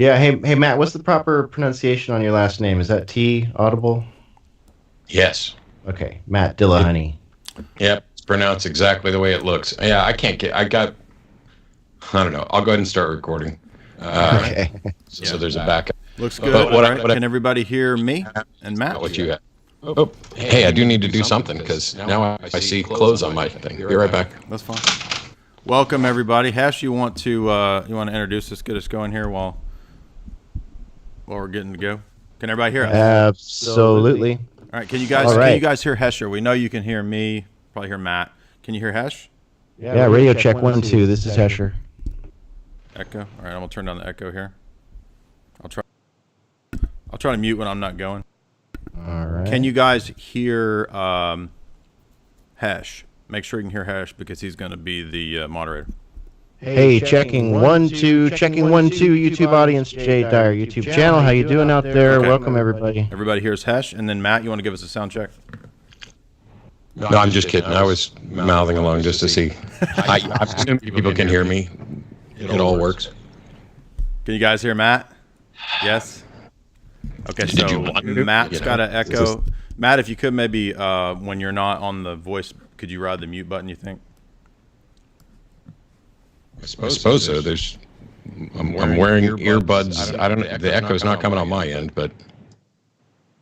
Yeah, hey Matt, what's the proper pronunciation on your last name? Is that T audible? Yes. Okay, Matt Dillahunty. Yep, it's pronounced exactly the way it looks. Yeah, I don't know. I'll go ahead and start recording. Okay. So there's a backup. Looks good. Can everybody hear me and Matt? What you have? Oh, hey, I do need to do something because now I see clothes on my thing. Be right back. That's fine. Welcome everybody. Hash, you want to introduce us, get us going here while we're getting to go? Can everybody hear us? Absolutely. All right. Can you guys hear Hesher? We know you can hear me. Probably hear Matt. Can you hear Hesh? Yeah, radio check 1 2. This is Hesher. Echo. All right, I'm gonna turn down the echo here. I'll try to mute when I'm not going. All right. Can you guys hear Hesh? Make sure you can hear Hesh because he's going to be the moderator. Hey, checking 1 2, checking 1 2. YouTube audience, Jay Dyer YouTube channel. How you doing out there? Okay. Welcome everybody. Everybody hears Hesh, and then Matt, you want to give us a sound check? No, I'm just kidding. I was mouthing along just to see. I assume people can hear me. It all works. Can you guys hear Matt? Yes. Okay, so Matt's got an echo. Matt, if you could maybe, when you're not on the voice, could you ride the mute button, you think? I suppose so. I'm wearing earbuds. I don't know. The echo's not coming on my end, but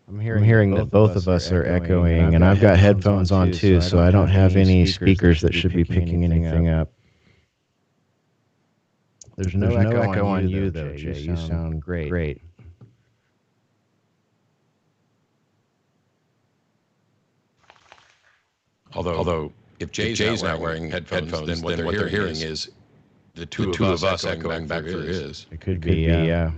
I'm hearing that both of us are echoing, and I've got headphones on too, so I don't have any speakers that should be picking anything up. There's no echo on you though, Jay. You sound great. Although if Jay's not wearing headphones, then what they're hearing is the two of us echoing back through his. It could be, yeah.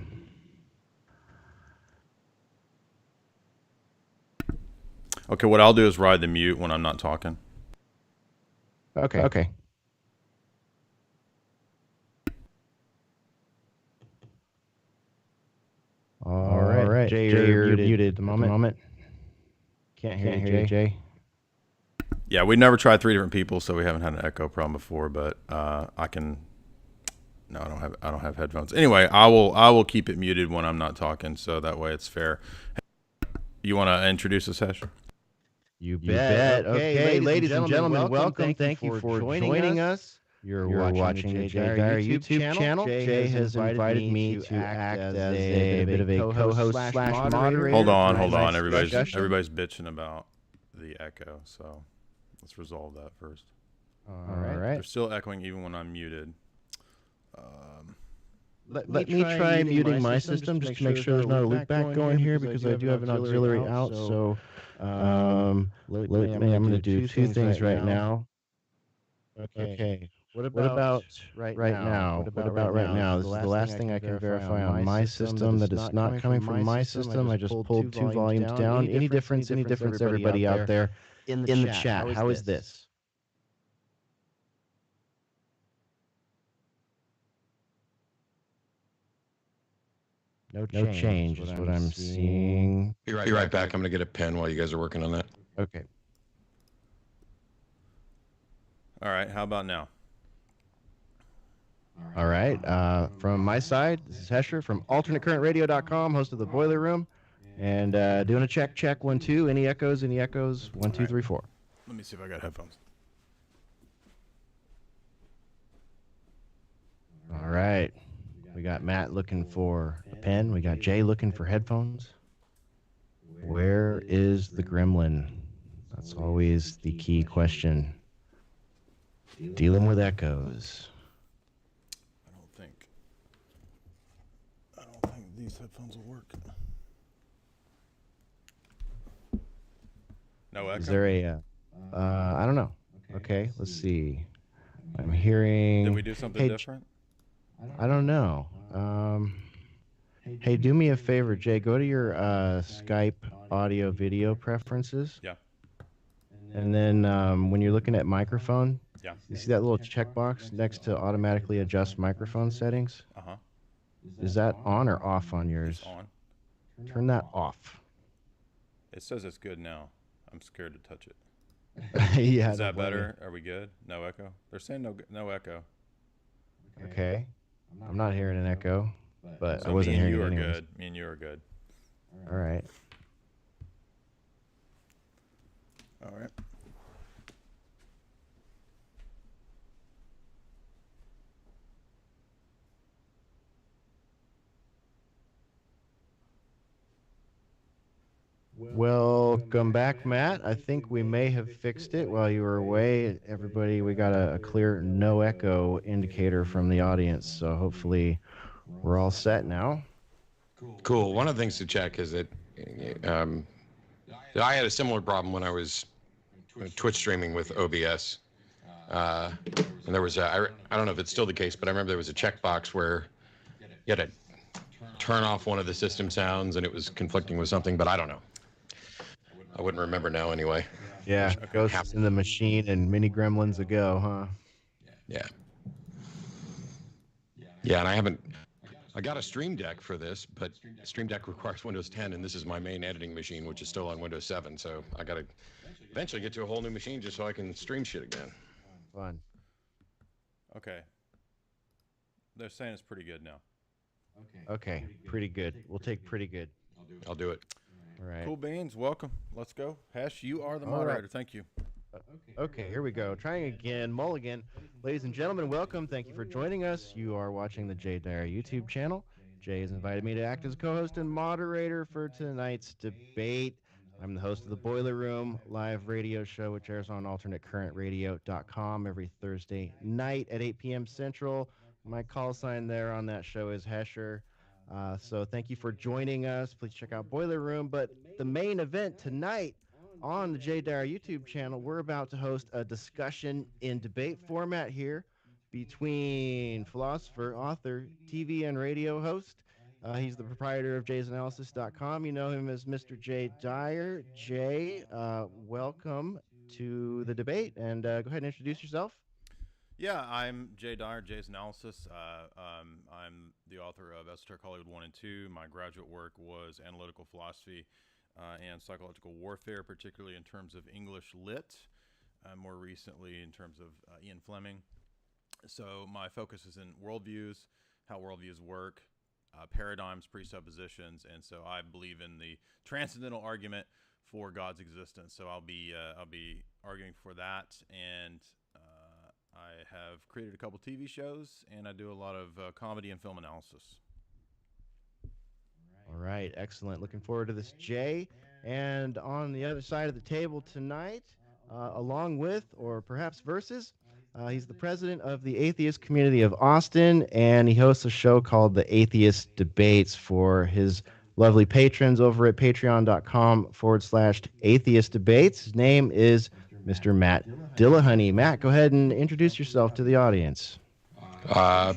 Okay, what I'll do is ride the mute when I'm not talking. Okay. All right. Jay, you're muted at the moment. Can't hear you, Jay. Yeah, we never tried 3 different people, so we haven't had an echo problem before. But I can. No, I don't have headphones. Anyway, I will keep it muted when I'm not talking, so that way it's fair. You want to introduce us, Hesh? You bet. Okay, ladies and gentlemen, welcome. Thank you for joining us. You're watching the Jay Dyer YouTube channel. Jay has invited me to act as a bit of a co-host / moderator. Hold on. Everybody's bitching about the echo, so let's resolve that first. All right. They're still echoing even when I'm muted. Let me try muting my system just to make sure there's not a loopback going here because I do have an auxiliary out. So I'm going to do 2 things right now. Okay. What about right now? What about right now? This is the last thing I can verify on my system that it's not coming from my system. I just pulled 2 volumes down. Any difference, everybody out there in the chat? How is this? No change is what I'm seeing. Be right back. I'm going to get a pen while you guys are working on that. Okay. All right. How about now? All right. From my side, this is Hesher from alternatecurrentradio.com, host of the Boiler Room, and doing a check 1 2. Any echoes? 1 2 3 4. Let me see if I got headphones. All right. We got Matt looking for a pen. We got Jay looking for headphones. Where is the gremlin? That's always the key question. Dealing with echoes. I don't think these headphones will work. No echo? Is there a, I don't know. Okay, let's see. I'm hearing... Did we do something different? I don't know. Hey, do me a favor, Jay. Go to your Skype audio video preferences. Yeah. And then when you're looking at microphone, yeah, you see that little checkbox next to automatically adjust microphone settings? Uh-huh. Is that on or off on yours? It's on. Turn that off. It says it's good now. I'm scared to touch it. Yeah. Is that better? Are we good? No echo? They're saying no echo. Okay. I'm not hearing an echo. but So I wasn't me and hearing you it are anyways. good. Me and you are good. All right. All right. Welcome back, Matt. I think we may have fixed it while you were away. Everybody, we got a clear no echo indicator from the audience, so hopefully we're all set now. Cool. One of the things to check is that I had a similar problem when I was Twitch streaming with OBS. And there was I don't know if it's still the case, but I remember there was a checkbox where you had to turn off one of the system sounds and it was conflicting with something, but I don't know. I wouldn't remember now anyway. Yeah, Ghosts in the Machine and Mini Gremlins ago, huh? Yeah. Yeah, and I got a Stream Deck for this, but Stream Deck requires Windows 10, and this is my main editing machine, which is still on Windows 7, so I got to eventually get to a whole new machine just so I can stream shit again. Fun. Okay. They're saying it's pretty good now. Okay, pretty good. We'll take pretty good. I'll do it. All right. Cool beans. Welcome. Let's go. Hesh, you are the moderator. Thank you. Okay, here we go. Trying again. Mulligan. Ladies and gentlemen, welcome. Thank you for joining us. You are watching the Jay Dyer YouTube channel. Jay has invited me to act as co-host and moderator for tonight's debate. I'm the host of the Boiler Room live radio show, which airs on alternatecurrentradio.com every Thursday night at 8 p.m. Central. My call sign there on that show is Hesher. So thank you for joining us. Please check out Boiler Room. But the main event tonight on the Jay Dyer YouTube channel, we're about to host a discussion in debate format here between philosopher, author, TV, and radio host. He's the proprietor of jaysanalysis.com. You know him as Mr. Jay Dyer. Jay, welcome to the debate, and go ahead and introduce yourself. Yeah, I'm Jay Dyer, Jay's Analysis. I'm the author of Esoteric Hollywood 1 and 2. My graduate work was analytical philosophy and psychological warfare, particularly in terms of English lit, more recently in terms of Ian Fleming. So my focus is in worldviews, how worldviews work, paradigms, presuppositions, and so I believe in the transcendental argument for God's existence. So I'll be arguing for that, and I have created a couple TV shows, and I do a lot of comedy and film analysis. All right, excellent. Looking forward to this, Jay. And on the other side of the table tonight, along with, or perhaps versus, he's the president of the atheist community of Austin, and he hosts a show called The Atheist Debates for his lovely patrons over at patreon.com/atheist debates. His name is Mr. Matt Dillahunty. Matt, go ahead and introduce yourself to the audience.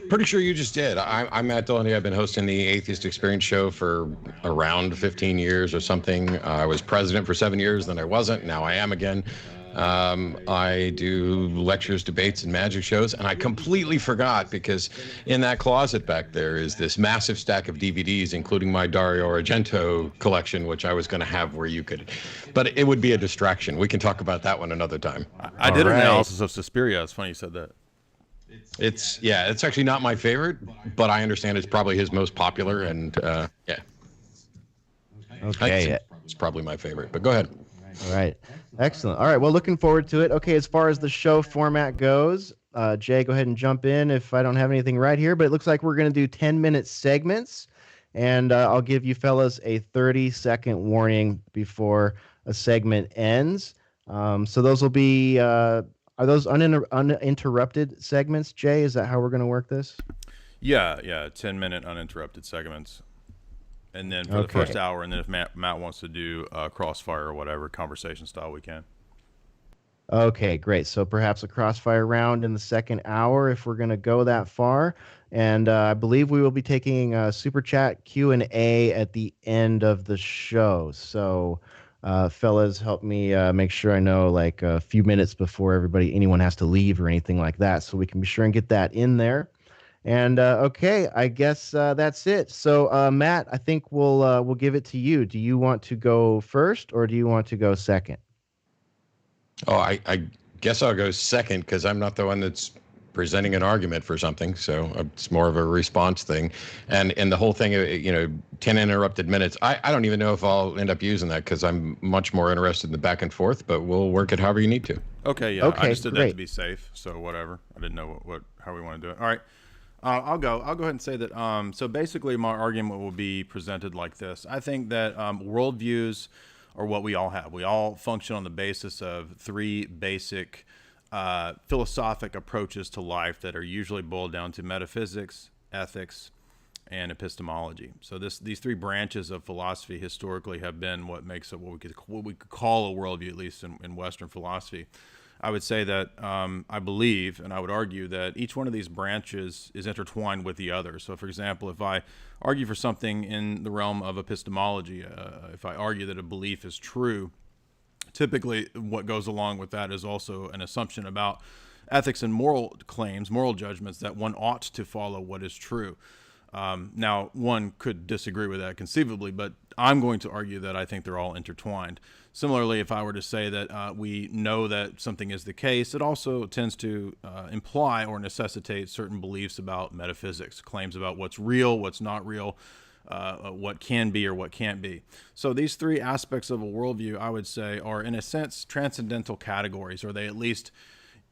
Pretty sure you just did. I'm Matt Dillahunty. I've been hosting the Atheist Experience show for around 15 years or something. I was president for 7 years, then I wasn't. Now I am again. I do lectures, debates, and magic shows, and I completely forgot because in that closet back there is this massive stack of DVDs, including my Dario Argento collection, which I was going to have where you could, but it would be a distraction. We can talk about that one another time. I did an analysis of Suspiria. It's funny you said that. It's actually not my favorite, but I understand it's probably his most popular, and yeah. Okay. It's probably my favorite, but go ahead. All right. Excellent. All right. Well, looking forward to it. Okay, as far as the show format goes, Jay, go ahead and jump in if I don't have anything right here, but it looks like we're going to do 10-minute segments, and I'll give you fellas a 30-second warning before a segment ends. So those will be, are those uninterrupted segments, Jay? Is that how we're going to work this? Yeah, 10-minute uninterrupted segments. And then for the first hour, and then if Matt wants to do Crossfire or whatever, conversation style, we can. Okay, great. So perhaps a Crossfire round in the second hour if we're going to go that far. And I believe we will be taking a Super Chat Q&A at the end of the show. So fellas, help me make sure I know like a few minutes before anyone has to leave or anything like that, so we can be sure and get that in there. And okay, I guess that's it. So Matt, I think we'll give it to you. Do you want to go first or do you want to go second? Oh, I guess I'll go second because I'm not the one that's presenting an argument for something, so it's more of a response thing. And the whole thing, 10 uninterrupted minutes, I don't even know if I'll end up using that because I'm much more interested in the back and forth, but we'll work it however you need to. Okay, yeah. Okay, I just did great. that to be safe, so whatever. I didn't know how we want to do it. All right. I'll go ahead and say that. So basically, my argument will be presented like this. I think that worldviews are what we all have. We all function on the basis of three basic philosophic approaches to life that are usually boiled down to metaphysics, ethics, and epistemology. So these three branches of philosophy historically have been what makes up what we could call a worldview, at least in Western philosophy. I would say that I believe, and I would argue that each one of these branches is intertwined with the other. So, for example, if I argue for something in the realm of epistemology, if I argue that a belief is true, typically what goes along with that is also an assumption about ethics and moral claims, moral judgments, that one ought to follow what is true. Now, one could disagree with that conceivably, but I'm going to argue that I think they're all intertwined. Similarly, if I were to say that we know that something is the case, it also tends to imply or necessitate certain beliefs about metaphysics, claims about what's real, what's not real, what can be or what can't be. So these three aspects of a worldview, I would say, are in a sense transcendental categories, or they at least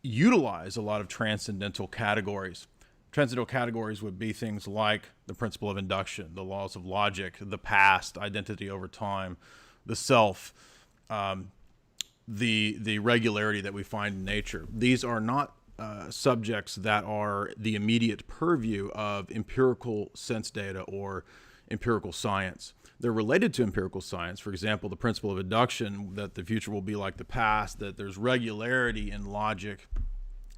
utilize a lot of transcendental categories. Transcendental categories would be things like the principle of induction, the laws of logic, the past, identity over time, the self, the regularity that we find in nature. These are not subjects that are the immediate purview of empirical sense data or empirical science. They're related to empirical science. For example, the principle of induction, that the future will be like the past, that there's regularity in logic,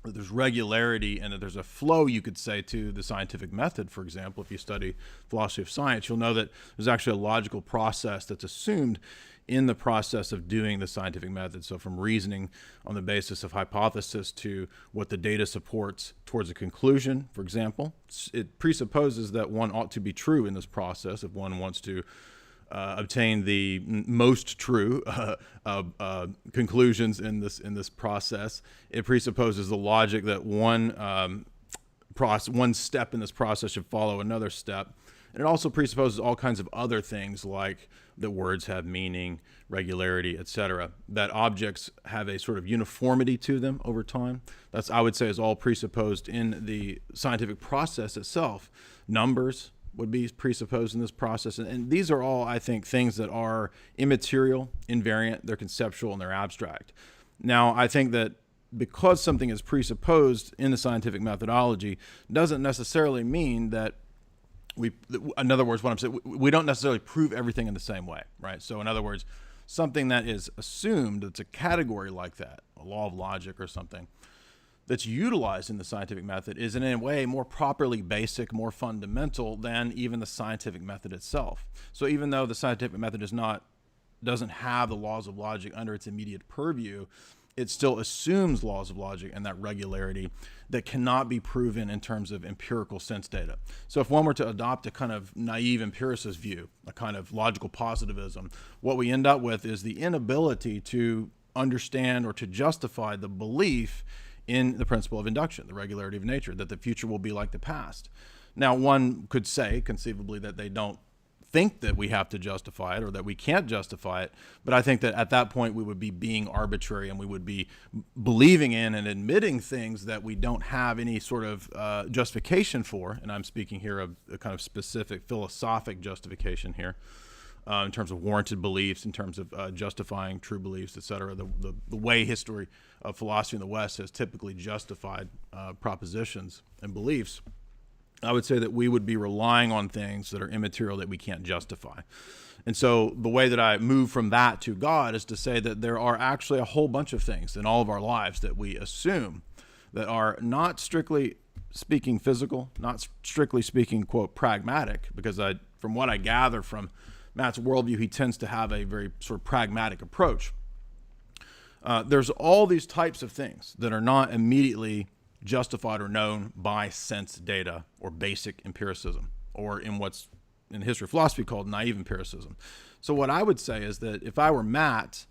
that there's regularity and that there's a flow, you could say, to the scientific method. For example, if you study philosophy of science, you'll know that there's actually a logical process that's assumed in the process of doing the scientific method. So from reasoning on the basis of hypothesis to what the data supports towards a conclusion, for example, it presupposes that one ought to be true in this process if one wants to obtain the most true conclusions in this process. It presupposes the logic that one step in this process should follow another step. And it also presupposes all kinds of other things, like that words have meaning, regularity, etc., that objects have a sort of uniformity to them over time. That's, I would say, is all presupposed in the scientific process itself. Numbers would be presupposed in this process. And these are all, I think, things that are immaterial, invariant, they're conceptual, and they're abstract. Now, I think that because something is presupposed in the scientific methodology doesn't necessarily mean that in other words, what I'm saying, we don't necessarily prove everything in the same way, right? So in other words, something that is assumed, that's a category like that, a law of logic or something, that's utilized in the scientific method is in a way more properly basic, more fundamental than even the scientific method itself. So even though the scientific method doesn't have the laws of logic under its immediate purview, it still assumes laws of logic and that regularity that cannot be proven in terms of empirical sense data. So if one were to adopt a kind of naive empiricist view, a kind of logical positivism, what we end up with is the inability to understand or to justify the belief in the principle of induction, the regularity of nature, that the future will be like the past. Now, one could say conceivably that they don't think that we have to justify it or that we can't justify it, but I think that at that point we would be being arbitrary and we would be believing in and admitting things that we don't have any sort of justification for. And I'm speaking here of a kind of specific philosophic justification here in terms of warranted beliefs, in terms of justifying true beliefs, etc. The way history of philosophy in the West has typically justified propositions and beliefs, I would say that we would be relying on things that are immaterial that we can't justify. And so the way that I move from that to God is to say that there are actually a whole bunch of things in all of our lives that we assume that are not strictly speaking physical, not strictly speaking, quote, pragmatic, because from what I gather from Matt's worldview, he tends to have a very sort of pragmatic approach. There's all these types of things that are not immediately justified or known by sense data or basic empiricism, or in what's in the history of philosophy called naive empiricism. So what I would say is that if I were Matt,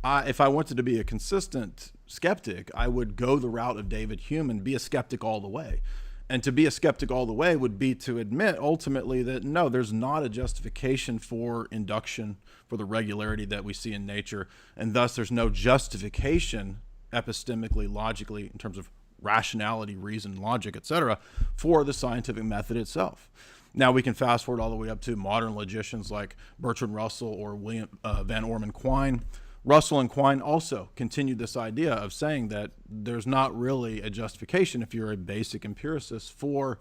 if I wanted to be a consistent skeptic, I would go the route of David Hume and be a skeptic all the way. And to be a skeptic all the way would be to admit ultimately that no, there's not a justification for induction, for the regularity that we see in nature, and thus there's no justification epistemically, logically, in terms of rationality, reason, logic, etc., for the scientific method itself. Now we can fast forward all the way up to modern logicians like Bertrand Russell or William Van Orman Quine. Russell and Quine also continued this idea of saying that there's not really a justification if you're a basic empiricist for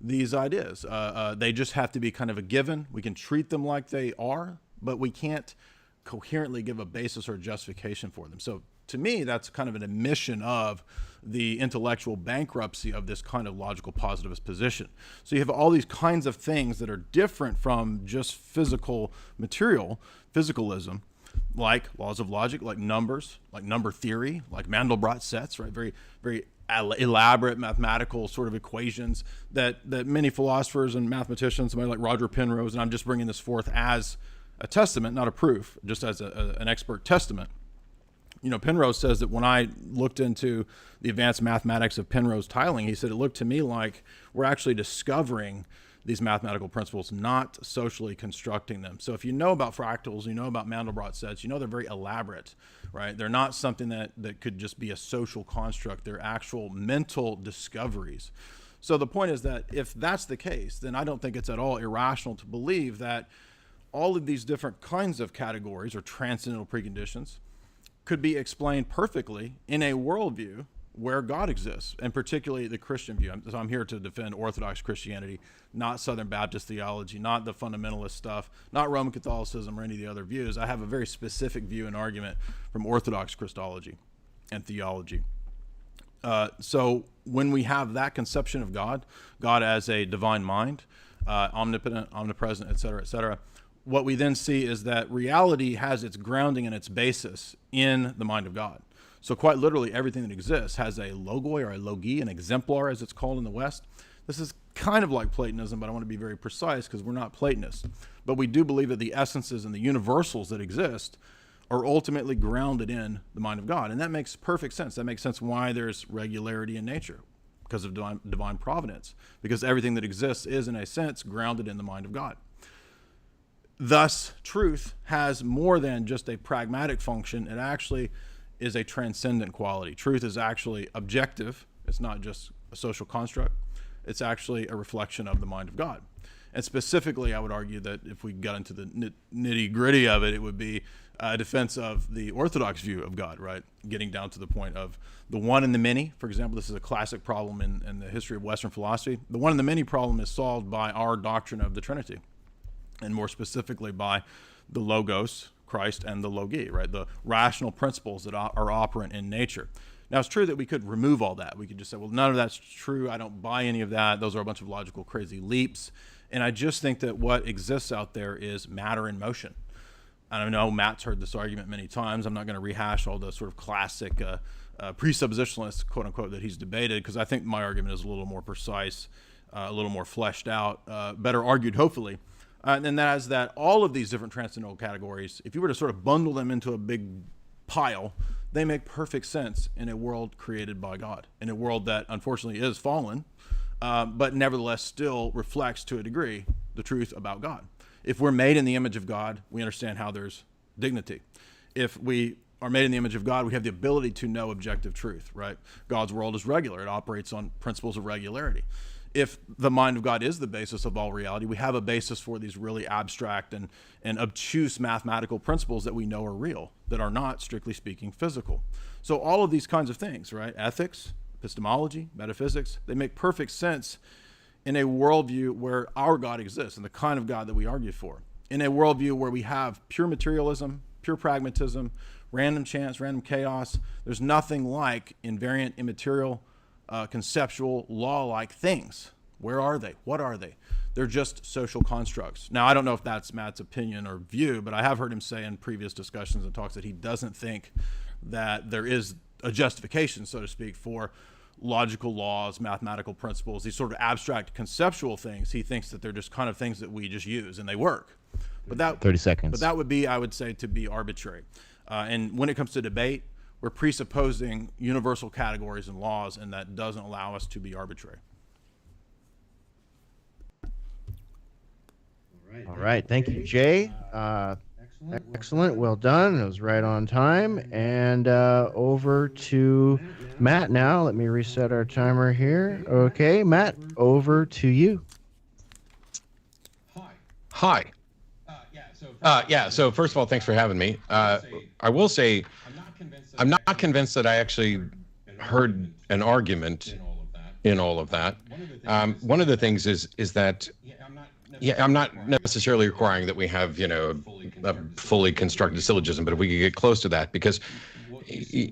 these ideas. They just have to be kind of a given. We can treat them like they are, but we can't coherently give a basis or a justification for them. So to me, that's kind of an admission of the intellectual bankruptcy of this kind of logical positivist position. So you have all these kinds of things that are different from just physical material, physicalism, like laws of logic, like numbers, like number theory, like Mandelbrot sets, right? Very, very elaborate mathematical sort of equations that many philosophers and mathematicians, somebody like Roger Penrose, and I'm just bringing this forth as a testament, not a proof, just as an expert testament. You know, Penrose says that when I looked into the advanced mathematics of Penrose tiling, he said it looked to me like we're actually discovering these mathematical principles, not socially constructing them. So if you know about fractals, you know about Mandelbrot sets, you know they're very elaborate, right? They're not something that could just be a social construct. They're actual mental discoveries. So the point is that if that's the case, then I don't think it's at all irrational to believe that all of these different kinds of categories or transcendental preconditions could be explained perfectly in a worldview where God exists, and particularly the Christian view. So I'm here to defend Orthodox Christianity, not Southern Baptist theology, not the fundamentalist stuff, not Roman Catholicism or any of the other views. I have a very specific view and argument from Orthodox Christology and theology. So when we have that conception of God as a divine mind, omnipotent, omnipresent, et cetera, what we then see is that reality has its grounding and its basis in the mind of God. So quite literally, everything that exists has a logoi or a logi, an exemplar as it's called in the West. This is kind of like Platonism, but I want to be very precise because we're not Platonists. But we do believe that the essences and the universals that exist are ultimately grounded in the mind of God. And that makes perfect sense. That makes sense why there's regularity in nature, because of divine providence, because everything that exists is, in a sense, grounded in the mind of God. Thus, truth has more than just a pragmatic function. It actually is a transcendent quality. Truth is actually objective. It's not just a social construct. It's actually a reflection of the mind of God. And specifically, I would argue that if we got into the nitty-gritty of it, it would be a defense of the Orthodox view of God, right? Getting down to the point of the one and the many. For example, this is a classic problem in the history of Western philosophy. The one and the many problem is solved by our doctrine of the Trinity, and more specifically by the Logos, Christ, and the Logi, right? The rational principles that are operant in nature. Now, it's true that we could remove all that. We could just say, well, none of that's true. I don't buy any of that. Those are a bunch of logical crazy leaps. And I just think that what exists out there is matter in motion. I know Matt's heard this argument many times. I'm not going to rehash all the sort of classic presuppositionalists, quote unquote, that he's debated, because I think my argument is a little more precise, a little more fleshed out, better argued, hopefully. And that is that all of these different transcendental categories, if you were to sort of bundle them into a big pile, they make perfect sense in a world created by God, in a world that unfortunately is fallen, but nevertheless still reflects to a degree the truth about God. If we're made in the image of God, we understand how there's dignity. If we are made in the image of God, we have the ability to know objective truth, right? God's world is regular. It operates on principles of regularity. If the mind of God is the basis of all reality, we have a basis for these really abstract and obtuse mathematical principles that we know are real, that are not, strictly speaking, physical. So all of these kinds of things, right? Ethics, epistemology, metaphysics, they make perfect sense in a worldview where our God exists and the kind of God that we argue for. In a worldview where we have pure materialism, pure pragmatism, random chance, random chaos, there's nothing like invariant, immaterial, conceptual, law-like things. Where are they? What are they? They're just social constructs. Now, I don't know if that's Matt's opinion or view, but I have heard him say in previous discussions and talks that he doesn't think that there is a justification, so to speak, for logical laws, mathematical principles, these sort of abstract conceptual things. He thinks that they're just kind of things that we just use and they work. But that 30 seconds. But that would be, I would say, to be arbitrary. And when it comes to debate, we're presupposing universal categories and laws, and that doesn't allow us to be arbitrary. All right. Thank you, Jay. Excellent. Well done. It was right on time. And over to Matt now. Let me reset our timer here. Okay, Matt, over to you. Hi. So first of all, thanks for having me. I will say I'm not convinced that I actually heard an argument in all of that. One of the things is that I'm not necessarily requiring that we have, a fully constructed syllogism, but if we could get close to that, because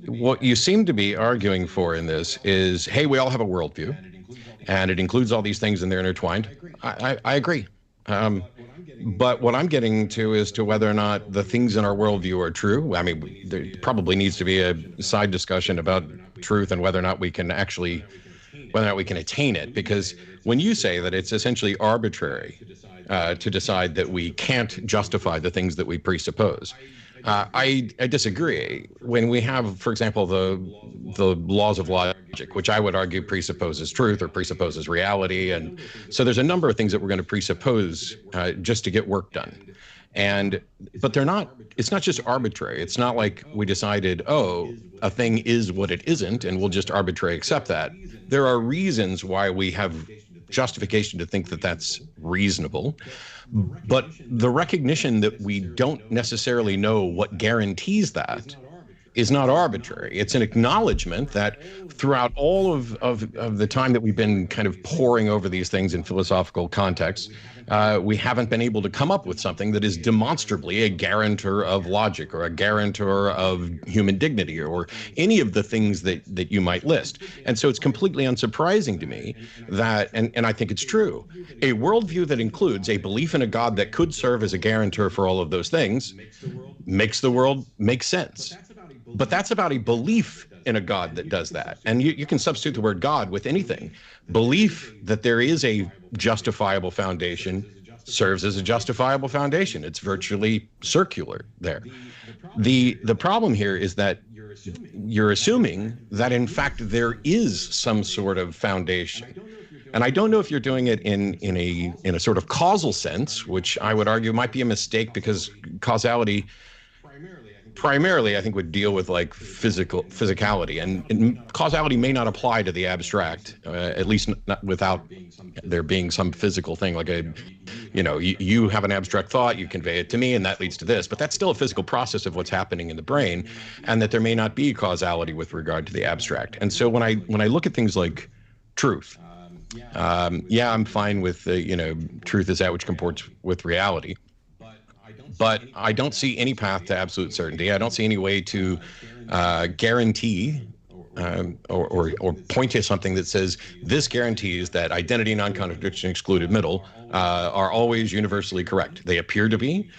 what you seem to be arguing for in this is, hey, we all have a worldview, and it includes all these things and they're intertwined. I agree. But what I'm getting to is to whether or not the things in our worldview are true. I mean, there probably needs to be a side discussion about truth and whether or not we can attain it. Because when you say that it's essentially arbitrary to decide that we can't justify the things that we presuppose, I disagree. When we have, for example, the laws of logic, which I would argue presupposes truth or presupposes reality, and so there's a number of things that we're going to presuppose just to get work done. But they're not. It's not just arbitrary. It's not like we decided, oh, a thing is what it isn't, and we'll just arbitrarily accept that. There are reasons why we have justification to think that that's reasonable. But the recognition that we don't necessarily know what guarantees that is not arbitrary. It's an acknowledgement that throughout all of the time that we've been kind of poring over these things in philosophical contexts, we haven't been able to come up with something that is demonstrably a guarantor of logic or a guarantor of human dignity or any of the things that you might list. And so it's completely unsurprising to me that, and I think it's true, a worldview that includes a belief in a God that could serve as a guarantor for all of those things makes the world make sense. But that's about a belief in a God that does that. And you can substitute the word God with anything. Belief that there is a justifiable foundation serves as a justifiable foundation. It's virtually circular there. The problem here is that you're assuming that, in fact, there is some sort of foundation. And I don't know if you're doing it in a sort of causal sense, which I would argue might be a mistake, because causality primarily, I think, would deal with like physicality, and causality may not apply to the abstract, at least not without there being some physical thing, like you have an abstract thought, you convey it to me, and that leads to this, but that's still a physical process of what's happening in the brain, and that there may not be causality with regard to the abstract. And so when I look at things like truth, I'm fine with truth is that which comports with reality. But I don't see any path to absolute certainty. I don't see any way to guarantee or point to something that says this guarantees that identity, non-contradiction, excluded middle are always universally correct. They appear to be.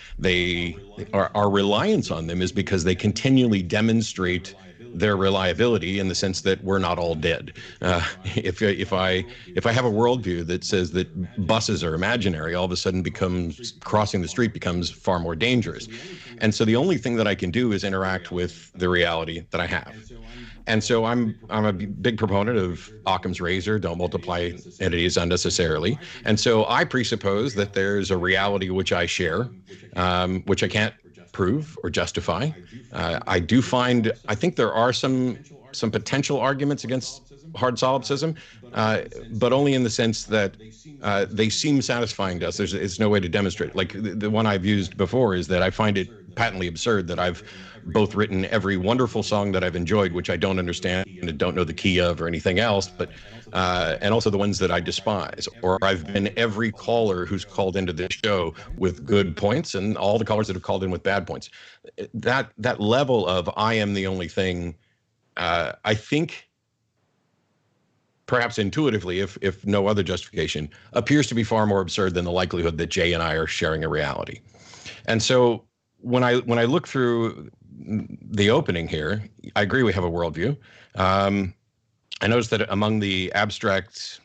Our reliance on them is because they continually demonstrate their reliability in the sense that we're not all dead. If I have a worldview that says that buses are imaginary, all of a sudden crossing the street becomes far more dangerous. And so the only thing that I can do is interact with the reality that I have. And so I'm a big proponent of Occam's razor, don't multiply entities unnecessarily. And so I presuppose that there's a reality which I share, which I can't prove or justify. I think there are some potential arguments against hard solipsism, but only in the sense that they seem satisfying to us. There's no way to demonstrate. Like the one I've used before is that I find it patently absurd that I've both written every wonderful song that I've enjoyed, which I don't understand and don't know the key of or anything else, but and also the ones that I despise. Or I've been every caller who's called into this show with good points and all the callers that have called in with bad points. That level of I am the only thing, I think perhaps intuitively, if no other justification, appears to be far more absurd than the likelihood that Jay and I are sharing a reality. And so when I look through the opening here, I agree we have a worldview. I noticed that among the abstract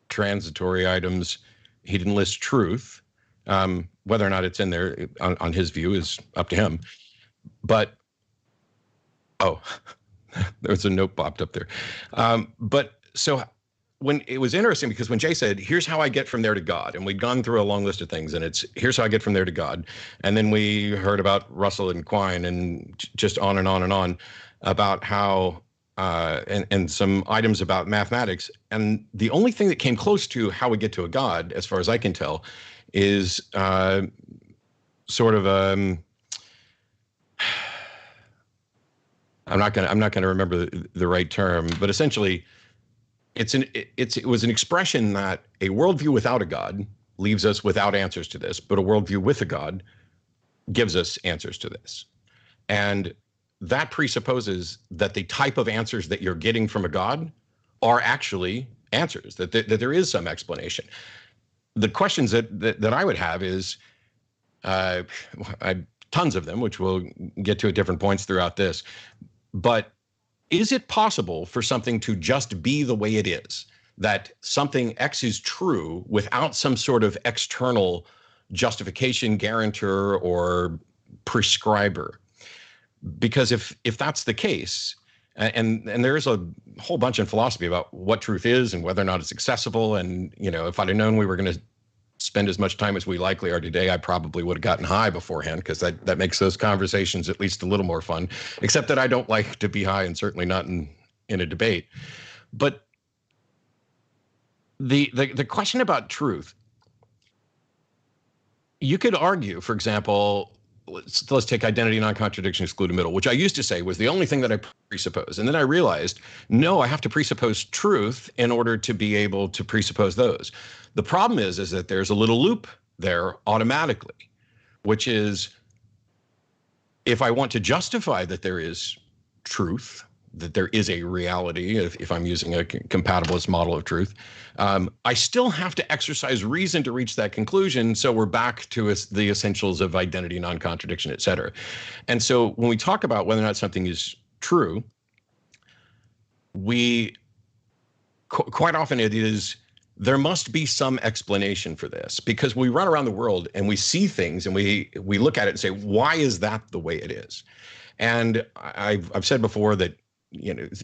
transitory items, he didn't list truth. Whether or not it's in there on his view is up to him. But, oh, there's a note popped up there. But so when it was interesting, because when Jay said, here's how I get from there to God, and we'd gone through a long list of things, and it's here's how I get from there to God. And then we heard about Russell and Quine and just on and on and on about how and some items about mathematics. And the only thing that came close to how we get to a God, as far as I can tell, is sort of I'm not gonna remember the right term, but essentially it was an expression that a worldview without a God leaves us without answers to this, but a worldview with a God gives us answers to this. And that presupposes that the type of answers that you're getting from a God are actually answers, that there is some explanation. The questions that I would have is, tons of them, which we'll get to at different points throughout this, but is it possible for something to just be the way it is, that something X is true without some sort of external justification, guarantor, or prescriber? Because if that's the case, and there's a whole bunch in philosophy about what truth is and whether or not it's accessible, and if I'd have known we were going to spend as much time as we likely are today, I probably would have gotten high beforehand, because that makes those conversations at least a little more fun, except that I don't like to be high, and certainly not in a debate. But the question about truth, you could argue, for example, let's take identity, non-contradiction, excluded middle, which I used to say was the only thing that I presuppose. And then I realized, no, I have to presuppose truth in order to be able to presuppose those. The problem is that there's a little loop there automatically, which is if I want to justify that there is truth, that there is a reality, if I'm using a compatibilist model of truth, I still have to exercise reason to reach that conclusion. So we're back to the essentials of identity, non-contradiction, et cetera. And so when we talk about whether or not something is true, we quite often it is, there must be some explanation for this, because we run around the world and we see things and we look at it and say, why is that the way it is? And I've said before that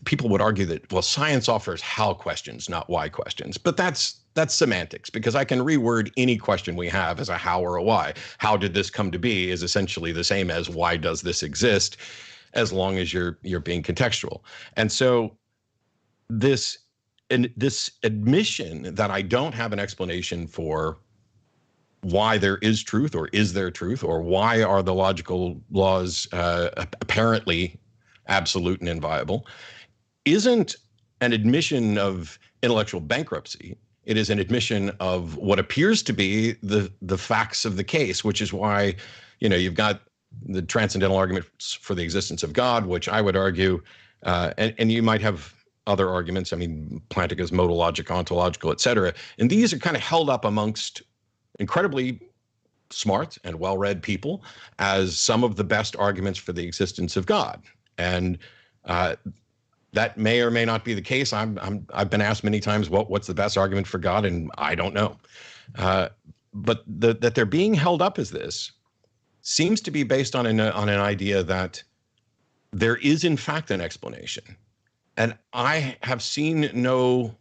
people would argue that, well, science offers how questions, not why questions. But that's semantics, because I can reword any question we have as a how or a why. How did this come to be is essentially the same as why does this exist, as long as you're being contextual. And so this admission that I don't have an explanation for why there is truth, or is there truth, or why are the logical laws apparently absolute and inviolable, isn't an admission of intellectual bankruptcy. It is an admission of what appears to be the facts of the case, which is why, you've got the transcendental arguments for the existence of God, which I would argue, and you might have other arguments. I mean, Plantinga's modal logic, ontological, et cetera. And these are kind of held up amongst incredibly smart and well-read people as some of the best arguments for the existence of God. And that may or may not be the case. I've been asked many times, what's the best argument for God? And I don't know. But that they're being held up as this seems to be based on an idea that there is in fact an explanation. And I have seen no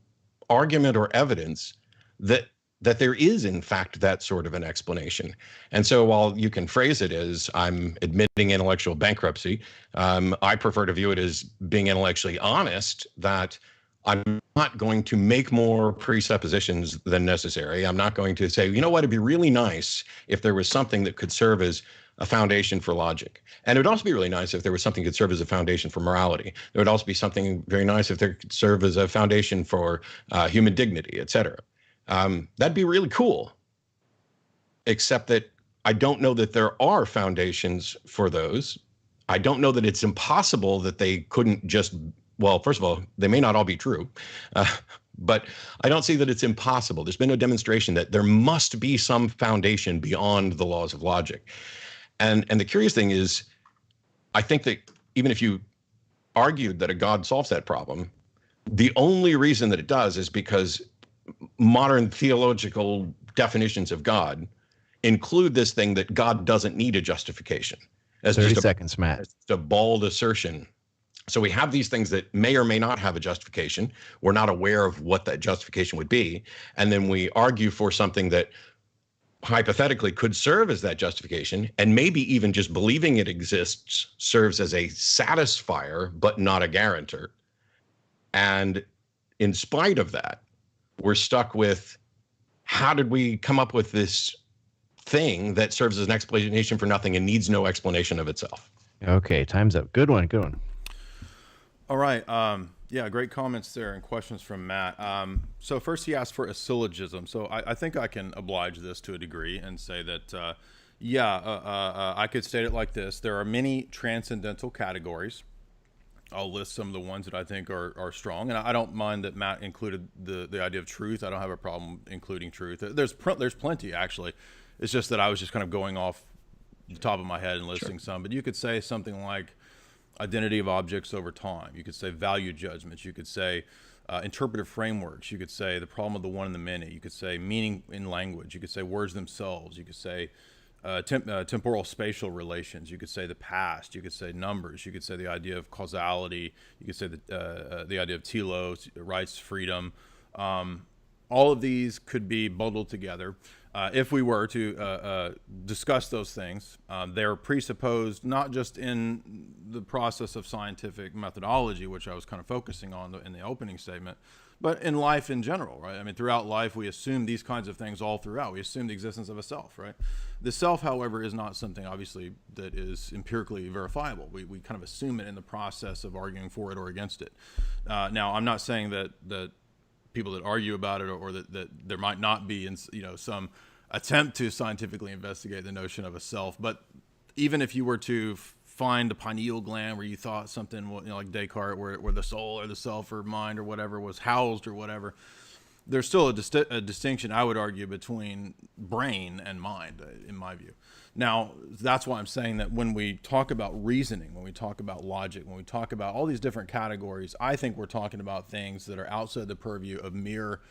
argument or evidence that there is in fact that sort of an explanation. And so while you can phrase it as I'm admitting intellectual bankruptcy, I prefer to view it as being intellectually honest, that I'm not going to make more presuppositions than necessary. I'm not going to say, you know what, it'd be really nice if there was something that could serve as a foundation for logic. And it would also be really nice if there was something that could serve as a foundation for morality. There would also be something very nice if there could serve as a foundation for human dignity, et cetera. That'd be really cool, except that I don't know that there are foundations for those. I don't know that it's impossible that they couldn't just, well, first of all, they may not all be true, but I don't see that it's impossible. There's been no demonstration that there must be some foundation beyond the laws of logic. And the curious thing is, I think that even if you argued that a God solves that problem, The only reason that it does is because modern theological definitions of God include this thing that God doesn't need a justification. As 30 seconds, Matt. It's a bald assertion. So we have these things that may or may not have a justification. We're not aware of what that justification would be. And then we argue for something that hypothetically could serve as that justification, and maybe even just believing it exists serves as a satisfier, but not a guarantor. And in spite of that, we're stuck with, how did we come up with this thing that serves as an explanation for nothing and needs no explanation of itself? Okay, time's up. Good one, good one. All right. Yeah, great comments there and questions from Matt. So first he asked for a syllogism. So I think I can oblige this to a degree and say that, I could state it like this. There are many transcendental categories. I'll list some of the ones that I think are strong. And I don't mind that Matt included the idea of truth. I don't have a problem including truth. There's plenty, actually. It's just that I was just kind of going off the top of my head and listing some. But you could say something like identity of objects over time. You could say value judgments. You could say interpretive frameworks. You could say the problem of the one and the many. You could say meaning in language. You could say words themselves. You could say temporal spatial relations. You could say the past. You could say numbers. You could say the idea of causality. You could say the idea of telos, rights, freedom. All of these could be bundled together. If we were to discuss those things, they're presupposed not just in the process of scientific methodology, which I was kind of focusing on in the opening statement, but in life in general, right? I mean, throughout life, we assume these kinds of things all throughout. We assume the existence of a self, right? The self, however, is not something, obviously, that is empirically verifiable. We kind of assume it in the process of arguing for it or against it. Now, I'm not saying that people that argue about it or that there might not be some attempt to scientifically investigate the notion of a self, but even if you were to find the pineal gland where you thought something, like Descartes, where the soul or the self or mind or whatever was housed or whatever, there's still a distinction, I would argue, between brain and mind, in my view. Now, that's why I'm saying that when we talk about reasoning, when we talk about logic, when we talk about all these different categories, I think we're talking about things that are outside the purview of mere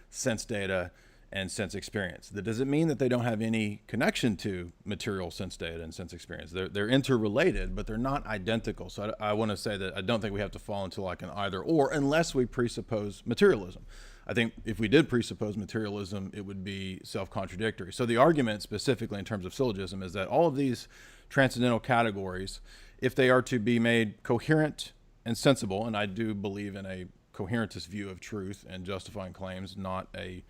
sense data and sense experience. That doesn't mean that they don't have any connection to material sense data and sense experience. They're interrelated, but they're not identical. So I want to say that I don't think we have to fall into like an either or unless we presuppose materialism. I think if we did presuppose materialism, it would be self-contradictory. So the argument specifically in terms of syllogism is that all of these transcendental categories, if they are to be made coherent and sensible, and I do believe in a coherentist view of truth and justifying claims, not a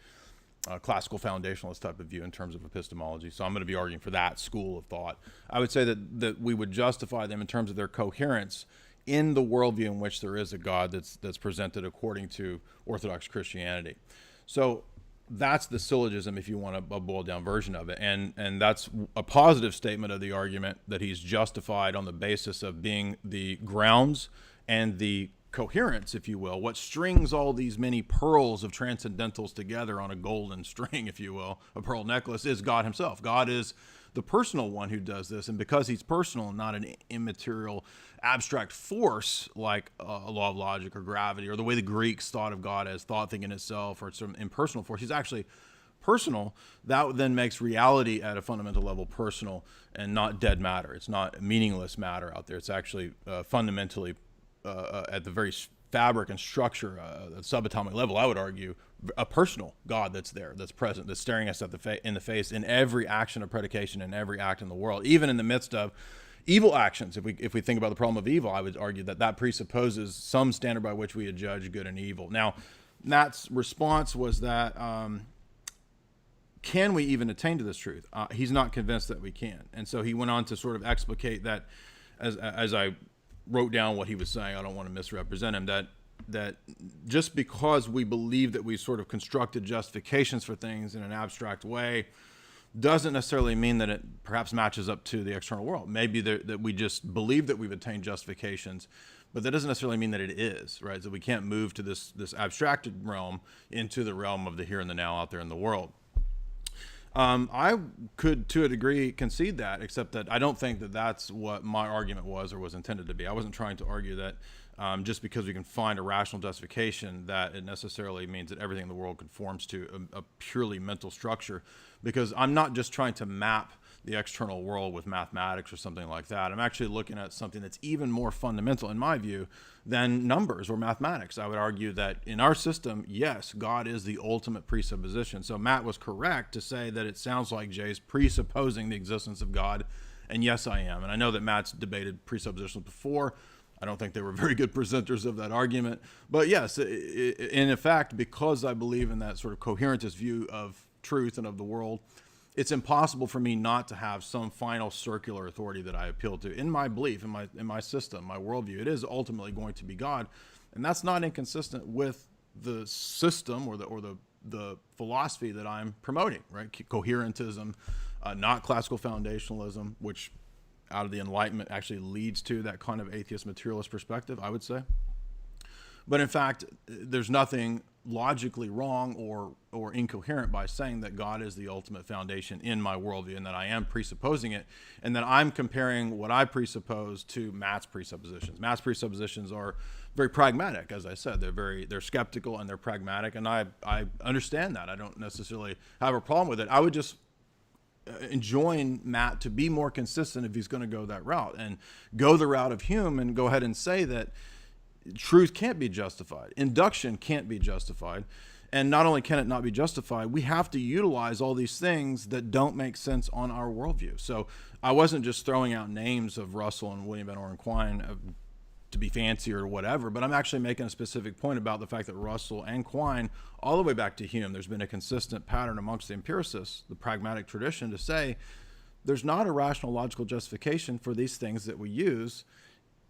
classical foundationalist type of view in terms of epistemology. So I'm going to be arguing for that school of thought. I would say that we would justify them in terms of their coherence in the worldview in which there is a God that's presented according to Orthodox Christianity. So that's the syllogism, if you want a boiled down version of it. And that's a positive statement of the argument that he's justified on the basis of being the grounds and the coherence, if you will, what strings all these many pearls of transcendentals together on a golden string, if you will, a pearl necklace, is God himself. God is the personal one who does this, and because he's personal and not an immaterial abstract force like a law of logic or gravity or the way the Greeks thought of God as thought thinking itself or some impersonal force, he's actually personal. That then makes reality at a fundamental level personal and not dead matter. It's not meaningless matter out there. It's actually fundamentally at the very fabric and structure, at subatomic level, I would argue, a personal God that's there, that's present, that's staring us in the face in every action of predication and every act in the world, even in the midst of evil actions. If we think about the problem of evil, I would argue that presupposes some standard by which we adjudge good and evil. Now, Matt's response was that, can we even attain to this truth? He's not convinced that we can. And so he went on to sort of explicate that, as I wrote down what he was saying, I don't want to misrepresent him, that just because we believe that we sort of constructed justifications for things in an abstract way doesn't necessarily mean that it perhaps matches up to the external world. Maybe that we just believe that we've attained justifications, but that doesn't necessarily mean that it is, right? So we can't move to this abstracted realm into the realm of the here and the now out there in the world. I could, to a degree, concede that, except that I don't think that that's what my argument was or was intended to be. I wasn't trying to argue that just because we can find a rational justification, that it necessarily means that everything in the world conforms to a purely mental structure. Because I'm not just trying to map the external world with mathematics or something like that. I'm actually looking at something that's even more fundamental, in my view, than numbers or mathematics. I would argue that in our system, yes, God is the ultimate presupposition. So Matt was correct to say that it sounds like Jay's presupposing the existence of God. And yes, I am. And I know that Matt's debated presuppositions before. I don't think they were very good presenters of that argument. But yes, in fact, because I believe in that sort of coherentist view of truth and of the world, it's impossible for me not to have some final circular authority that I appeal to. In my belief, in my system, my worldview, it is ultimately going to be God. And that's not inconsistent with the system or the philosophy that I'm promoting, right? Coherentism, not classical foundationalism, which out of the Enlightenment actually leads to that kind of atheist materialist perspective, I would say. But in fact, there's nothing logically wrong or incoherent by saying that God is the ultimate foundation in my worldview, and that I am presupposing it, and that I'm comparing what I presuppose to Matt's presuppositions. Matt's presuppositions are very pragmatic, as I said. They're skeptical and they're pragmatic, and I understand that. I don't necessarily have a problem with it. I would just enjoin Matt to be more consistent if he's going to go that route, and go the route of Hume and go ahead and say that truth can't be justified. Induction can't be justified. And not only can it not be justified, we have to utilize all these things that don't make sense on our worldview. So I wasn't just throwing out names of Russell and William Van Orrin Quine to be fancy or whatever, but I'm actually making a specific point about the fact that Russell and Quine, all the way back to Hume, there's been a consistent pattern amongst the empiricists, the pragmatic tradition, to say there's not a rational logical justification for these things that we use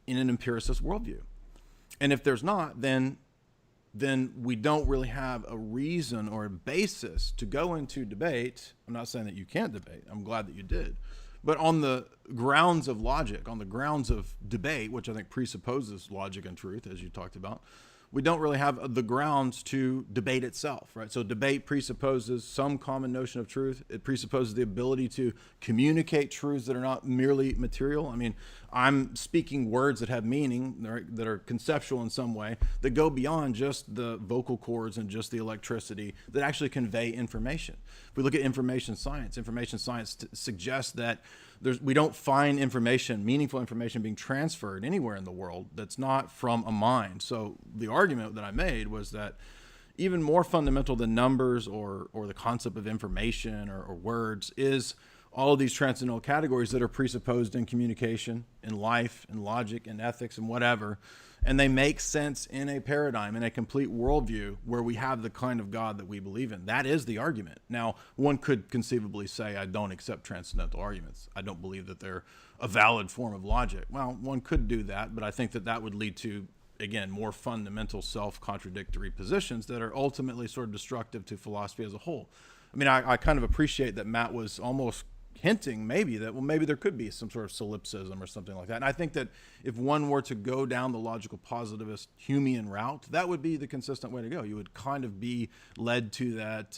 in an empiricist worldview. And if there's not, then we don't really have a reason or a basis to go into debate. I'm not saying that you can't debate. I'm glad that you did. But on the grounds of logic, on the grounds of debate, which I think presupposes logic and truth, as you talked about, we don't really have the grounds to debate itself, right? So debate presupposes some common notion of truth. It presupposes the ability to communicate truths that are not merely material. I mean, I'm speaking words that have meaning, that are conceptual in some way, that go beyond just the vocal cords and just the electricity, that actually convey information. If we look at information science suggests that we don't find information, meaningful information, being transferred anywhere in the world that's not from a mind. So the argument that I made was that even more fundamental than numbers or the concept of information or words is all of these transcendental categories that are presupposed in communication, in life, in logic, in ethics, and whatever. And they make sense in a paradigm, in a complete worldview where we have the kind of God that we believe in. That is the argument. Now, one could conceivably say, I don't accept transcendental arguments. I don't believe that they're a valid form of logic. Well, one could do that, but I think that would lead to, again, more fundamental self-contradictory positions that are ultimately sort of destructive to philosophy as a whole. I mean, I kind of appreciate that Matt was almost hinting maybe that, well, maybe there could be some sort of solipsism or something like that. And I think that if one were to go down the logical positivist Humean route, that would be the consistent way to go. You would kind of be led to that,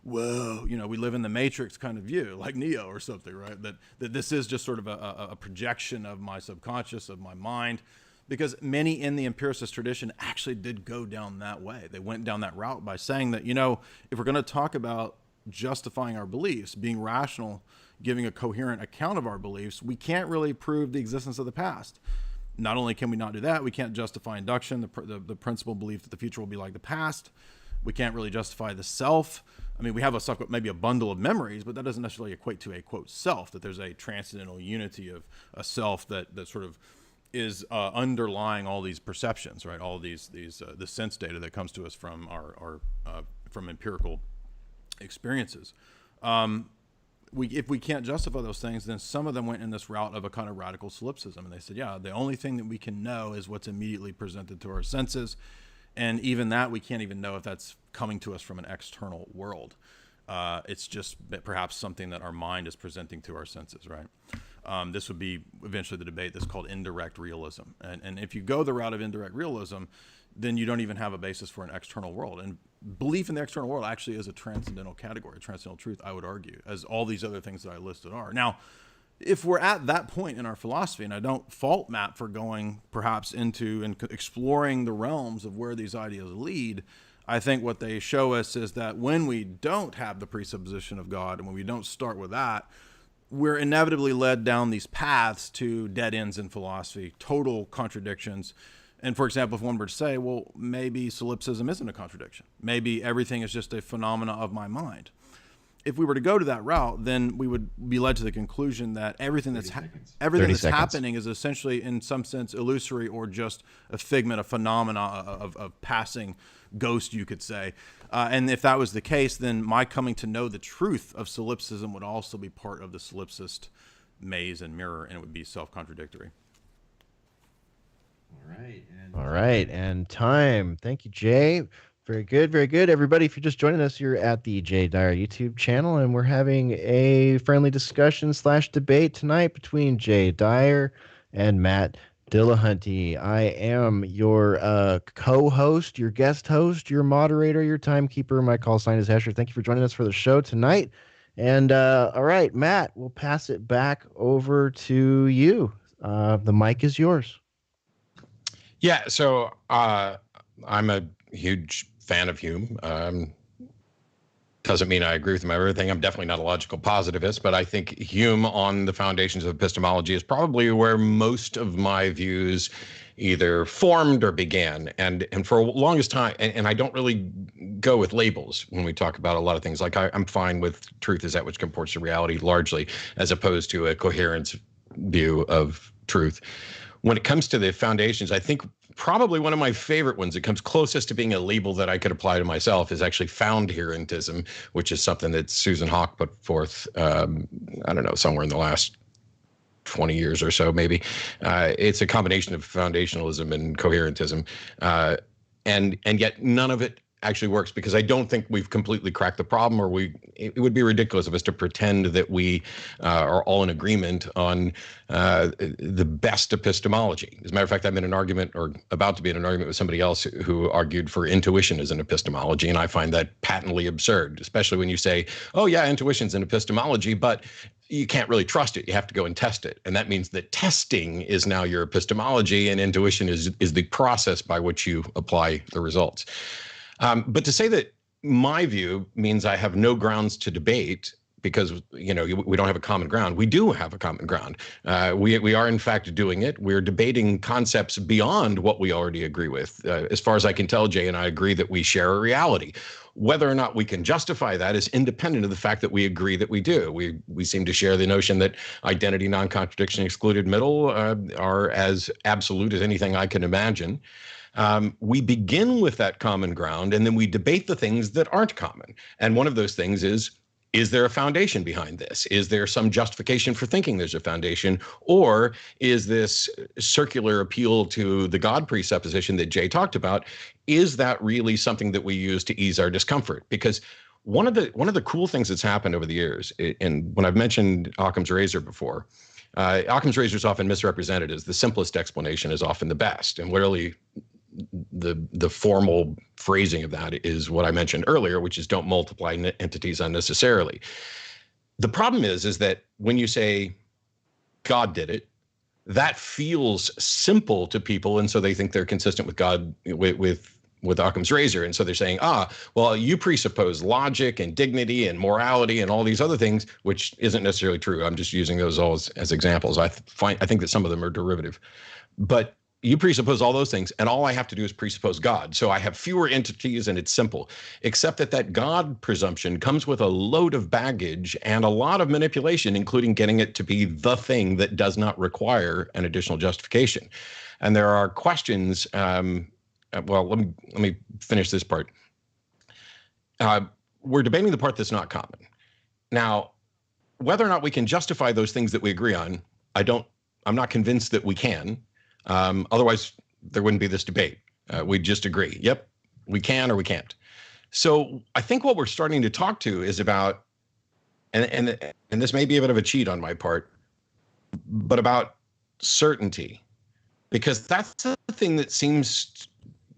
whoa, we live in the Matrix kind of view, like Neo or something, right? That this is just sort of a projection of my subconscious, of my mind. Because many in the empiricist tradition actually did go down that way. They went down that route by saying that, if we're going to talk about justifying our beliefs, being rational, giving a coherent account of our beliefs, we can't really prove the existence of the past. Not only can we not do that, we can't justify induction, the principal belief that the future will be like the past. We can't really justify the self. I mean, we have maybe a bundle of memories, but that doesn't necessarily equate to a, quote, self, that there's a transcendental unity of a self that sort of is underlying all these perceptions, right? All the sense data that comes to us from from empirical experiences. If we can't justify those things, then some of them went in this route of a kind of radical solipsism. And they said, yeah, the only thing that we can know is what's immediately presented to our senses. And even that, we can't even know if that's coming to us from an external world. It's just perhaps something that our mind is presenting to our senses, right? This would be eventually the debate that's called indirect realism. And if you go the route of indirect realism, then you don't even have a basis for an external world. And belief in the external world actually is a transcendental category, a transcendental truth, I would argue, as all these other things that I listed are. Now, if we're at that point in our philosophy, and I don't fault Matt for going perhaps into and exploring the realms of where these ideas lead, I think what they show us is that when we don't have the presupposition of God, and when we don't start with that, we're inevitably led down these paths to dead ends in philosophy, total contradictions. And for example, if one were to say, well, maybe solipsism isn't a contradiction. Maybe everything is just a phenomena of my mind. If we were to go to that route, then we would be led to the conclusion that everything that's happening is essentially, in some sense, illusory or just a figment, a phenomena of passing ghost, you could say. And if that was the case, then my coming to know the truth of solipsism would also be part of the solipsist maze and mirror, and it would be self-contradictory. All right, and time. Thank you, Jay. Very good, very good. Everybody, if you're just joining us, you're at the Jay Dyer YouTube channel, and we're having a friendly discussion / debate tonight between Jay Dyer and Matt Dillahunty. I am your co-host, your guest host, your moderator, your timekeeper. My call sign is Hesher. Thank you for joining us for the show tonight. And all right, Matt, we'll pass it back over to you. The mic is yours. Yeah, so I'm a huge fan of Hume. Doesn't mean I agree with him on everything. I'm definitely not a logical positivist, but I think Hume on the foundations of epistemology is probably where most of my views either formed or began. And for the longest time, and I don't really go with labels when we talk about a lot of things. Like I'm fine with truth is that which comports to reality largely, as opposed to a coherence view of truth. When it comes to the foundations, I think probably one of my favorite ones that comes closest to being a label that I could apply to myself is actually found-herentism, which is something that Susan Hawke put forth, I don't know, somewhere in the last 20 years or so, maybe. It's a combination of foundationalism and coherentism. And yet none of it actually works, because I don't think we've completely cracked the problem, or it would be ridiculous of us to pretend that we are all in agreement on the best epistemology. As a matter of fact, I'm in an argument, or about to be in an argument, with somebody else who argued for intuition as an epistemology, and I find that patently absurd, especially when you say, oh yeah, intuition's an epistemology, but you can't really trust it. You have to go and test it. And that means that testing is now your epistemology, and intuition is the process by which you apply the results. But to say that my view means I have no grounds to debate because, we don't have a common ground. We do have a common ground. We are, in fact, doing it. We're debating concepts beyond what we already agree with. As far as I can tell, Jay and I agree that we share a reality. Whether or not we can justify that is independent of the fact that we agree that we do. We seem to share the notion that identity, non-contradiction, excluded middle are as absolute as anything I can imagine. We begin with that common ground, and then we debate the things that aren't common. And one of those things is there a foundation behind this? Is there some justification for thinking there's a foundation? Or is this circular appeal to the God presupposition that Jay talked about, is that really something that we use to ease our discomfort? Because one of the cool things that's happened over the years, and when I've mentioned Occam's razor before, Occam's razor is often misrepresented as the simplest explanation is often the best. And literally, the formal phrasing of that is what I mentioned earlier, which is don't multiply entities unnecessarily. The problem is that when you say God did it, that feels simple to people, and so they think they're consistent with God, with Occam's razor. And so they're saying, well, you presuppose logic and dignity and morality and all these other things, which isn't necessarily true. I'm just using those all as examples. I think that some of them are derivative, but you presuppose all those things, and all I have to do is presuppose God. So I have fewer entities, and it's simple, except that God presumption comes with a load of baggage and a lot of manipulation, including getting it to be the thing that does not require an additional justification. And there are questions. Well, let me finish this part. We're debating the part that's not common. Now, whether or not we can justify those things that we agree on, I'm not convinced that we can. Otherwise, there wouldn't be this debate. We'd just agree. Yep, we can or we can't. So I think what we're starting to talk to is about, and this may be a bit of a cheat on my part, but about certainty, because that's the thing that seems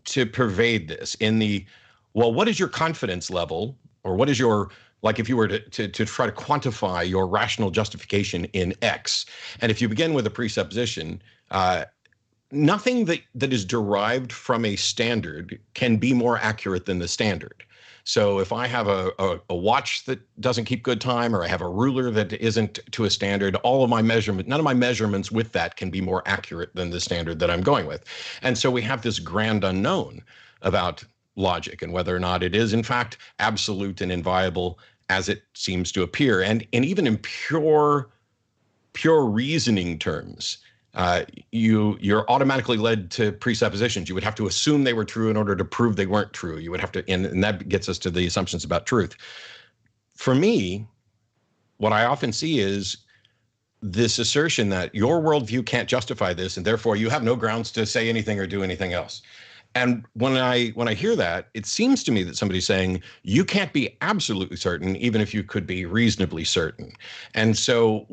to pervade this in the, well, what is your confidence level, or what is your Like if you were to try to quantify your rational justification in X, and if you begin with a presupposition, nothing that is derived from a standard can be more accurate than the standard. So if I have a watch that doesn't keep good time, or I have a ruler that isn't to a standard, none of my measurements with that can be more accurate than the standard that I'm going with. And so we have this grand unknown about logic and whether or not it is in fact absolute and inviolable as it seems to appear. And even in pure reasoning terms, you're automatically led to presuppositions. You would have to assume they were true in order to prove they weren't true. You would have to, and that gets us to the assumptions about truth. For me, what I often see is this assertion that your worldview can't justify this, and therefore you have no grounds to say anything or do anything else. And when I hear that, it seems to me that somebody's saying you can't be absolutely certain, even if you could be reasonably certain. And so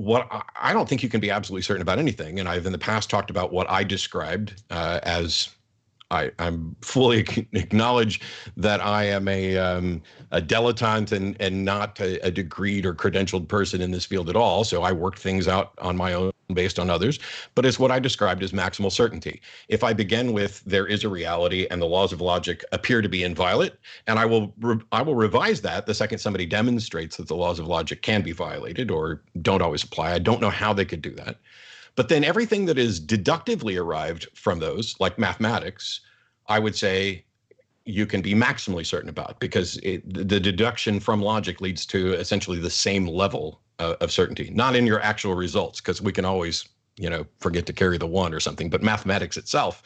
I don't think you can be absolutely certain about anything. And I've in the past talked about what I described as I'm fully acknowledge that I am a dilettante and not a degreed or credentialed person in this field at all. So I worked things out on my own based on others, but it's what I described as maximal certainty. If I begin with there is a reality and the laws of logic appear to be inviolate, and I will revise that the second somebody demonstrates that the laws of logic can be violated or don't always apply. I don't know how they could do that. But then everything that is deductively arrived from those, like mathematics, I would say you can be maximally certain about, because the deduction from logic leads to essentially the same level of certainty, not in your actual results, because we can always, forget to carry the one or something. But mathematics itself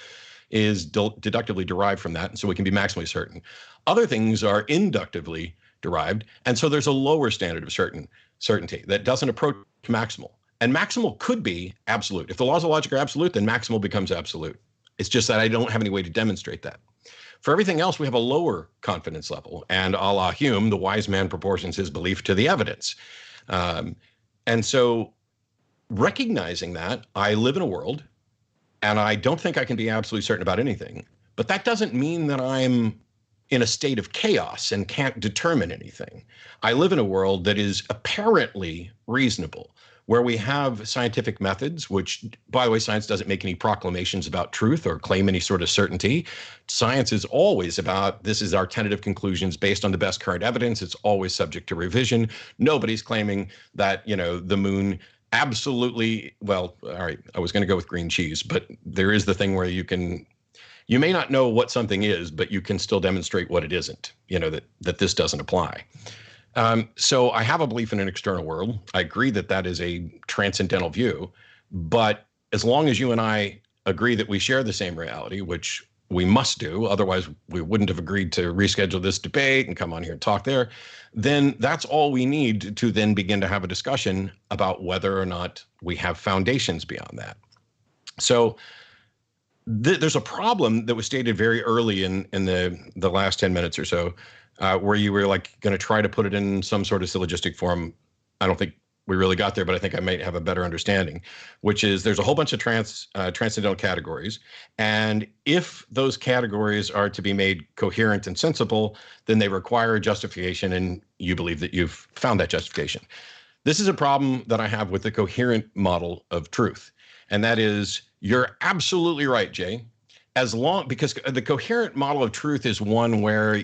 is deductively derived from that, and so we can be maximally certain. Other things are inductively derived, and so there's a lower standard of certainty that doesn't approach maximal. And maximal could be absolute. If the laws of logic are absolute, then maximal becomes absolute. It's just that I don't have any way to demonstrate that. For everything else, we have a lower confidence level. And a la Hume, the wise man proportions his belief to the evidence. And so recognizing that, I live in a world, and I don't think I can be absolutely certain about anything. But that doesn't mean that I'm in a state of chaos and can't determine anything. I live in a world that is apparently reasonable, where we have scientific methods, which, by the way, science doesn't make any proclamations about truth or claim any sort of certainty. Science is always about, this is our tentative conclusions based on the best current evidence. It's always subject to revision. Nobody's claiming that, the moon absolutely, well, all right, I was going to go with green cheese, but there is the thing where you may not know what something is, but you can still demonstrate what it isn't, that this doesn't apply. So I have a belief in an external world. I agree that that is a transcendental view, but as long as you and I agree that we share the same reality, which we must do, otherwise we wouldn't have agreed to reschedule this debate and come on here and talk there, then that's all we need to then begin to have a discussion about whether or not we have foundations beyond that. So there's a problem that was stated very early in the last 10 minutes or so, where you were like going to try to put it in some sort of syllogistic form. I don't think we really got there, but I think I might have a better understanding, which is there's a whole bunch of transcendental categories. And if those categories are to be made coherent and sensible, then they require a justification, and you believe that you've found that justification. This is a problem that I have with the coherent model of truth. And that is, you're absolutely right, Jay, because the coherent model of truth is one where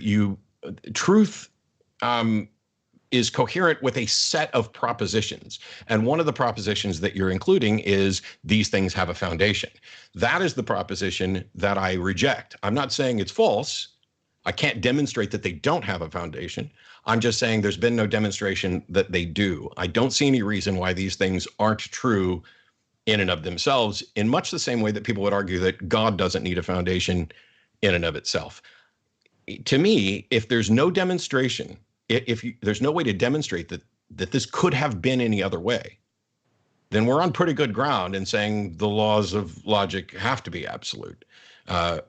truth is coherent with a set of propositions. And one of the propositions that you're including is these things have a foundation. That is the proposition that I reject. I'm not saying it's false. I can't demonstrate that they don't have a foundation. I'm just saying there's been no demonstration that they do. I don't see any reason why these things aren't true in and of themselves, in much the same way that people would argue that God doesn't need a foundation in and of itself. To me, if there's no demonstration, there's no way to demonstrate that this could have been any other way, then we're on pretty good ground in saying the laws of logic have to be absolute,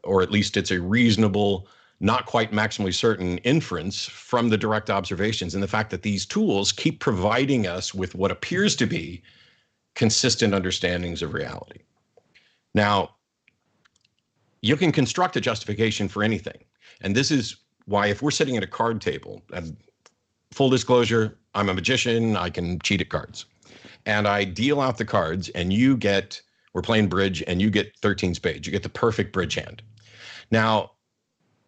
or at least it's a reasonable, not quite maximally certain inference from the direct observations and the fact that these tools keep providing us with what appears to be consistent understandings of reality. Now, you can construct a justification for anything. And this is why, if we're sitting at a card table, and full disclosure, I'm a magician. I can cheat at cards. And I deal out the cards, and we're playing bridge, and you get 13 spades. You get the perfect bridge hand. Now,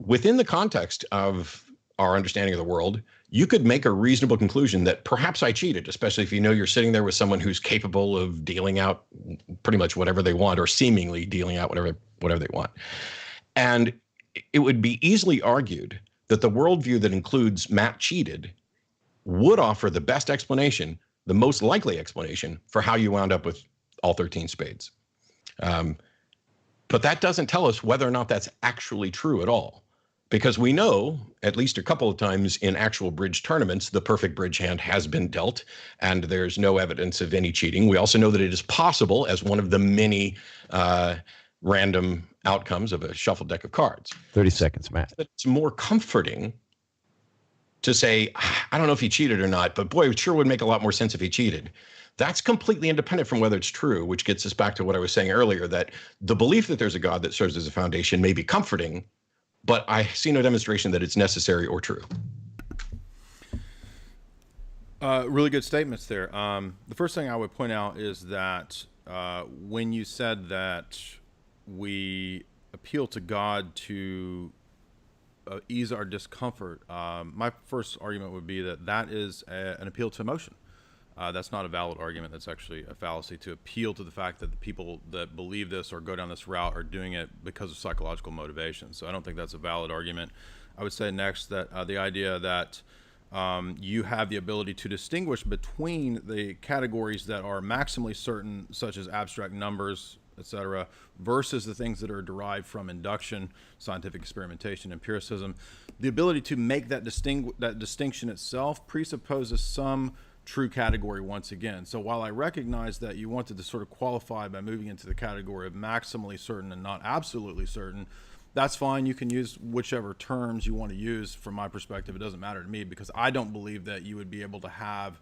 within the context of our understanding of the world, you could make a reasonable conclusion that perhaps I cheated, especially if you know you're sitting there with someone who's capable of dealing out pretty much whatever they want, or seemingly dealing out whatever they want. And it would be easily argued that the worldview that includes Matt cheated would offer the best explanation, the most likely explanation for how you wound up with all 13 spades. But that doesn't tell us whether or not that's actually true at all. Because we know, at least a couple of times in actual bridge tournaments, the perfect bridge hand has been dealt, and there's no evidence of any cheating. We also know that it is possible as one of the many random outcomes of a shuffled deck of cards. 30 seconds, Matt. It's more comforting to say, I don't know if he cheated or not, but boy, it sure would make a lot more sense if he cheated. That's completely independent from whether it's true, which gets us back to what I was saying earlier, that the belief that there's a God that serves as a foundation may be comforting, but I see no demonstration that it's necessary or true. Really good statements there. The first thing I would point out is that when you said that we appeal to God to ease our discomfort, my first argument would be that is an appeal to emotion. That's not a valid argument. That's actually a fallacy to appeal to the fact that the people that believe this or go down this route are doing it because of psychological motivation. So I don't think that's a valid argument. I would say next that the idea that you have the ability to distinguish between the categories that are maximally certain, such as abstract numbers, etc., versus the things that are derived from induction, scientific experimentation, empiricism. The ability to make that distinction itself presupposes some true category once again. So while I recognize that you wanted to sort of qualify by moving into the category of maximally certain and not absolutely certain, that's fine. You can use whichever terms you want to use. From my perspective, it doesn't matter to me, because I don't believe that you would be able to have,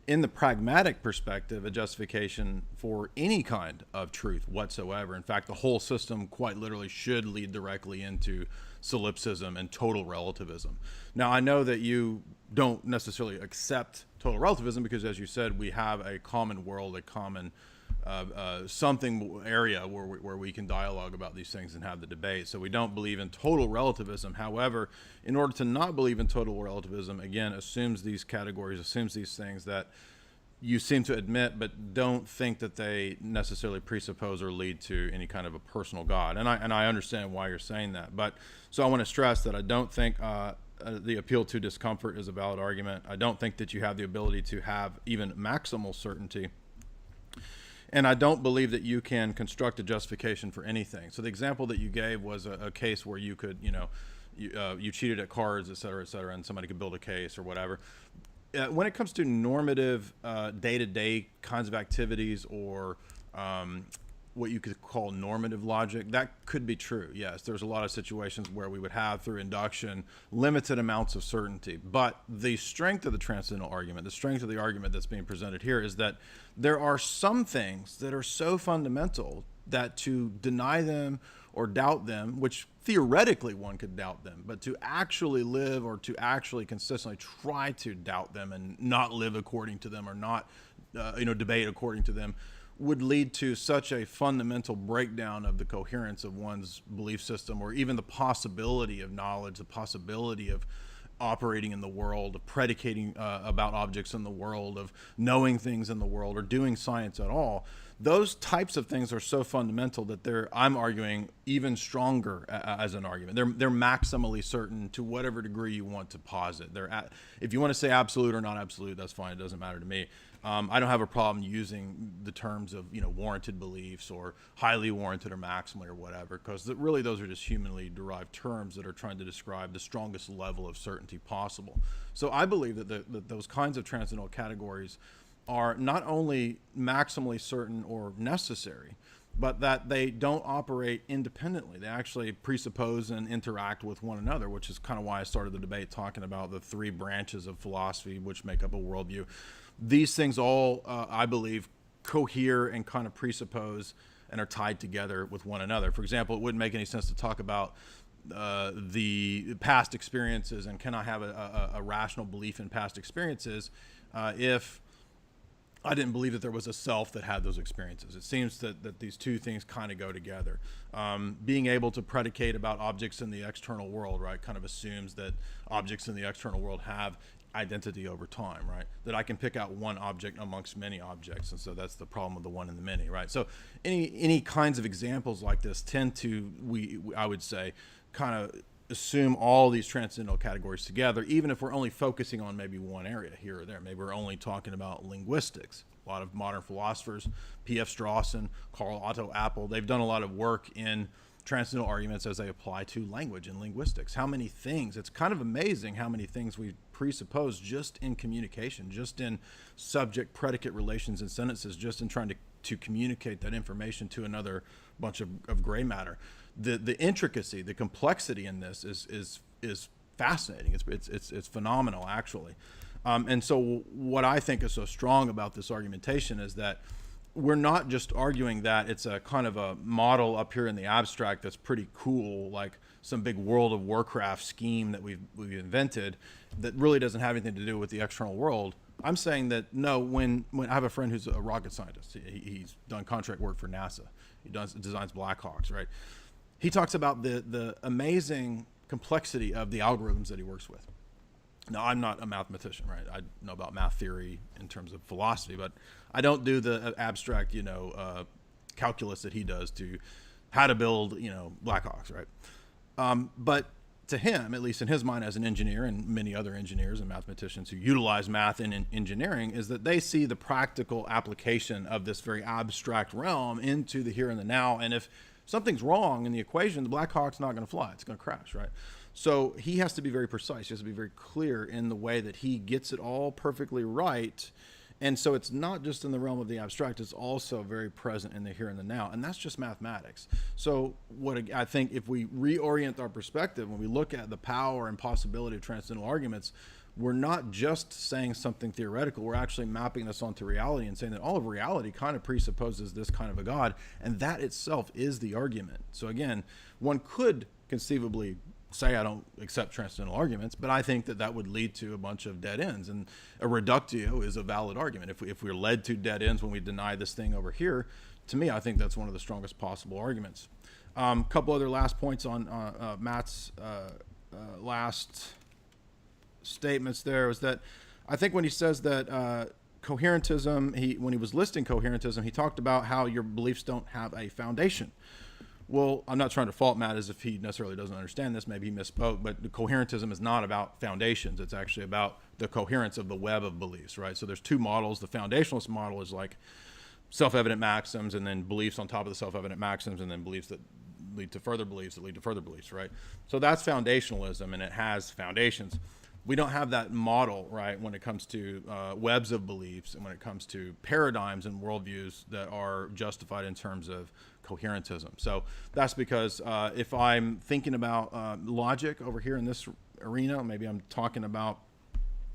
in the pragmatic perspective, a justification for any kind of truth whatsoever. In fact, the whole system quite literally should lead directly into solipsism and total relativism. Now, I know that you don't necessarily accept total relativism because, as you said, we have a common world, a common something area where we can dialogue about these things and have the debate. So we don't believe in total relativism. However, in order to not believe in total relativism, again, assumes these categories, assumes these things that you seem to admit, but don't think that they necessarily presuppose or lead to any kind of a personal God. And I understand why you're saying that. But so I want to stress that I don't think the appeal to discomfort is a valid argument. I don't think that you have the ability to have even maximal certainty. And I don't believe that you can construct a justification for anything. So the example that you gave was a case where you could, you cheated at cards, et cetera, and somebody could build a case or whatever. When it comes to normative day-to-day kinds of activities or what you could call normative logic, that could be true. Yes, there's a lot of situations where we would have, through induction, limited amounts of certainty. But the strength of the transcendental argument, the strength of the argument that's being presented here, is that there are some things that are so fundamental that to deny them or doubt them, which theoretically one could doubt them, but to actually live or to actually consistently try to doubt them and not live according to them or not, debate according to them, would lead to such a fundamental breakdown of the coherence of one's belief system, or even the possibility of knowledge, the possibility of operating in the world, of predicating about objects in the world, of knowing things in the world, or doing science at all. Those types of things are so fundamental that I'm arguing, even stronger as an argument. They're maximally certain to whatever degree you want to posit. If you want to say absolute or not absolute, that's fine. It doesn't matter to me. I don't have a problem using the terms of warranted beliefs or highly warranted or maximally or whatever, because really those are just humanly derived terms that are trying to describe the strongest level of certainty possible. So I believe that those kinds of transcendental categories are not only maximally certain or necessary, but that they don't operate independently. They actually presuppose and interact with one another, which is kind of why I started the debate talking about the three branches of philosophy which make up a worldview. These things all, I believe, cohere and kind of presuppose and are tied together with one another. For example, it wouldn't make any sense to talk about the past experiences, and can I have a rational belief in past experiences if I didn't believe that there was a self that had those experiences? It seems that these two things kind of go together. Being able to predicate about objects in the external world, right, kind of assumes that objects in the external world have identity over time, right? That I can pick out one object amongst many objects, and so that's the problem with the one and the many, right? So any kinds of examples like this tend to, I would say, kind of assume all these transcendental categories together, even if we're only focusing on maybe one area here or there. Maybe we're only talking about linguistics. A lot of modern philosophers, P.F. Strawson, Carl Otto Appel, they've done a lot of work in transcendental arguments as they apply to language and linguistics. How many things, it's kind of amazing how many things we presuppose just in communication, just in subject-predicate relations and sentences, just in trying to communicate that information to another bunch of gray matter. The intricacy, the complexity in this is fascinating. It's phenomenal, actually. And so what I think is so strong about this argumentation is that we're not just arguing that it's a kind of a model up here in the abstract that's pretty cool, like some big World of Warcraft scheme that we've invented that really doesn't have anything to do with the external world. I'm saying that no, when I have a friend who's a rocket scientist, he's done contract work for NASA. He designs Blackhawks, right? He talks about the amazing complexity of the algorithms that he works with. Now, I'm not a mathematician, right? I know about math theory in terms of philosophy, but I don't do the abstract, calculus that he does to how to build, Blackhawks, right? But to him, at least in his mind as an engineer, and many other engineers and mathematicians who utilize math in engineering, is that they see the practical application of this very abstract realm into the here and the now. And if something's wrong in the equation, the Blackhawk's not going to fly. It's going to crash, right? So he has to be very precise. He has to be very clear in the way that he gets it all perfectly right. And so it's not just in the realm of the abstract, it's also very present in the here and the now. And that's just mathematics. So what I think, if we reorient our perspective, when we look at the power and possibility of transcendental arguments, we're not just saying something theoretical, we're actually mapping this onto reality and saying that all of reality kind of presupposes this kind of a God, and that itself is the argument. So again, one could conceivably say I don't accept transcendental arguments, but I think that would lead to a bunch of dead ends, and a reductio is a valid argument. If we're led to dead ends when we deny this thing over here, to me, I think that's one of the strongest possible arguments. A couple other last points on Matt's last statements there was that I think when he says that coherentism, when he was listing coherentism, he talked about how your beliefs don't have a foundation. Well, I'm not trying to fault Matt as if he necessarily doesn't understand this. Maybe he misspoke, but the coherentism is not about foundations. It's actually about the coherence of the web of beliefs, right? So there's two models. The foundationalist model is like self-evident maxims, and then beliefs on top of the self-evident maxims, and then beliefs that lead to further beliefs that lead to further beliefs, right? So that's foundationalism, and it has foundations. We don't have that model, right, when it comes to webs of beliefs and when it comes to paradigms and worldviews that are justified in terms of coherentism. So that's because if I'm thinking about logic over here in this arena, maybe I'm talking about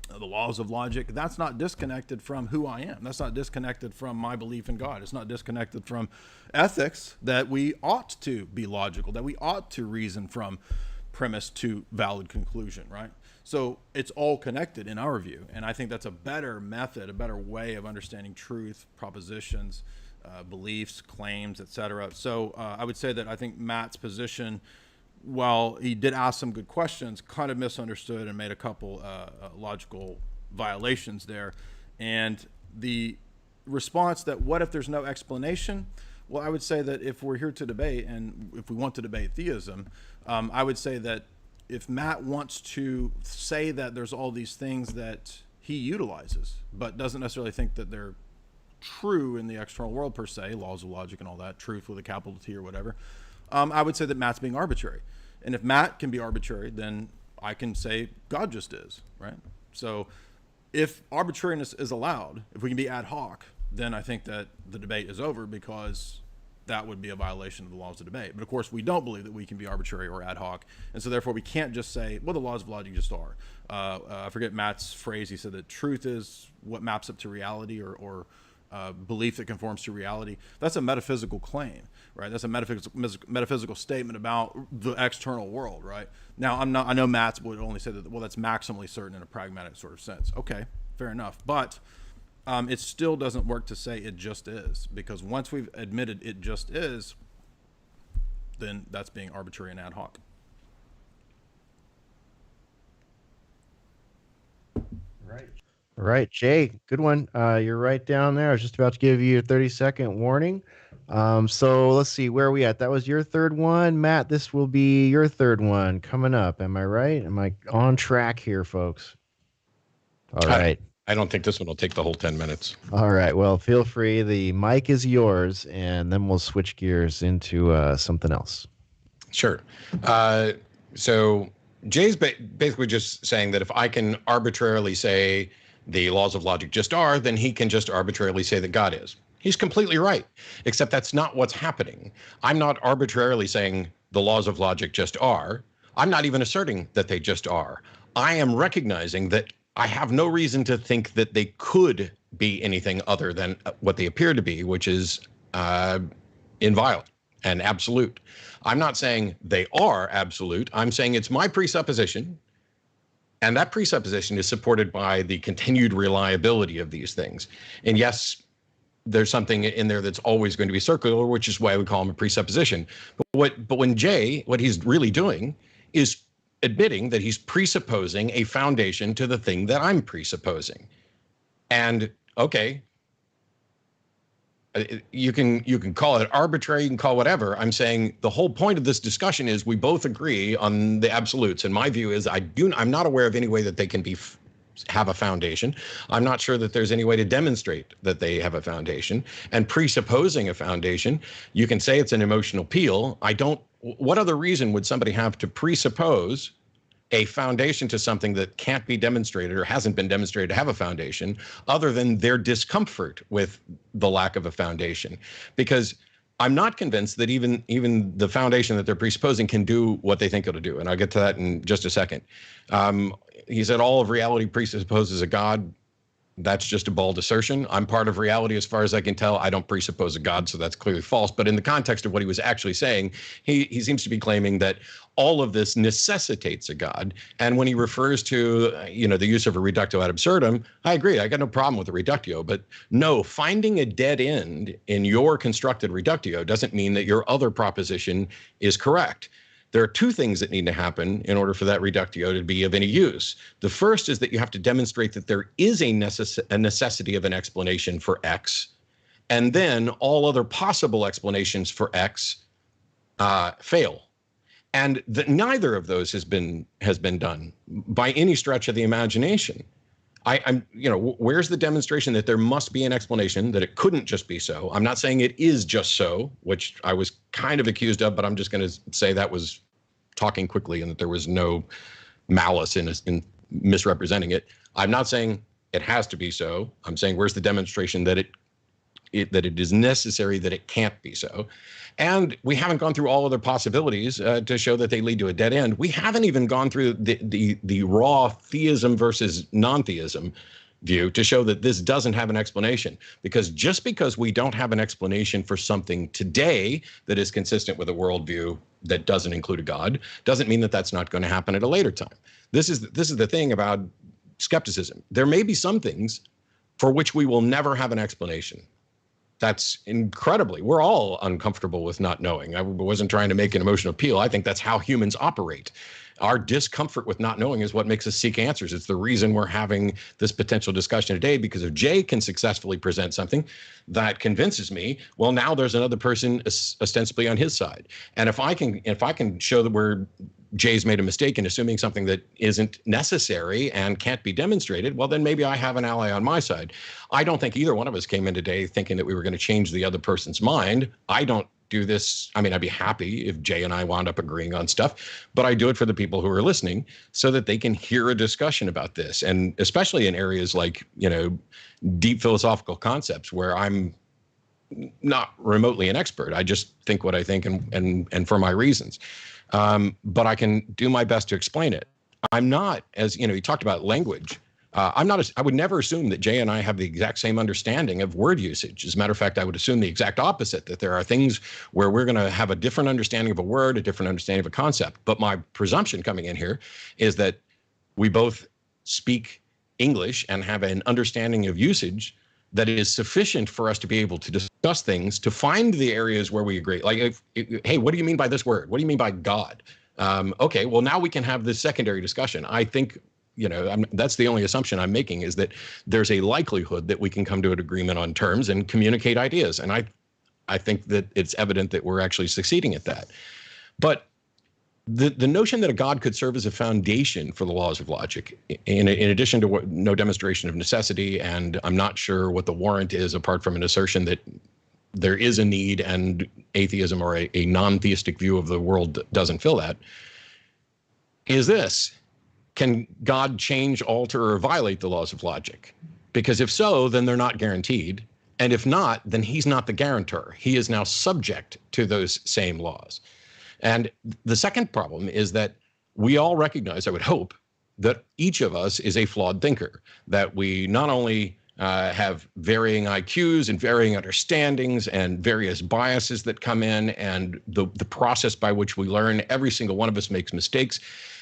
the laws of logic, that's not disconnected from who I am. That's not disconnected from my belief in God. It's not disconnected from ethics, that we ought to be logical, that we ought to reason from premise to valid conclusion, right? So it's all connected in our view. And I think that's a better method, a better way of understanding truth, propositions, beliefs, claims, etc. So I would say that I think Matt's position, while he did ask some good questions, kind of misunderstood and made a couple logical violations there. And the response that what if there's no explanation? Well, I would say that if we're here to debate, and if we want to debate theism, I would say that if Matt wants to say that there's all these things that he utilizes, but doesn't necessarily think that they're true in the external world per se, laws of logic and all that, truth with a capital T or whatever, I would say that Matt's being arbitrary. And if Matt can be arbitrary, then I can say God just is, right? So if arbitrariness is allowed, if we can be ad hoc, then I think that the debate is over, because that would be a violation of the laws of debate. But of course, we don't believe that we can be arbitrary or ad hoc. And so therefore we can't just say, well, the laws of logic just are. I forget Matt's phrase. He said that truth is what maps up to reality, or belief that conforms to reality. That's a metaphysical claim, right? That's a metaphysical statement about the external world, right? Now, I know Matt would only say that, well, that's maximally certain in a pragmatic sort of sense. Okay, fair enough. But it still doesn't work to say it just is, because once we've admitted it just is, then that's being arbitrary and ad hoc. Right, Jay, good one. You're right down there. I was just about to give you a 30-second warning. So let's see, where are we at? That was your third one. Matt, this will be your third one coming up. Am I right? Am I on track here, folks? All right. I don't think this one will take the whole 10 minutes. All right. Well, feel free. The mic is yours, and then we'll switch gears into something else. Sure. So Jay's basically just saying that if I can arbitrarily say the laws of logic just are, then he can just arbitrarily say that God is. He's completely right, except that's not what's happening. I'm not arbitrarily saying the laws of logic just are. I'm not even asserting that they just are. I am recognizing that I have no reason to think that they could be anything other than what they appear to be, which is inviolate and absolute. I'm not saying they are absolute. I'm saying it's my presupposition. And that presupposition is supported by the continued reliability of these things. And yes, there's something in there that's always going to be circular, which is why we call them a presupposition. But when Jay, what he's really doing is admitting that he's presupposing a foundation to the thing that I'm presupposing. And okay, you can call it arbitrary, you can call whatever. I'm saying the whole point of this discussion is we both agree on the absolutes. And my view is I'm not aware of any way that they can have a foundation. I'm not sure that there's any way to demonstrate that they have a foundation. And presupposing a foundation, you can say it's an emotional appeal. What other reason would somebody have to presuppose a foundation to something that can't be demonstrated or hasn't been demonstrated to have a foundation, other than their discomfort with the lack of a foundation? Because I'm not convinced that even the foundation that they're presupposing can do what they think it'll do. And I'll get to that in just a second. He said all of reality presupposes a God. That's just a bald assertion. I'm part of reality as far as I can tell. I don't presuppose a God, so that's clearly false. But in the context of what he was actually saying, he seems to be claiming that all of this necessitates a God. And when he refers to, the use of a reductio ad absurdum, I agree. I got no problem with the reductio. But no, finding a dead end in your constructed reductio doesn't mean that your other proposition is correct. There are two things that need to happen in order for that reductio to be of any use. The first is that you have to demonstrate that there is a necessity of an explanation for X, and then all other possible explanations for X fail. And that neither of those has been done by any stretch of the imagination. Where's the demonstration that there must be an explanation, that it couldn't just be so? I'm not saying it is just so, which I was kind of accused of, but I'm just going to say that was talking quickly and that there was no malice in misrepresenting it. I'm not saying it has to be so. I'm saying where's the demonstration that it is necessary that it can't be so? And we haven't gone through all other possibilities to show that they lead to a dead end. We haven't even gone through the raw theism versus non-theism view to show that this doesn't have an explanation. Because just because we don't have an explanation for something today that is consistent with a worldview that doesn't include a God, doesn't mean that that's not going to happen at a later time. This is the thing about skepticism. There may be some things for which we will never have an explanation. That's incredibly, we're all uncomfortable with not knowing. I wasn't trying to make an emotional appeal. I think that's how humans operate. Our discomfort with not knowing is what makes us seek answers. It's the reason we're having this potential discussion today, because if Jay can successfully present something that convinces me, well, now there's another person ostensibly on his side. And if I can show that Jay's made a mistake in assuming something that isn't necessary and can't be demonstrated, well, then maybe I have an ally on my side. I don't think either one of us came in today thinking that we were going to change the other person's mind. I don't do this. I mean, I'd be happy if Jay and I wound up agreeing on stuff, but I do it for the people who are listening so that they can hear a discussion about this. And especially in areas like, deep philosophical concepts where I'm not remotely an expert. I just think what I think and for my reasons. But I can do my best to explain it. I'm not, as you talked about language. I would never assume that Jay and I have the exact same understanding of word usage. As a matter of fact, I would assume the exact opposite, that there are things where we're going to have a different understanding of a word, a different understanding of a concept. But my presumption coming in here is that we both speak English and have an understanding of usage that is sufficient for us to be able to discuss things, to find the areas where we agree. Like, hey, what do you mean by this word? What do you mean by God? Okay, well, now we can have this secondary discussion. I think, that's the only assumption I'm making, is that there's a likelihood that we can come to an agreement on terms and communicate ideas. And I think that it's evident that we're actually succeeding at that. But the notion that a God could serve as a foundation for the laws of logic, in addition to no demonstration of necessity, and I'm not sure what the warrant is apart from an assertion that there is a need and atheism or a non-theistic view of the world doesn't fill that, is this: can God change, alter, or violate the laws of logic? Because if so, then they're not guaranteed. And if not, then he's not the guarantor. He is now subject to those same laws. And the second problem is that we all recognize, I would hope, that each of us is a flawed thinker, that we not only have varying IQs and varying understandings and various biases that come in, and the process by which we learn, every single one of us makes mistakes.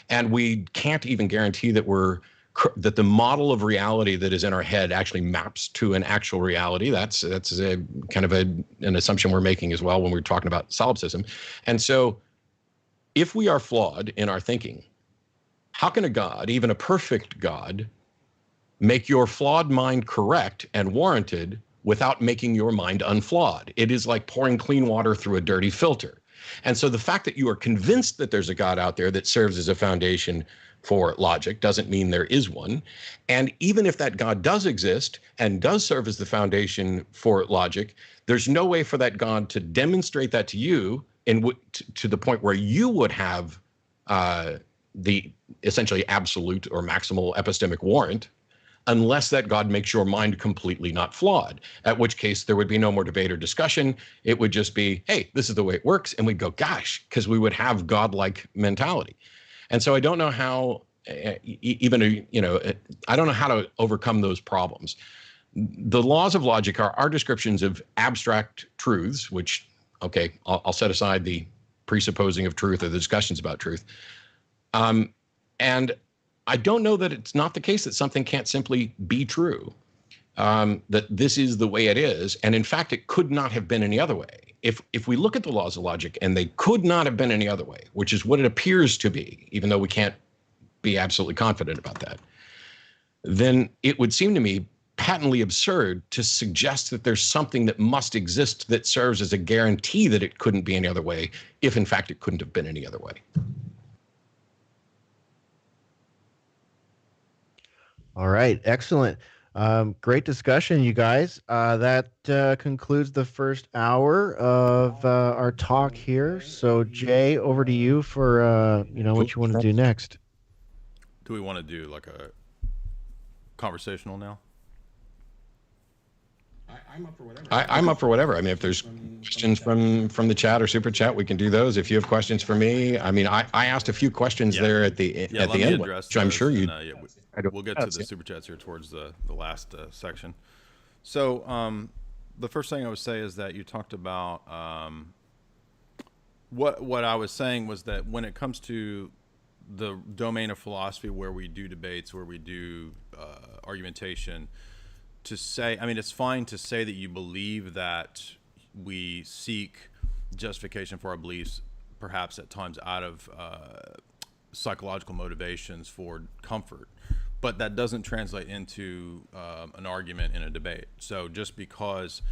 And we can't even guarantee that that the model of reality that is in our head actually maps to an actual reality. That's a kind of an assumption we're making as well when we're talking about solipsism. And so if we are flawed in our thinking, how can a God, even a perfect God, make your flawed mind correct and warranted without making your mind unflawed? It is like pouring clean water through a dirty filter. And so the fact that you are convinced that there's a God out there that serves as a foundation for logic doesn't mean there is one. And even if that God does exist and does serve as the foundation for logic, there's no way for that God to demonstrate that to you to the point where you would have the essentially absolute or maximal epistemic warrant, unless that God makes your mind completely not flawed, at which case there would be no more debate or discussion. It would just be, hey, this is the way it works. And we'd go, gosh, because we would have godlike mentality. And so I don't know how I don't know how to overcome those problems. The laws of logic are our descriptions of abstract truths, which, okay, I'll set aside the presupposing of truth or the discussions about truth. And I don't know that it's not the case that something can't simply be true, that this is the way it is. And in fact, it could not have been any other way. If we look at the laws of logic and they could not have been any other way, which is what it appears to be, even though we can't be absolutely confident about that, then it would seem to me patently absurd to suggest that there's something that must exist that serves as a guarantee that it couldn't be any other way, if in fact it couldn't have been any other way. All right, excellent. Great discussion, you guys. That concludes the first hour of our talk here. So, Jay, over to you for what you want to do next. Do we want to do like a conversational now? I'm up for whatever. I'm up for whatever. I mean, if there's questions from the chat or super chat, we can do those. If you have questions for me, I mean, I asked a few questions there at the end, which I'm sure you. We'll get to the super chats here towards the last section. So the first thing I would say is that you talked about what I was saying was that when it comes to the domain of philosophy where we do debates, where we do argumentation, to say, I mean, it's fine to say that you believe that we seek justification for our beliefs, perhaps at times out of psychological motivations for comfort, but that doesn't translate into an argument in a debate. So just because,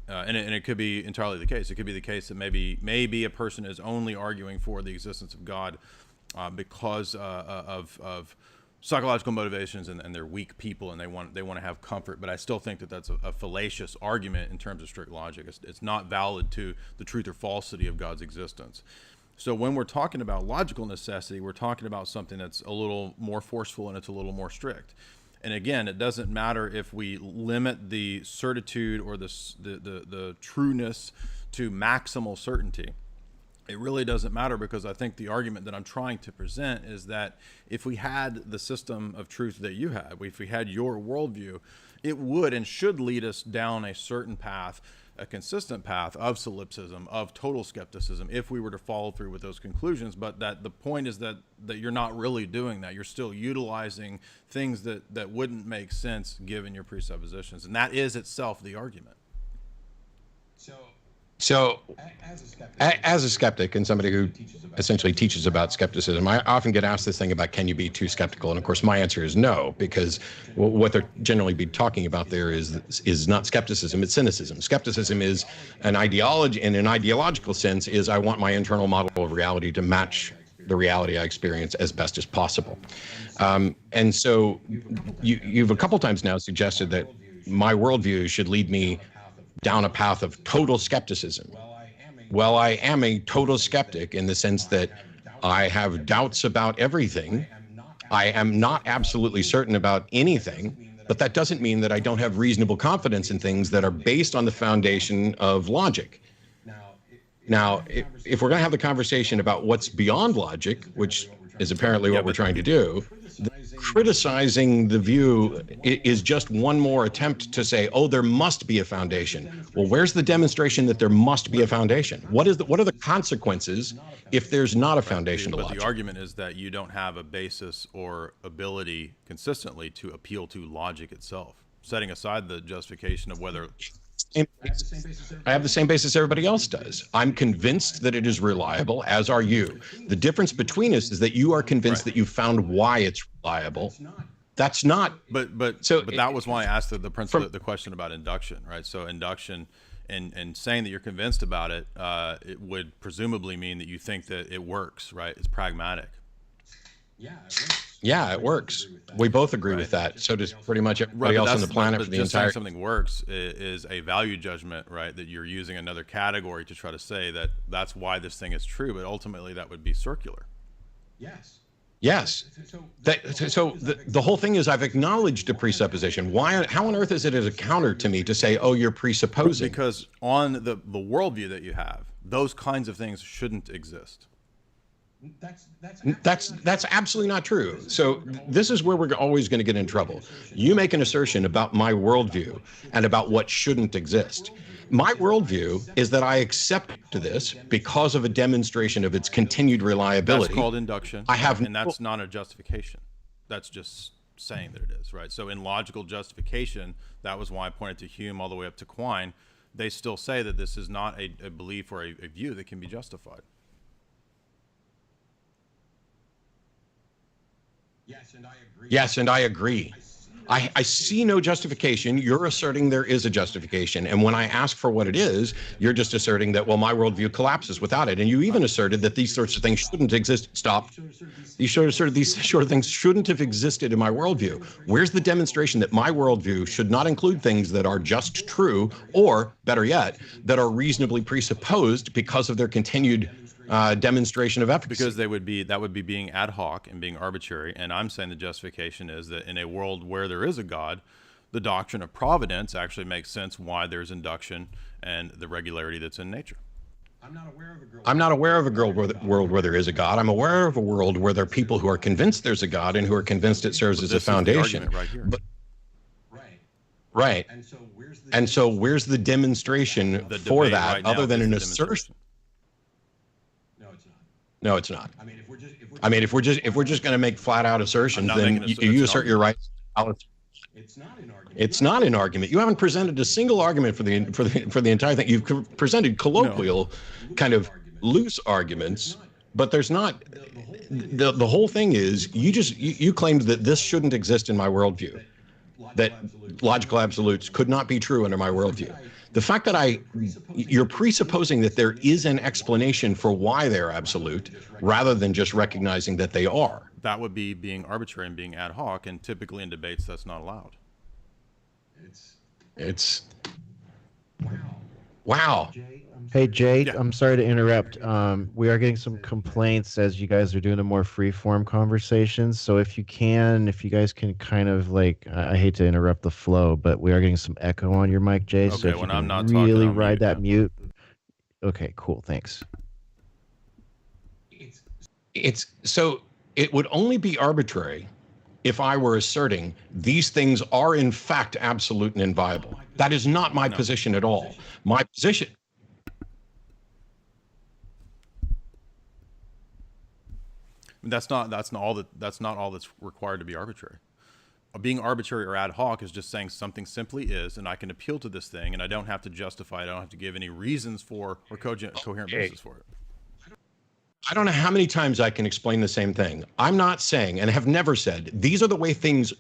and it could be entirely the case. It could be the case that maybe a person is only arguing for the existence of God because of psychological motivations, and they're weak people and they want to have comfort. But I still think that that's a fallacious argument in terms of strict logic. It's not valid to the truth or falsity of God's existence. So when we're talking about logical necessity, we're talking about something that's a little more forceful and it's a little more strict. And again, it doesn't matter if we limit the certitude or the trueness to maximal certainty. It really doesn't matter, because I think the argument that I'm trying to present is that if we had the system of truth that you had, if we had your worldview, it would and should lead us down a certain path, a consistent path of solipsism, of total skepticism, if we were to follow through with those conclusions. But that the point is that you're not really doing that. You're still utilizing things that wouldn't make sense given your presuppositions. And that is itself the argument. So, as a skeptic and somebody who essentially teaches about skepticism, I often get asked this thing about, can you be too skeptical? And of course, my answer is no, because what they're generally be talking about there is not skepticism, it's cynicism. Skepticism is an ideology, in an ideological sense, is I want my internal model of reality to match the reality I experience as best as possible. And so you've a couple times now suggested that my worldview should lead me down a path of total skepticism. Well, I am a total skeptic in the sense that I have doubts about everything. I am not absolutely certain about anything, but that doesn't mean that I don't have reasonable confidence in things that are based on the foundation of logic. Now, if we're going to have the conversation about what's beyond logic, which is apparently what we're trying to do, criticizing the view is just one more attempt to say, oh, there must be a foundation. Well, where's the demonstration that there must be a foundation? What are the consequences if there's not a foundation to logic? But the argument is that you don't have a basis or ability consistently to appeal to logic itself, setting aside the justification of whether... I have the same basis everybody else does. I'm convinced that it is reliable, as are you. The difference between us is that you are convinced that you found why it's reliable. That's not. But that was why I asked the question about induction, right? So induction and saying that you're convinced about it, it would presumably mean that you think that it works, right? It's pragmatic. Yeah, it works. We both agree with that. So does pretty much everybody else on the planet for the entire... something works is a value judgment, right? That you're using another category to try to say that that's why this thing is true, but ultimately that would be circular. Yes. So the whole thing is I've acknowledged a presupposition. How on earth is it as a counter to me to say, oh, you're presupposing? Because on the worldview that you have, those kinds of things shouldn't exist. That's absolutely not true. So this is where we're always going to get in trouble. You make an assertion about my worldview and about what shouldn't exist. My worldview is that I accept this because of a demonstration of its continued reliability. That's called induction. And that's not a justification. That's just saying that it is, right? So in logical justification, that was why I pointed to Hume all the way up to Quine. They still say that this is not a belief or a view that can be justified. Yes, and I agree. I see no justification. You're asserting there is a justification. And when I ask for what it is, you're just asserting that, well, my worldview collapses without it. And you even asserted that these sorts of things shouldn't exist. Stop. You should assert these sort of things shouldn't have existed in my worldview. Where's the demonstration that my worldview should not include things that are just true, or better yet, that are reasonably presupposed because of their continued demonstration of efficacy? Because that would be being ad hoc and being arbitrary. And I'm saying the justification is that in a world where there is a God, the doctrine of providence actually makes sense why there's induction and the regularity that's in nature. I'm not aware of a world where there is a God. I'm aware of a world where there are people who are convinced there's a God and who are convinced it serves as a foundation. Right here. Right. And so where's the demonstration for that, other than an assertion? No, it's not. I mean, if we're just going to make flat out assertions, then you assert your rights. It's not an argument. You haven't presented a single argument for the entire thing. You've presented colloquial, kind of loose arguments, but there's not. The whole thing is you claimed that this shouldn't exist in my worldview, that logical absolutes could not be true under my worldview. The fact that you're presupposing that there is an explanation for why they're absolute, rather than just recognizing that they are. That would be being arbitrary and being ad hoc, and typically in debates that's not allowed. It's wow. Hey, Jay, I'm sorry to interrupt. We are getting some complaints as you guys are doing the more free-form conversations. So if you guys can kind of I hate to interrupt the flow, but we are getting some echo on your mic, Jay. Okay, so if when you I'm not really talking, ride that mute. Okay, cool. Thanks. It would only be arbitrary if I were asserting these things are in fact absolute and inviolable. That is not my position at all. My position. That's not all that's required to be arbitrary. Being arbitrary or ad hoc is just saying something simply is, and I can appeal to this thing, and I don't have to justify it. I don't have to give any reasons for or coherent basis for it. I don't know how many times I can explain the same thing. I'm not saying, and have never said, these are the way things,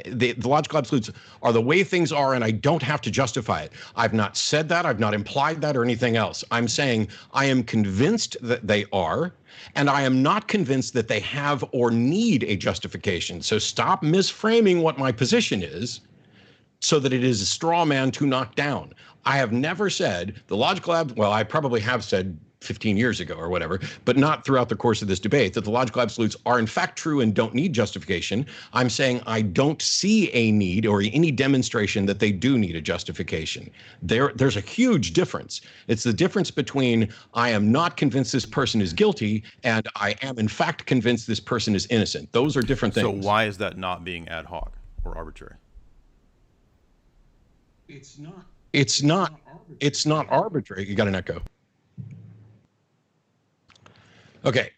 the logical absolutes are the way things are, and I don't have to justify it. I've not said that. I've not implied that or anything else. I'm saying I am convinced that they are, and I am not convinced that they have or need a justification. So stop misframing what my position is so that it is a straw man to knock down. I have never said the logical well, I probably have said 15 years ago or whatever, but not throughout the course of this debate, that the logical absolutes are in fact true and don't need justification. I'm saying I don't see a need or any demonstration that they do need a justification. There's a huge difference. It's the difference between I am not convinced this person is guilty and I am in fact convinced this person is innocent. Those are different things. So why is that not being ad hoc or arbitrary? It's not arbitrary. You got an echo. Okay.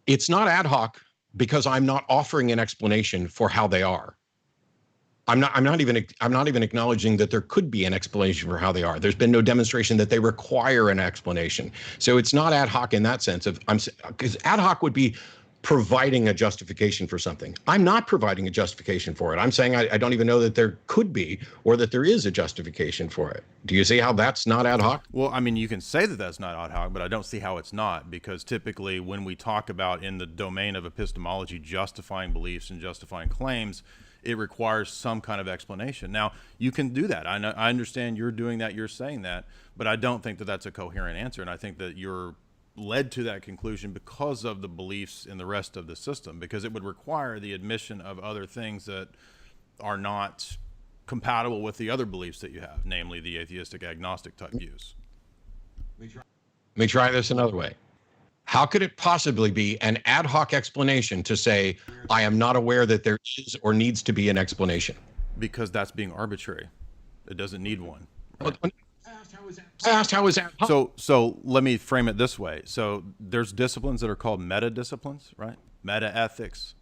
It's not ad hoc because I'm not offering an explanation for how they are. I'm not even acknowledging that there could be an explanation for how they are. There's been no demonstration that they require an explanation. So it's not ad hoc in that sense of because ad hoc would be providing a justification for something. I'm not providing a justification for it. I'm saying I don't even know that there could be or that there is a justification for it. Do you see how that's not ad hoc? Well, I mean, you can say that that's not ad hoc, but I don't see how it's not, because typically when we talk about in the domain of epistemology justifying beliefs and justifying claims, it requires some kind of explanation. Now, you can do that. I understand you're doing that, you're saying that, but I don't think that that's a coherent answer, and I think that you're led to that conclusion because of the beliefs in the rest of the system, because it would require the admission of other things that are not compatible with the other beliefs that you have, namely the atheistic agnostic type views. Let me try this another way. How could it possibly be an ad hoc explanation to say, I am not aware that there is or needs to be an explanation? Because that's being arbitrary. It doesn't need one. Right? I asked how is that? So let me frame it this way. So there's disciplines that are called meta disciplines, right? Meta ethics,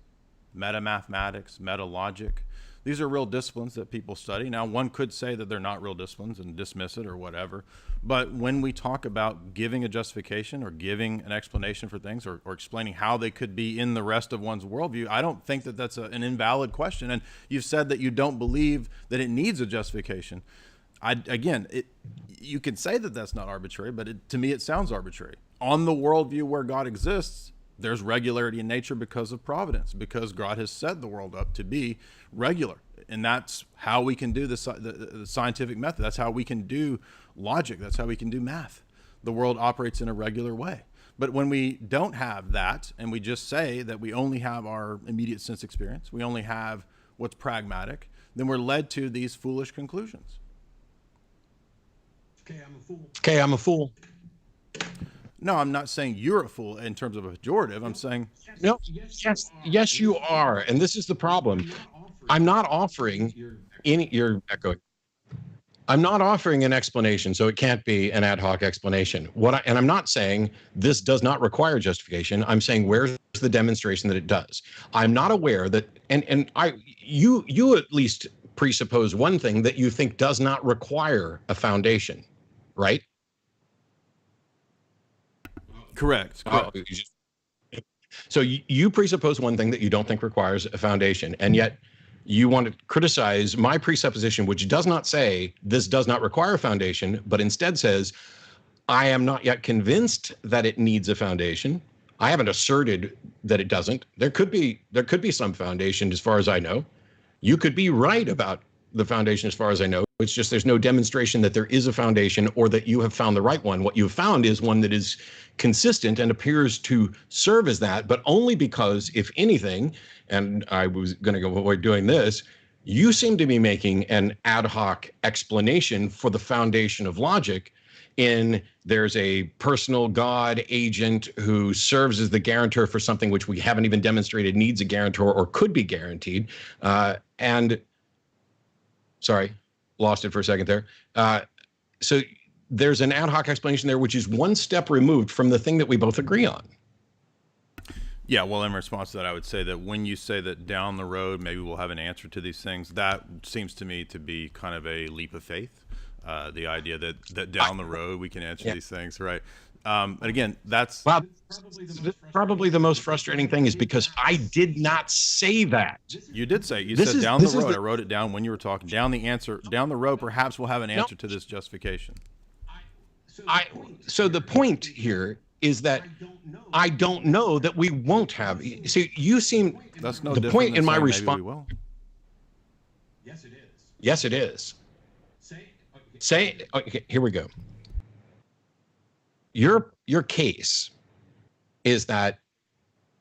meta mathematics, meta logic. These are real disciplines that people study. Now, one could say that they're not real disciplines and dismiss it or whatever. But when we talk about giving a justification or giving an explanation for things or explaining how they could be in the rest of one's worldview, I don't think that that's an invalid question. And you've said that you don't believe that it needs a justification. You can say that that's not arbitrary, but to me it sounds arbitrary. On the worldview where God exists, there's regularity in nature because of providence, because God has set the world up to be regular. And that's how we can do the scientific method. That's how we can do logic. That's how we can do math. The world operates in a regular way. But when we don't have that, and we just say that we only have our immediate sense experience, we only have what's pragmatic, then we're led to these foolish conclusions. Okay, I'm a fool. No, I'm not saying you're a fool in terms of a pejorative. I'm saying no. Yes, you are, and this is the problem. I'm not offering any. You're echoing. I'm not offering an explanation, so it can't be an ad hoc explanation. And I'm not saying this does not require justification. I'm saying where's the demonstration that it does. I'm not aware that, you at least presuppose one thing that you think does not require a foundation. Right? Correct. So you presuppose one thing that you don't think requires a foundation, and yet you want to criticize my presupposition, which does not say this does not require a foundation, but instead says, I am not yet convinced that it needs a foundation. I haven't asserted that it doesn't. There could be some foundation as far as I know. You could be right about the foundation as far as I know. It's just there's no demonstration that there is a foundation or that you have found the right one. What you've found is one that is consistent and appears to serve as that, but only because, if anything, and I was going to avoid doing this, You seem to be making an ad hoc explanation for the foundation of logic in there's a personal God agent who serves as the guarantor for something which we haven't even demonstrated needs a guarantor or could be guaranteed. And sorry, lost it for a second there. So there's an ad hoc explanation there, which is one step removed from the thing that we both agree on. Yeah, well, in response to that, I would say that when you say that down the road, maybe we'll have an answer to these things, that seems to me to be kind of a leap of faith. The idea that down the road we can answer these things, right? And again, that's probably the most frustrating thing is because I did not say that. You did say, you said down the road. I wrote it down when you were talking. Down the road, perhaps we'll have an answer to this justification. So the point here is that I don't know that we won't have. See, you seem. That's no the point in my response. Yes, it is. Yes, it is. Say. Okay, here we go. Your case is that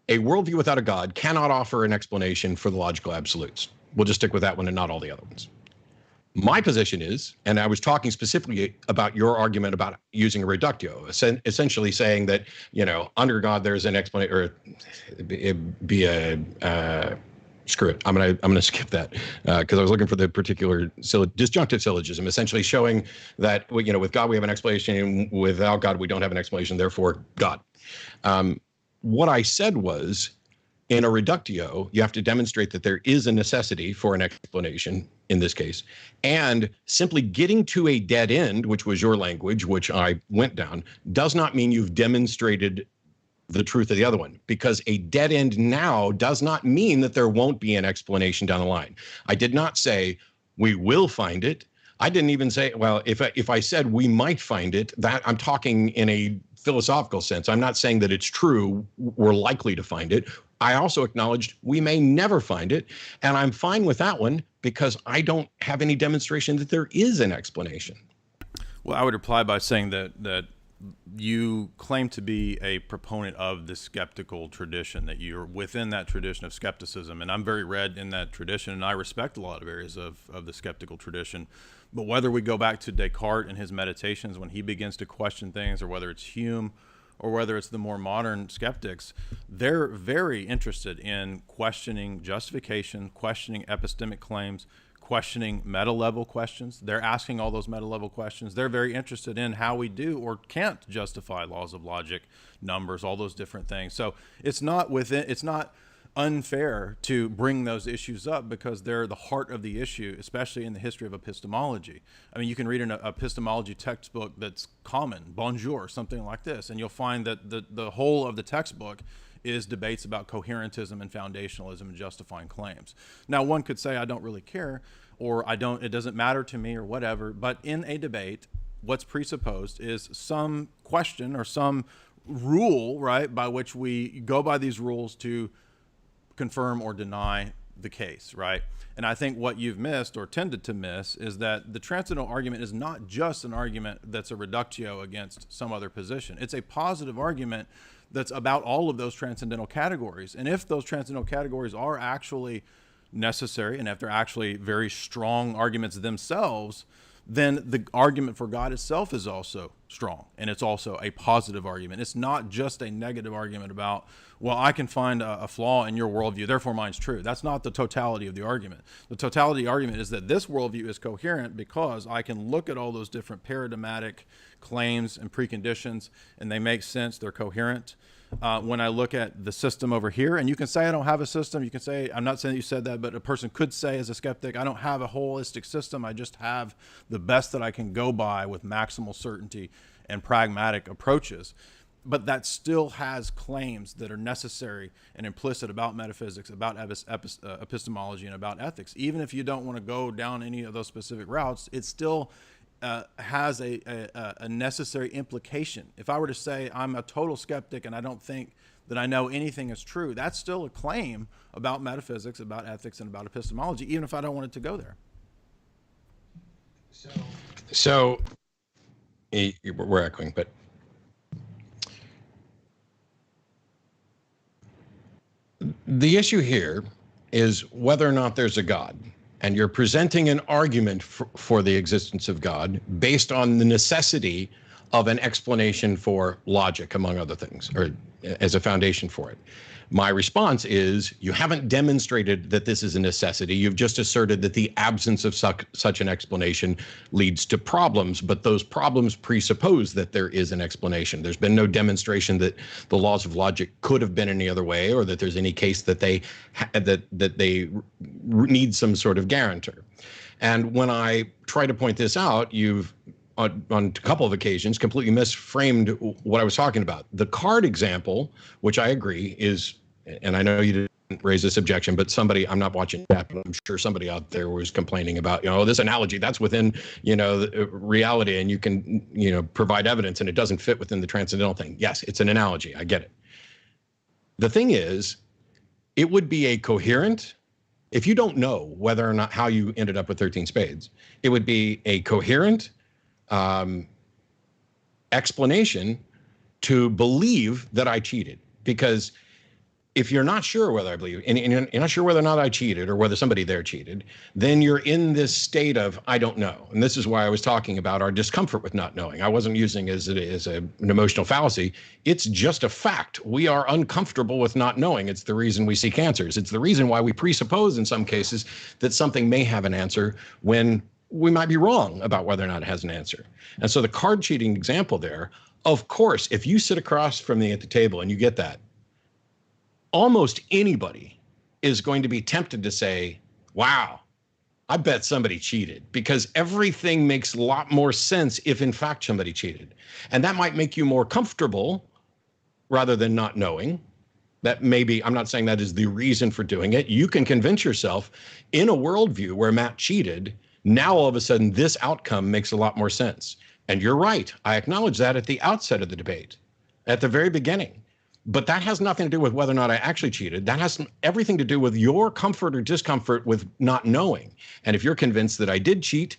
a worldview without a God cannot offer an explanation for the logical absolutes. We'll just stick with that one and not all the other ones. My position is, and I was talking specifically about your argument about using a reductio, essentially saying that, under God there's an explanation, or it'd be a screw it. I'm gonna skip that because I was looking for the particular disjunctive syllogism, essentially showing that with God we have an explanation, without God we don't have an explanation. Therefore, God. What I said was, in a reductio, you have to demonstrate that there is a necessity for an explanation in this case, and simply getting to a dead end, which was your language, which I went down, does not mean you've demonstrated the truth of the other one, because a dead end now does not mean that there won't be an explanation down the line. I did not say we will find it. I didn't even say, well, if I said we might find it, that I'm talking in a philosophical sense. I'm not saying that it's true, we're likely to find it. I also acknowledged we may never find it, and I'm fine with that one because I don't have any demonstration that there is an explanation. Well, I would reply by saying that you claim to be a proponent of the skeptical tradition, that you're within that tradition of skepticism, and I'm very read in that tradition, and I respect a lot of areas of the skeptical tradition. But whether we go back to Descartes and his meditations when he begins to question things, or whether it's Hume, or whether it's the more modern skeptics, they're very interested in questioning justification, questioning epistemic claims, questioning meta-level questions. They're asking all those meta-level questions. They're very interested in how we do or can't justify laws of logic, numbers, all those different things. So it's not unfair to bring those issues up because they're the heart of the issue, especially in the history of epistemology. I mean, you can read an epistemology textbook that's common, Bonjour, something like this, and you'll find that the whole of the textbook is debates about coherentism and foundationalism and justifying claims. Now, one could say, I don't really care, or it doesn't matter to me, or whatever, but in a debate, what's presupposed is some question or some rule, right, by which we go by these rules to confirm or deny the case, right? And I think what you've missed or tended to miss is that the transcendental argument is not just an argument that's a reductio against some other position. It's a positive argument that's about all of those transcendental categories. And if those transcendental categories are actually necessary, and if they're actually very strong arguments themselves, then the argument for God itself is also strong, and it's also a positive argument. It's not just a negative argument about, well, I can find a flaw in your worldview, therefore mine's true. That's not the totality of the argument. The totality of the argument is that this worldview is coherent because I can look at all those different paradigmatic claims and preconditions, and they make sense, they're coherent. When I look at the system over here, and you can say I don't have a system, you can say, I'm not saying that you said that, but a person could say as a skeptic, I don't have a holistic system, I just have the best that I can go by with maximal certainty and pragmatic approaches. But that still has claims that are necessary and implicit about metaphysics, about epistemology, and about ethics. Even if you don't want to go down any of those specific routes, it still has a necessary implication. If I were to say I'm a total skeptic and I don't think that I know anything is true, that's still a claim about metaphysics, about ethics, and about epistemology, even if I don't want it to go there. So we're echoing, but the issue here is whether or not there's a God. and you're presenting an argument for the existence of God based on the necessity of an explanation for logic, among other things, or as a foundation for it. My response is, you haven't demonstrated that this is a necessity. You've just asserted that the absence of such an explanation leads to problems, but those problems presuppose that there is an explanation. There's been no demonstration that the laws of logic could have been any other way, or that there's any case that they need some sort of guarantor. And when I try to point this out, you've on a couple of occasions completely misframed what I was talking about. The card example, which I agree is, and I know you didn't raise this objection, but somebody, I'm not watching that, but I'm sure somebody out there was complaining about, this analogy that's within, reality, and you can, provide evidence, and it doesn't fit within the transcendental thing. Yes, it's an analogy. I get it. The thing is, it would be a coherent, if you don't know whether or not how you ended up with 13 spades, it would be a coherent explanation to believe that I cheated. Because if you're not sure whether I believe, and you're not sure whether or not I cheated, or whether somebody there cheated, then you're in this state of, I don't know. And this is why I was talking about our discomfort with not knowing. I wasn't using it as an emotional fallacy. It's just a fact. We are uncomfortable with not knowing. It's the reason we seek answers. It's the reason why we presuppose in some cases that something may have an answer when we might be wrong about whether or not it has an answer. And so the card cheating example there, of course, if you sit across from me at the table and you get that, almost anybody is going to be tempted to say, wow, I bet somebody cheated, because everything makes a lot more sense if in fact somebody cheated. And that might make you more comfortable rather than not knowing. That maybe, I'm not saying that is the reason for doing it. You can convince yourself in a worldview where Matt cheated, now all of a sudden this outcome makes a lot more sense. And you're right. I acknowledge that at the outset of the debate, at the very beginning. But that has nothing to do with whether or not I actually cheated. That has everything to do with your comfort or discomfort with not knowing. And if you're convinced that I did cheat,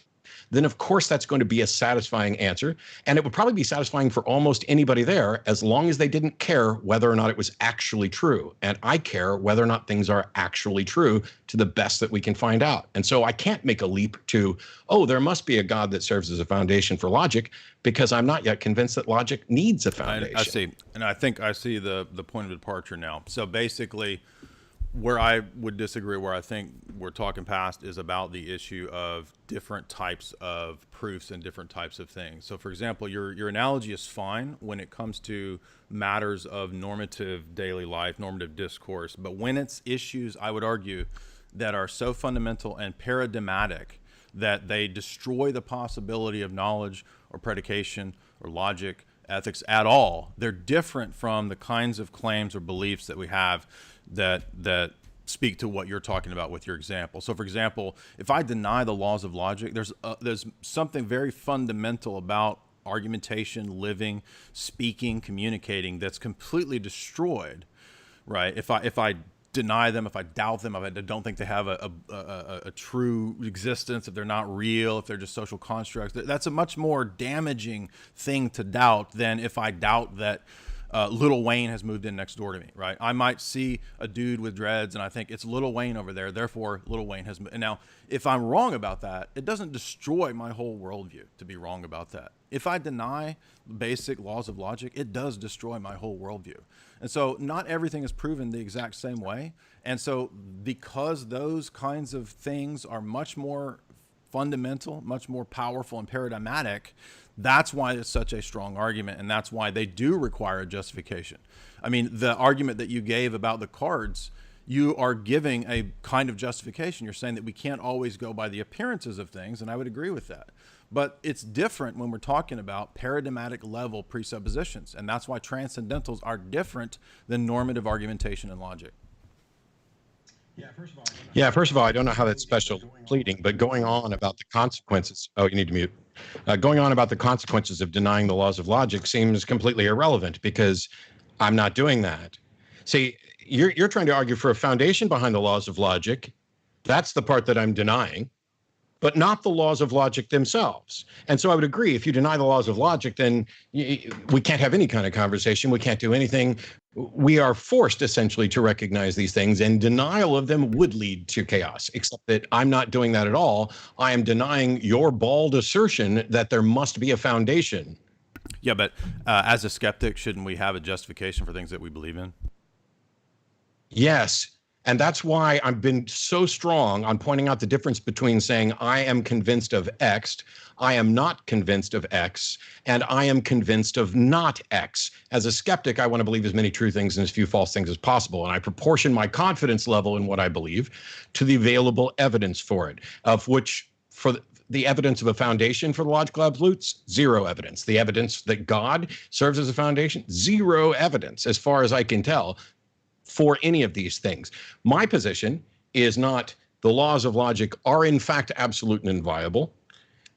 then of course that's going to be a satisfying answer. And it would probably be satisfying for almost anybody there, as long as they didn't care whether or not it was actually true. And I care whether or not things are actually true to the best that we can find out. And so I can't make a leap to, oh, there must be a God that serves as a foundation for logic, because I'm not yet convinced that logic needs a foundation. I see. And I think I see the point of departure now. So basically, where I would disagree, where I think we're talking past, is about the issue of different types of proofs and different types of things. So for example, your analogy is fine when it comes to matters of normative daily life, normative discourse. But when it's issues, I would argue, that are so fundamental and paradigmatic that they destroy the possibility of knowledge or predication or logic, ethics at all, they're different from the kinds of claims or beliefs that we have that speak to what you're talking about with your example. So for example, if I deny the laws of logic, there's something very fundamental about argumentation, living, speaking, communicating that's completely destroyed, right? If I deny them, if I doubt them, if I don't think they have a true existence, if they're not real, if they're just social constructs, that's a much more damaging thing to doubt than if I doubt that Lil Wayne has moved in next door to me, right? I might see a dude with dreads and I think it's Lil Wayne over there, therefore Lil Wayne has moved. And now, if I'm wrong about that, it doesn't destroy my whole worldview to be wrong about that. If I deny basic laws of logic, it does destroy my whole worldview. And so not everything is proven the exact same way. And so because those kinds of things are much more fundamental, much more powerful and paradigmatic, that's why it's such a strong argument, and that's why they do require a justification. I mean, the argument that you gave about the cards, you are giving a kind of justification. You're saying that we can't always go by the appearances of things, and I would agree with that. But it's different when we're talking about paradigmatic level presuppositions, and that's why transcendentals are different than normative argumentation and logic. First of all, I don't know how that's special pleading, but going on about the consequences. Oh, you need to mute. Going on about the consequences of denying the laws of logic seems completely irrelevant, because I'm not doing that. See, you're trying to argue for a foundation behind the laws of logic. That's the part that I'm denying. but not the laws of logic themselves. And so I would agree, if you deny the laws of logic, then we can't have any kind of conversation. We can't do anything. We are forced essentially to recognize these things, and denial of them would lead to chaos, except that I'm not doing that at all. I am denying your bald assertion that there must be a foundation. Yeah, but as a skeptic, shouldn't we have a justification for things that we believe in? Yes. And that's why I've been so strong on pointing out the difference between saying I am convinced of X, I am not convinced of X, and I am convinced of not X. As a skeptic, I want to believe as many true things and as few false things as possible. And I proportion my confidence level in what I believe to the available evidence for it, of which for the evidence of a foundation for the logical absolutes, zero evidence. The evidence that God serves as a foundation, zero evidence, as far as I can tell, for any of these things. My position is not the laws of logic are in fact absolute and inviolable,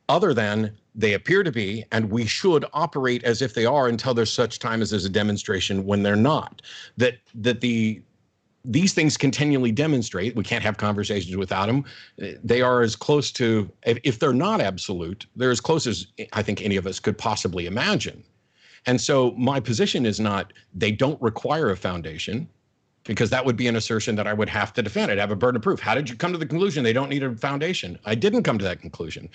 other than they appear to be, and we should operate as if they are until there's such time as there's a demonstration when they're not. These things continually demonstrate, we can't have conversations without them. They are as close to, if they're not absolute, they're as close as I think any of us could possibly imagine. And so my position is not they don't require a foundation, because that would be an assertion that I would have to defend. I'd have a burden of proof. How did you come to the conclusion they don't need a foundation? I didn't come to that conclusion.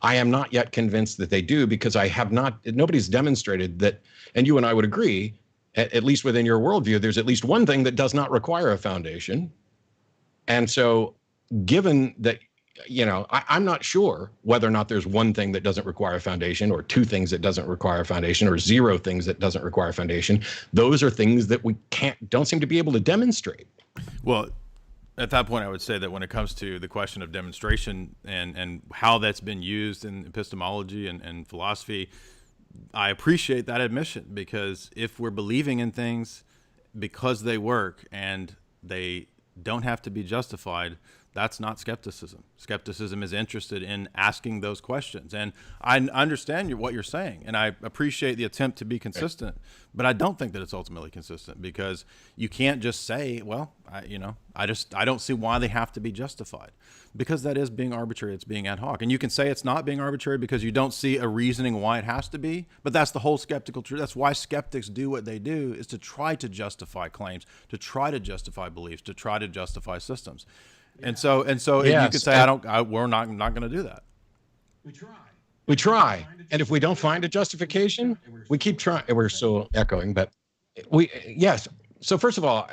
I am not yet convinced that they do, because I have not, nobody's demonstrated that, and you and I would agree, at least within your worldview, there's at least one thing that does not require a foundation. And so given that, I'm not sure whether or not there's one thing that doesn't require a foundation, or two things that doesn't require a foundation, or zero things that doesn't require a foundation. Those are things that we don't seem to be able to demonstrate. Well, at that point, I would say that when it comes to the question of demonstration and how that's been used in epistemology and philosophy, I appreciate that admission, because if we're believing in things because they work and they don't have to be justified, that's not skepticism. Skepticism is interested in asking those questions. And I understand what you're saying, and I appreciate the attempt to be consistent, but I don't think that it's ultimately consistent, because you can't just say, well, I don't see why they have to be justified, because that is being arbitrary. It's being ad hoc. And you can say it's not being arbitrary because you don't see a reasoning why it has to be, but that's the whole skeptical truth. That's why skeptics do what they do, is to try to justify claims, to try to justify beliefs, to try to justify systems. And so yes, you could say, we're not going to do that. We try. And if we don't find a justification, we keep trying. We're still echoing, but yes. So first of all,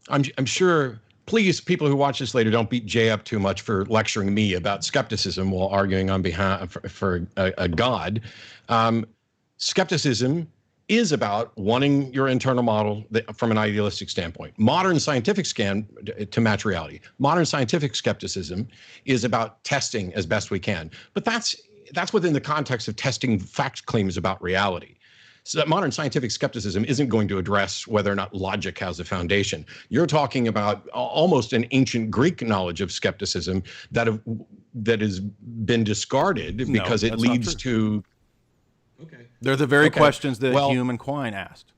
I'm sure, please, people who watch this later, don't beat Jay up too much for lecturing me about skepticism while arguing on behalf for a God. Skepticism is about wanting your internal model from an idealistic standpoint. Modern scientific to match reality. Modern scientific skepticism is about testing as best we can. But that's within the context of testing fact claims about reality. So that modern scientific skepticism isn't going to address whether or not logic has a foundation. You're talking about almost an ancient Greek knowledge of skepticism that has been discarded because it leads to... Okay. They're the very questions that Hume and Quine asked.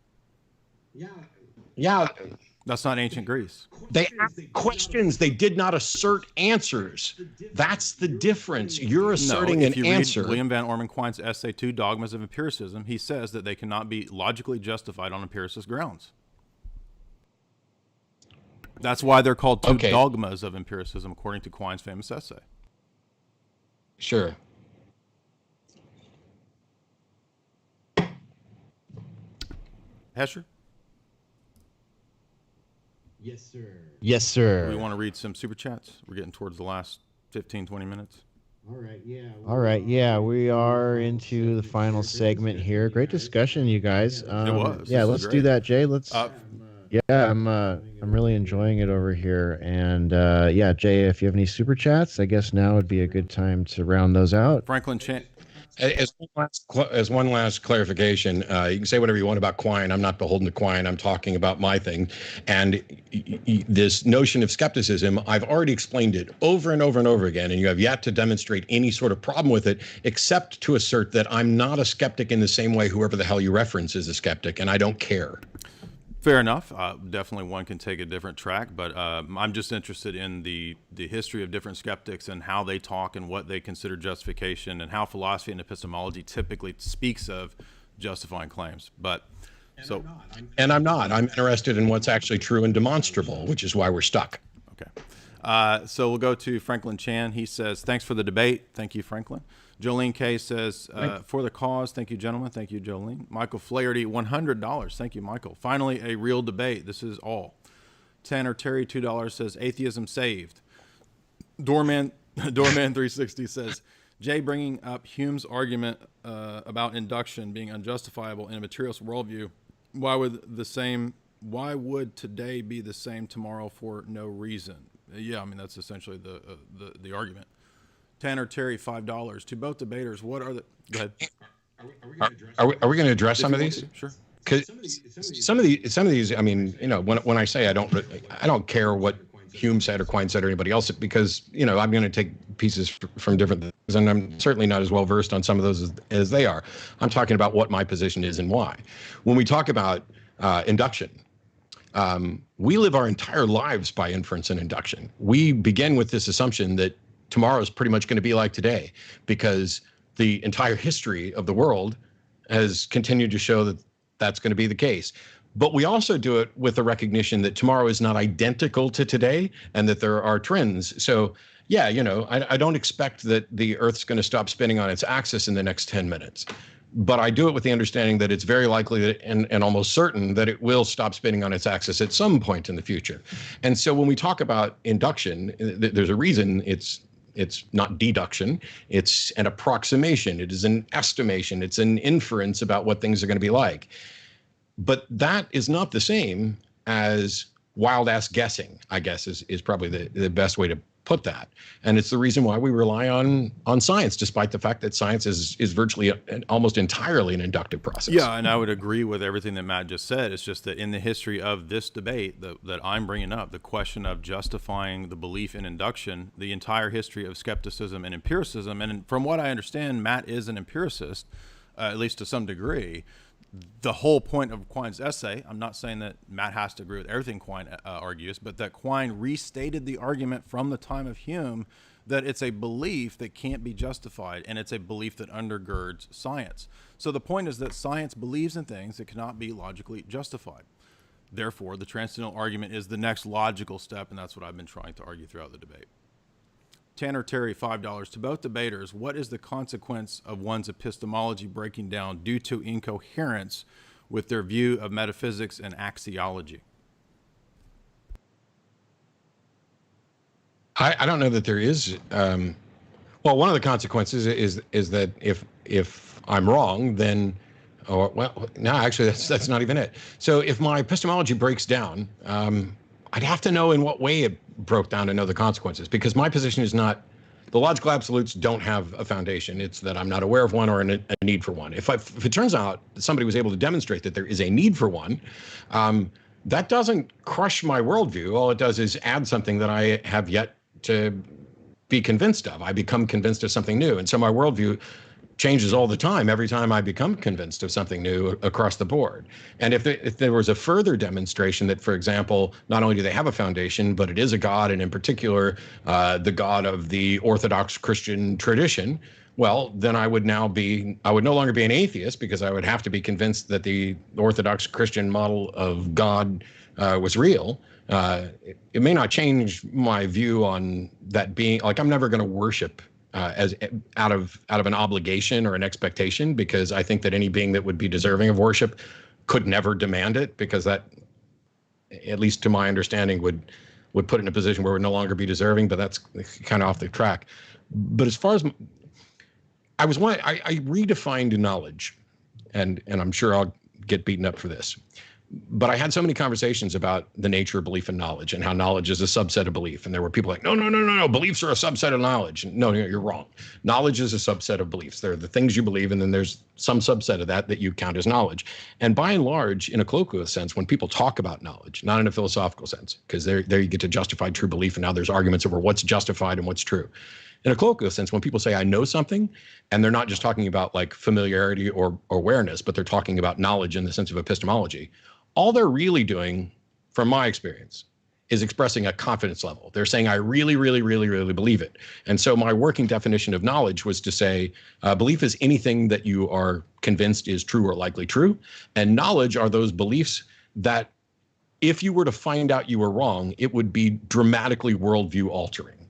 Yeah. That's not ancient Greece. They asked questions. They did not assert answers. That's the difference. You're asserting an answer. Read William Van Orman Quine's essay, Two Dogmas of Empiricism, he says that they cannot be logically justified on empiricist grounds. That's why they're called two dogmas of empiricism, according to Quine's famous essay. Sure. Hesher? Yes, sir. Yes, sir. We want to read some super chats. We're getting towards the last 15, 20 minutes. All right, yeah. We are into the final segment here. Great discussion, you guys. It was. Yeah, let's do that, Jay. Let's. I'm really enjoying it over here. And Jay, if you have any super chats, I guess now would be a good time to round those out. Franklin Chan. As one last clarification, you can say whatever you want about Quine. I'm not beholden to Quine. I'm talking about my thing. And this notion of skepticism, I've already explained it over and over and over again, and you have yet to demonstrate any sort of problem with it, except to assert that I'm not a skeptic in the same way whoever the hell you reference is a skeptic, and I don't care. Fair enough. Definitely one can take a different track, but I'm just interested in the history of different skeptics and how they talk and what they consider justification and how philosophy and epistemology typically speaks of justifying claims. But I'm not. I'm interested in what's actually true and demonstrable, which is why we're stuck. Okay. So we'll go to Franklin Chan. He says, thanks for the debate. Thank you, Franklin. Jolene K says, for the cause. Thank you, gentlemen. Thank you, Jolene. Michael Flaherty, $100. Thank you, Michael. Finally, a real debate. This is all. Tanner Terry, $2 says, atheism saved. Doorman 360 says, Jay bringing up Hume's argument about induction being unjustifiable in a materialist worldview. Why would today be the same tomorrow for no reason? Yeah, I mean, that's essentially the argument. Tanner Terry, $5. To both debaters, what are the... Go ahead. Are we going to address some of these? Sure. Because some of these, I mean, you know, when I say I don't care what Hume said or Quine said or anybody else, because, you know, I'm going to take pieces from different things, and I'm certainly not as well versed on some of those as they are. I'm talking about what my position is and why. When we talk about induction, we live our entire lives by inference and induction. We begin with this assumption that tomorrow is pretty much going to be like today, because the entire history of the world has continued to show that that's going to be the case. But we also do it with the recognition that tomorrow is not identical to today and that there are trends. So yeah, you know, I don't expect that the Earth's going to stop spinning on its axis in the next 10 minutes. But I do it with the understanding that it's very likely that, and almost certain that it will stop spinning on its axis at some point in the future. And so when we talk about induction, there's a reason it's not deduction. It's an approximation. It is an estimation. It's an inference about what things are going to be like. But that is not the same as wild-ass guessing, I guess, is probably the best way to put that. And it's the reason why we rely on science, despite the fact that science is virtually almost entirely an inductive process. Yeah, and I would agree with everything that Matt just said. It's just that in the history of this debate that I'm bringing up, the question of justifying the belief in induction, the entire history of skepticism and empiricism, and from what I understand, Matt is an empiricist, at least to some degree. The whole point of Quine's essay, I'm not saying that Matt has to agree with everything Quine argues, but that Quine restated the argument from the time of Hume that it's a belief that can't be justified, and it's a belief that undergirds science. So the point is that science believes in things that cannot be logically justified. Therefore, the transcendental argument is the next logical step, and that's what I've been trying to argue throughout the debate. Tanner Terry, $5. To both debaters, what is the consequence of one's epistemology breaking down due to incoherence with their view of metaphysics and axiology? I don't know that there is. Well, one of the consequences is that if I'm wrong, then, no, actually that's not even it. So if my epistemology breaks down, I'd have to know in what way it broke down to know the consequences, because my position is not, the logical absolutes don't have a foundation. It's that I'm not aware of one or a need for one. If it turns out that somebody was able to demonstrate that there is a need for one, that doesn't crush my worldview. All it does is add something that I have yet to be convinced of. I become convinced of something new. And so my worldview changes all the time, every time I become convinced of something new across the board. And if there was a further demonstration that, for example, not only do they have a foundation, but it is a God, and in particular, the God of the orthodox Christian tradition, well, then I would no longer be an atheist, because I would have to be convinced that the orthodox Christian model of God was real. It may not change my view on that being, like, I'm never going to worship as out of an obligation or an expectation, because I think that any being that would be deserving of worship could never demand it, because that, at least to my understanding, would put it in a position where it would no longer be deserving. But that's kind of off the track. But as far as I redefined knowledge, and I'm sure I'll get beaten up for this, but I had so many conversations about the nature of belief and knowledge, and how knowledge is a subset of belief. And there were people like, no, beliefs are a subset of knowledge. No, you're wrong. Knowledge is a subset of beliefs. They're the things you believe, and then there's some subset of that you count as knowledge. And by and large, in a colloquial sense, when people talk about knowledge, not in a philosophical sense, because there you get to justify true belief, and now there's arguments over what's justified and what's true. In a colloquial sense, when people say I know something, and they're not just talking about like familiarity or awareness, but they're talking about knowledge in the sense of epistemology, all they're really doing, from my experience, is expressing a confidence level. They're saying, I really, really, really, really believe it. And so my working definition of knowledge was to say, belief is anything that you are convinced is true or likely true. And knowledge are those beliefs that if you were to find out you were wrong, it would be dramatically worldview altering.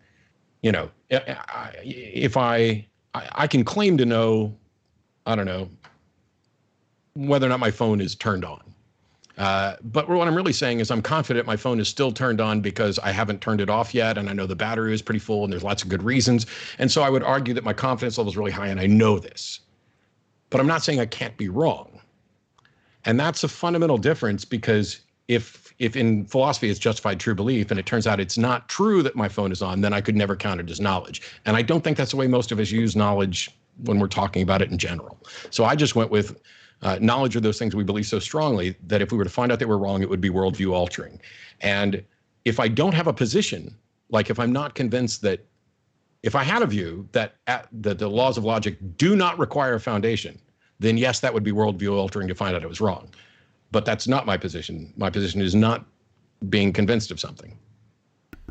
You know, if I can claim to know, I don't know, whether or not my phone is turned on. But what I'm really saying is I'm confident my phone is still turned on because I haven't turned it off yet, and I know the battery is pretty full, and there's lots of good reasons. And so I would argue that my confidence level is really high, and I know this. But I'm not saying I can't be wrong. And that's a fundamental difference, because if in philosophy it's justified true belief, and it turns out it's not true that my phone is on, then I could never count it as knowledge. And I don't think that's the way most of us use knowledge when we're talking about it in general. So I just went with knowledge are those things we believe so strongly that if we were to find out they were wrong, it would be worldview altering. And if I don't have a position, like if I'm not convinced that, if I had a view that the laws of logic do not require a foundation, then yes, that would be worldview altering to find out it was wrong. But that's not my position. My position is not being convinced of something.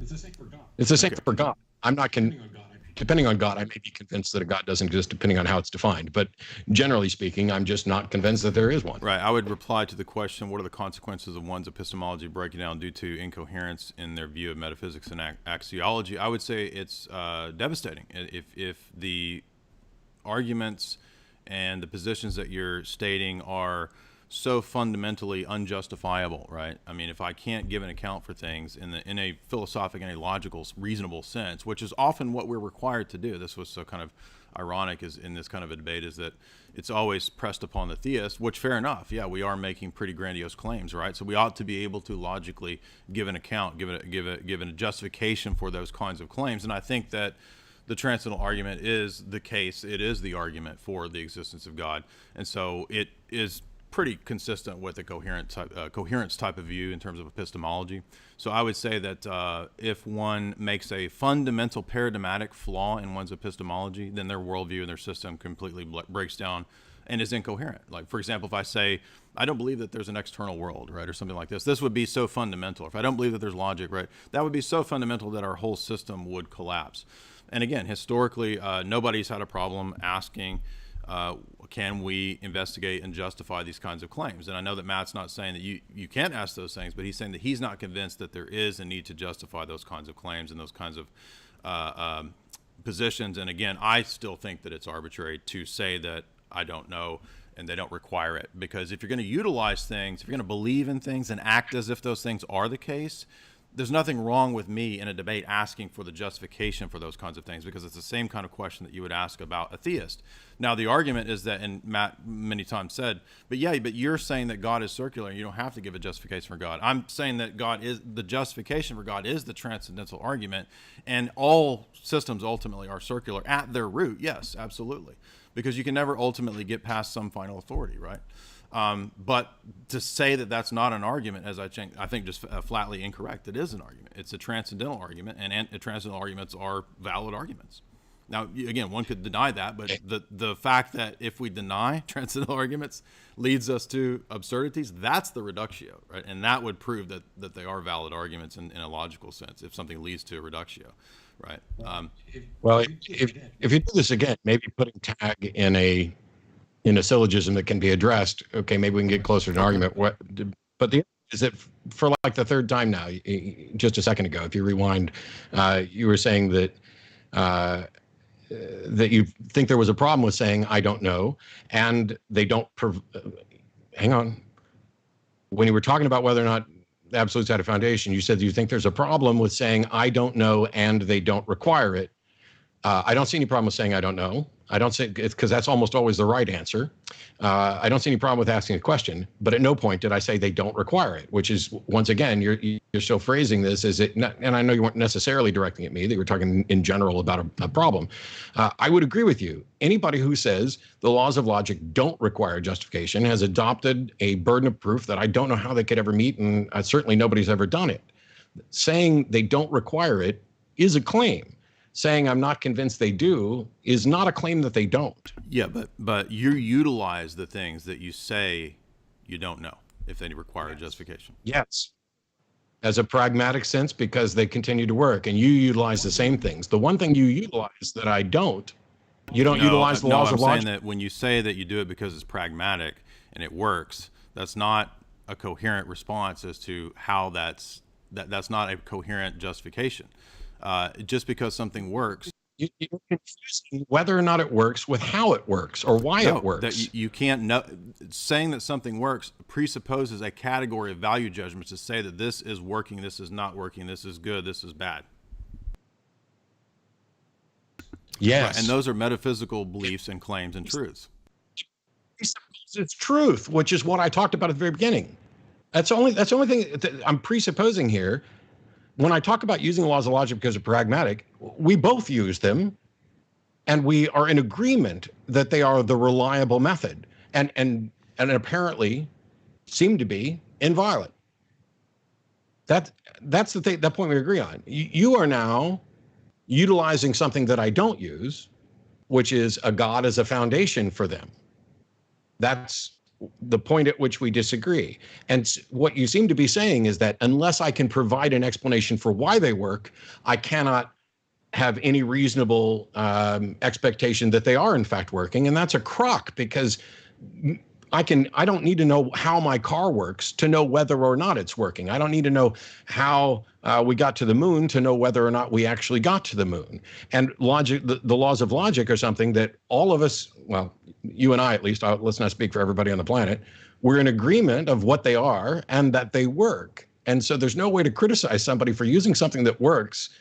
It's the same for God. It's the same for God. I'm not depending on God, I may be convinced that a God doesn't exist depending on how it's defined. But generally speaking, I'm just not convinced that there is one. Right. I would reply to the question, what are the consequences of one's epistemology breaking down due to incoherence in their view of metaphysics and axiology? I would say it's devastating. If the arguments and the positions that you're stating are so fundamentally unjustifiable, right? I mean, if I can't give an account for things in a philosophic and a logical, reasonable sense, which is often what we're required to do. This was so kind of ironic is in this kind of a debate, is that it's always pressed upon the theist, which fair enough. Yeah, we are making pretty grandiose claims, right? So we ought to be able to logically give an account, give a justification for those kinds of claims. And I think that the transcendental argument is the case. It is the argument for the existence of God. And so it is pretty consistent with a coherence type of view in terms of epistemology. So I would say that if one makes a fundamental paradigmatic flaw in one's epistemology, then their worldview and their system completely breaks down and is incoherent. Like, for example, if I say, I don't believe that there's an external world, right, or something like this would be so fundamental. If I don't believe that there's logic, right, that would be so fundamental that our whole system would collapse. And again, historically, nobody's had a problem asking, can we investigate and justify these kinds of claims? And I know that Matt's not saying that you can't ask those things, but he's saying that he's not convinced that there is a need to justify those kinds of claims and those kinds of positions. And again, I still think that it's arbitrary to say that I don't know and they don't require it, because if you're going to utilize things, if you're going to believe in things and act as if those things are the case, there's nothing wrong with me in a debate asking for the justification for those kinds of things, because it's the same kind of question that you would ask about a theist. Now, the argument is that, and Matt many times said, but you're saying that God is circular and you don't have to give a justification for God. I'm saying that the justification for God is the transcendental argument, and all systems ultimately are circular at their root. Yes, absolutely. Because you can never ultimately get past some final authority, right? But to say that that's not an argument, as I think just flatly incorrect. It is an argument. It's a transcendental argument, and transcendental arguments are valid arguments. Now, again, one could deny that, but the fact that if we deny transcendental arguments leads us to absurdities, that's the reductio, right? And that would prove that they are valid arguments in a logical sense, if something leads to a reductio, right? Well, if you do this again, maybe putting tag in a syllogism that can be addressed, okay, maybe we can get closer to an argument. But the is that for like the third time now, just a second ago, if you rewind, you were saying that that you think there was a problem with saying I don't know, and they don't. Hang on. When you were talking about whether or not the absolutes had a foundation, you said you think there's a problem with saying I don't know and they don't require it. I don't see any problem with saying I don't know. I don't say it's because that's almost always the right answer. I don't see any problem with asking a question, but at no point did I say they don't require it, which is, once again, you're still phrasing this as it, and I know you weren't necessarily directing at me, that you were talking in general about a problem. I would agree with you. Anybody who says the laws of logic don't require justification has adopted a burden of proof that I don't know how they could ever meet, and certainly nobody's ever done it. Saying they don't require it is a claim. Saying I'm not convinced they do is not a claim that they don't. Yeah, but you utilize the things that you say you don't know. if they require a justification. Yes. As a pragmatic sense, because they continue to work, and you utilize the same things. The one thing you utilize that I don't, you don't utilize the laws of logic. I'm saying that when you say that you do it because it's pragmatic and it works, that's not a coherent response as to how that's not a coherent justification. Just because something works. You're confusing whether or not it works with how it works or why it works. That you can't know. Saying that something works presupposes a category of value judgments to say that this is working, this is not working, this is good, this is bad. Yes. Right, and those are metaphysical beliefs and claims and truths. It's truth, which is what I talked about at the very beginning. That's the only thing that I'm presupposing here. When I talk about using the laws of logic because they're pragmatic, we both use them, and we are in agreement that they are the reliable method, and apparently seem to be inviolate. That's the thing, that point we agree on. You are now utilizing something that I don't use, which is a God as a foundation for them. That's the point at which we disagree. And what you seem to be saying is that unless I can provide an explanation for why they work, I cannot have any reasonable expectation that they are in fact working. And that's a crock, because I don't need to know how my car works to know whether or not it's working. I don't need to know how we got to the moon to know whether or not we actually got to the moon. And logic, the laws of logic are something that all of us, well, you and I at least, let's not speak for everybody on the planet, we're in agreement of what they are and that they work. And so there's no way to criticize somebody for using something that works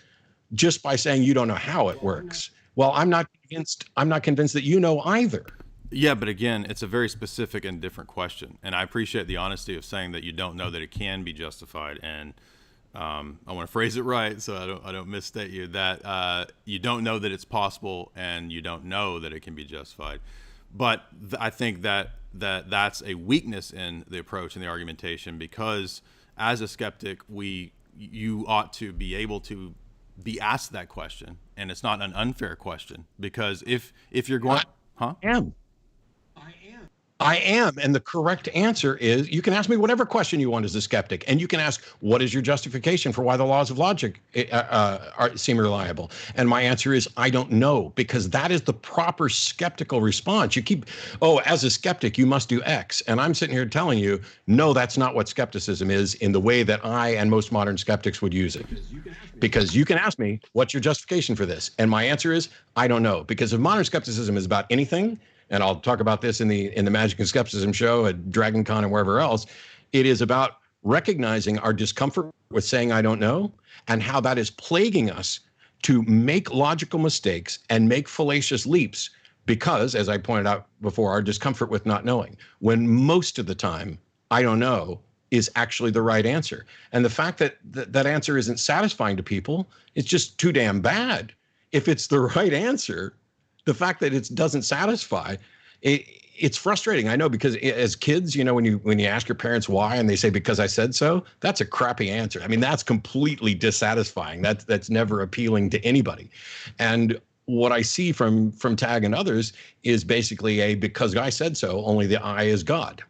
just by saying you don't know how it works. Well, I'm not convinced that you know either. Yeah, but again, it's a very specific and different question. And I appreciate the honesty of saying that you don't know that it can be justified. And I want to phrase it right so I don't misstate you, that you don't know that it's possible and you don't know that it can be justified. But I think that that's a weakness in the approach and the argumentation, because as a skeptic, you ought to be able to be asked that question, and it's not an unfair question, because if you're going, I am. And the correct answer is, you can ask me whatever question you want as a skeptic, and you can ask, what is your justification for why the laws of logic seem reliable? And my answer is, I don't know, because that is the proper skeptical response. You keep, as a skeptic, you must do X. And I'm sitting here telling you, no, that's not what skepticism is in the way that I and most modern skeptics would use it. Because you can ask me, what's your justification for this? And my answer is, I don't know. Because if modern skepticism is about anything, and I'll talk about this in the Magic and Skepticism show at Dragon Con and wherever else, it is about recognizing our discomfort with saying I don't know, and how that is plaguing us to make logical mistakes and make fallacious leaps because, as I pointed out before, our discomfort with not knowing, when most of the time I don't know is actually the right answer. And the fact that that answer isn't satisfying to people is just too damn bad. If it's the right answer, the fact that it doesn't satisfy, it's frustrating. I know, because as kids, when you ask your parents why and they say because I said so, that's a crappy answer. I mean, that's completely dissatisfying. That's never appealing to anybody. And what I see from Tag and others is basically a because I said so, only the I is God.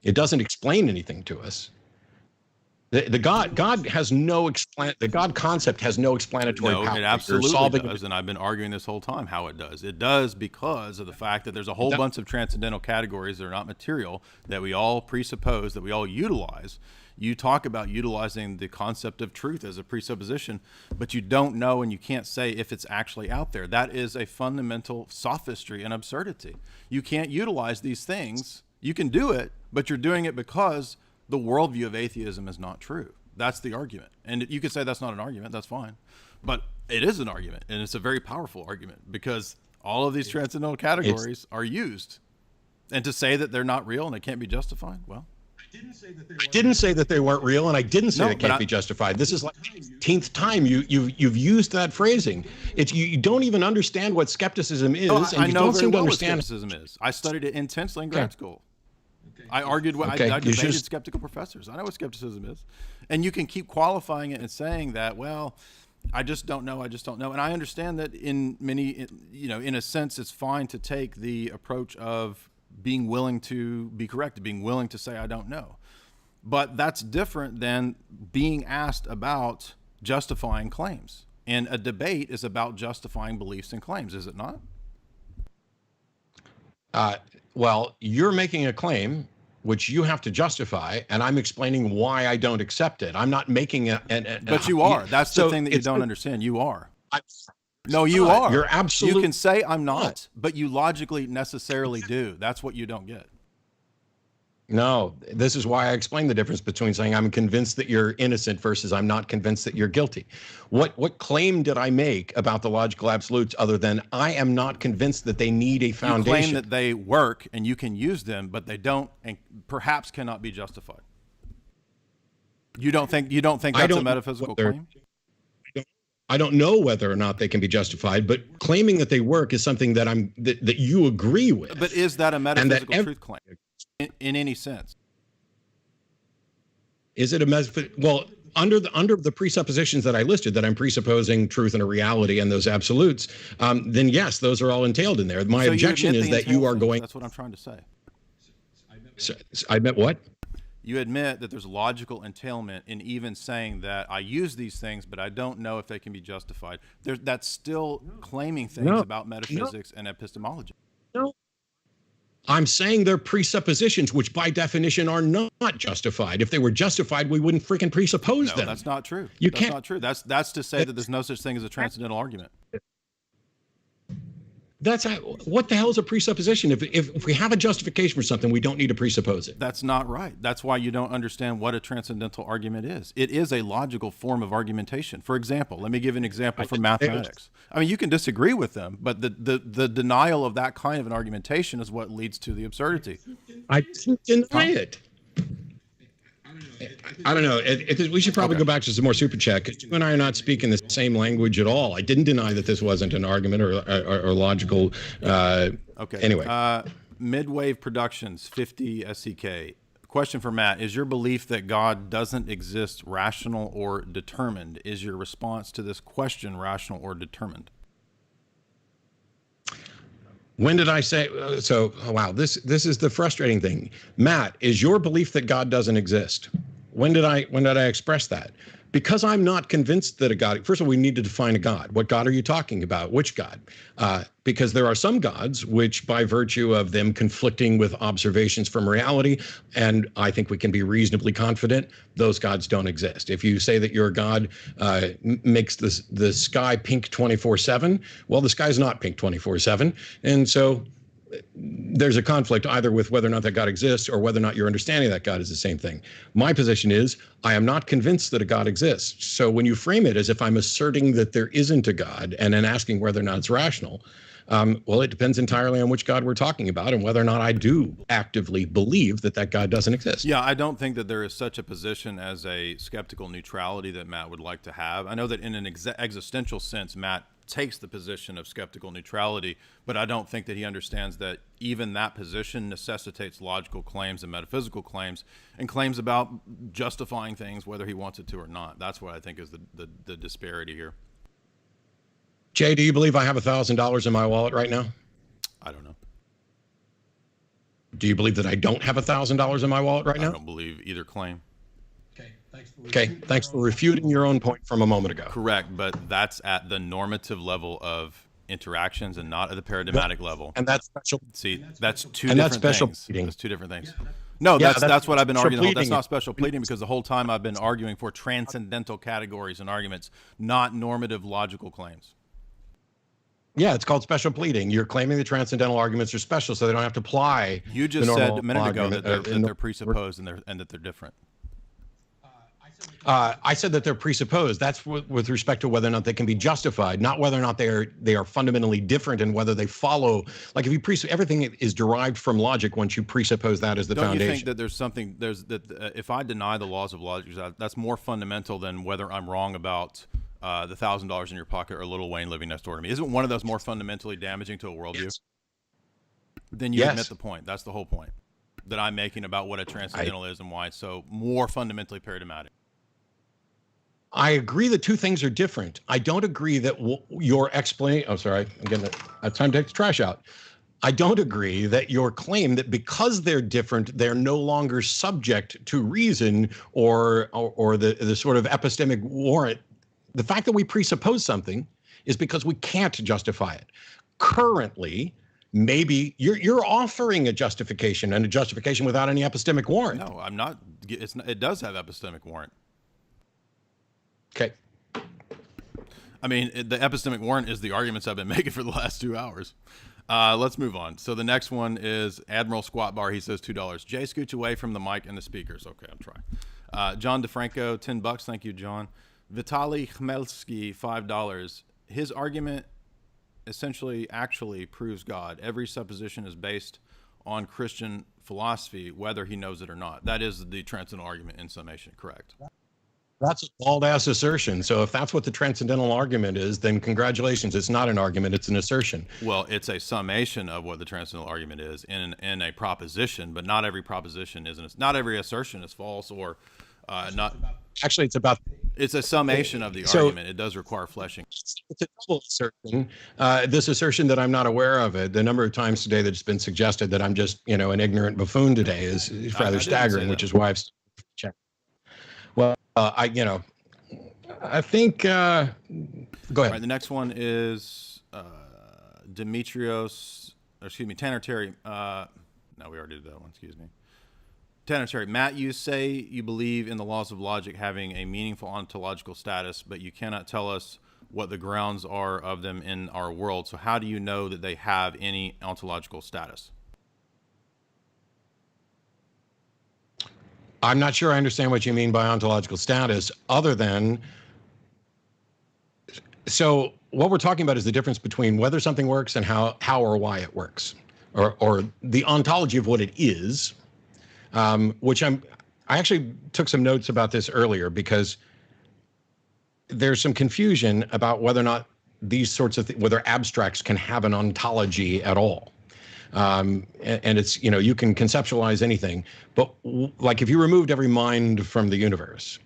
It doesn't explain anything to us. The God has no the God concept has no explanatory power. No, it absolutely does, and I've been arguing this whole time how it does. It does because of the fact that there's a whole bunch of transcendental categories that are not material that we all presuppose, that we all utilize. You talk about utilizing the concept of truth as a presupposition, but you don't know and you can't say if it's actually out there. That is a fundamental sophistry and absurdity. You can't utilize these things. You can do it, but you're doing it because the worldview of atheism is not true. That's the argument. And you could say that's not an argument, that's fine. But it is an argument, and it's a very powerful argument, because all of these transcendental categories are used. And to say that they're not real and they can't be justified, well. I didn't say that they weren't real, and I didn't say they can't be justified. This is like the 18th time you've used that phrasing. You don't even understand what skepticism is, and you don't seem to understand what skepticism is. I studied it intensely in grad school. I argued, I debated skeptical professors. I know what skepticism is. And you can keep qualifying it and saying that, well, I just don't know. And I understand that in many, in a sense, it's fine to take the approach of being willing to be corrected, being willing to say, I don't know. But that's different than being asked about justifying claims. And a debate is about justifying beliefs and claims, is it not? Well, you're making a claim which you have to justify, and I'm explaining why I don't accept it. I'm not making But you are. That's the thing that you don't understand. You are. No, you are. You're absolutely. You can say I'm not, but you logically necessarily do. That's what you don't get. No, this is why I explained the difference between saying I'm convinced that you're innocent versus I'm not convinced that you're guilty. What claim did I make about the logical absolutes other than I am not convinced that they need a foundation? You claim that they work and you can use them, but they don't and perhaps cannot be justified. You don't think that's a metaphysical claim? I don't know whether or not they can be justified, but claiming that they work is something that that you agree with. But is that a metaphysical truth claim in any sense? Is it a well, under the presuppositions that I listed, that I'm presupposing truth and a reality and those absolutes, then yes, those are all entailed in there. My objection is that you are going. That's what I'm trying to say. So, I admit what? You admit that there's logical entailment in even saying that I use these things, but I don't know if they can be justified. That's still claiming things about metaphysics and epistemology. No. I'm saying they're presuppositions, which by definition are not justified. If they were justified, we wouldn't freaking presuppose them. No, that's not true. That's not true. That's to say that there's no such thing as a transcendental argument. What the hell is a presupposition? If we have a justification for something, we don't need to presuppose it. That's not right. That's why you don't understand what a transcendental argument is. It is a logical form of argumentation. For example, let me give an example from mathematics. I mean, you can disagree with them, but the denial of that kind of an argumentation is what leads to the absurdity. I deny it. I don't know. We should probably go back to some more super chat, because you and I are not speaking the same language at all. I didn't deny that this wasn't an argument or logical. Okay. Anyway. Midwave Productions, 50 SEK. Question for Matt. Is your belief that God doesn't exist rational or determined? Is your response to this question rational or determined? When did I say so? Wow, this is the frustrating thing. Matt, is your belief that God doesn't exist? When did I express that? Because I'm not convinced that a God. First of all, we need to define a God. What God are you talking about? Which God? Because there are some gods which, by virtue of them conflicting with observations from reality, and I think we can be reasonably confident, those gods don't exist. If you say that your God makes the sky pink 24/7, well, the sky's not pink 24/7, and so there's a conflict either with whether or not that God exists or whether or not your understanding of that God is the same thing. My position is I am not convinced that a God exists. So when you frame it as if I'm asserting that there isn't a God and then asking whether or not it's rational, well, it depends entirely on which God we're talking about and whether or not I do actively believe that God doesn't exist. Yeah, I don't think that there is such a position as a skeptical neutrality that Matt would like to have. I know that in an existential sense, Matt takes the position of skeptical neutrality, but I don't think that he understands that even that position necessitates logical claims and metaphysical claims and claims about justifying things whether he wants it to or not. That's what I think is the disparity here. Jay, do you believe I have $1,000 in my wallet right now? I don't know. Do you believe that I don't have $1,000 in my wallet right now? I don't believe either claim. Thanks for refuting your own point from a moment ago. Correct, but that's at the normative level of interactions and not at the paradigmatic level. And that's special. See, that's two different things. That's two different things. No, Yeah, that's what I've been arguing. That's pleading. not special pleading, because the whole time I've been arguing for transcendental categories and arguments, not normative logical claims. Yeah, it's called special pleading. You're claiming the transcendental arguments are special, so they don't have to apply. You just said a minute ago that they're presupposed and that they're different. I said that they're presupposed. That's with respect to whether or not they can be justified, not whether or not they are fundamentally different and whether they follow. Like if you everything is derived from logic once you presuppose that as the foundation. Don't you think that there's something if I deny the laws of logic, that's more fundamental than whether I'm wrong about the $1,000 in your pocket or Lil Wayne living next door to me? Isn't one of those more fundamentally damaging to a worldview? Yes. Then you admit the point. That's the whole point that I'm making about what a transcendental is and why it's so more fundamentally paradigmatic. I agree that two things are different. I don't agree that your explanation. Oh, sorry, I'm getting it. Time to take the trash out. I don't agree that your claim that because they're different, they're no longer subject to reason or the sort of epistemic warrant. The fact that we presuppose something is because we can't justify it. Currently, maybe you're offering a justification, and a justification without any epistemic warrant. No, I'm not. It does have epistemic warrant. Okay. I mean, the epistemic warrant is the arguments I've been making for the last 2 hours. Let's move on. So the next one is Admiral Squat Bar. He says $2. Jay, scooch away from the mic and the speakers. Okay, I'm trying. John DeFranco, $10. Thank you, John. Vitaly Khmelski, $5. His argument essentially actually proves God. Every supposition is based on Christian philosophy, whether he knows it or not. That is the transcendental argument in summation, correct? That's a bald-ass assertion. So if that's what the transcendental argument is, then congratulations. It's not an argument. It's an assertion. Well, it's a summation of what the transcendental argument is in a proposition, but not every proposition isn't. Not every assertion is false or not. Actually, It's a summation of the argument. It does require fleshing. It's a double assertion. This assertion that I'm not aware of it, the number of times today that it's been suggested that I'm just, an ignorant buffoon today is rather staggering, which is why I've checked. Well, I think, go ahead. All right, the next one is Tanner Terry. No, we already did that one, excuse me. Tanner Terry, Matt, you say you believe in the laws of logic having a meaningful ontological status, but you cannot tell us what the grounds are of them in our world. So how do you know that they have any ontological status? I'm not sure I understand what you mean by ontological status, other than, so what we're talking about is the difference between whether something works and how or why it works, or the ontology of what it is, which I actually took some notes about this earlier because there's some confusion about whether or not these sorts of whether abstracts can have an ontology at all. And it's, you can conceptualize anything, but like if you removed every mind from the universe,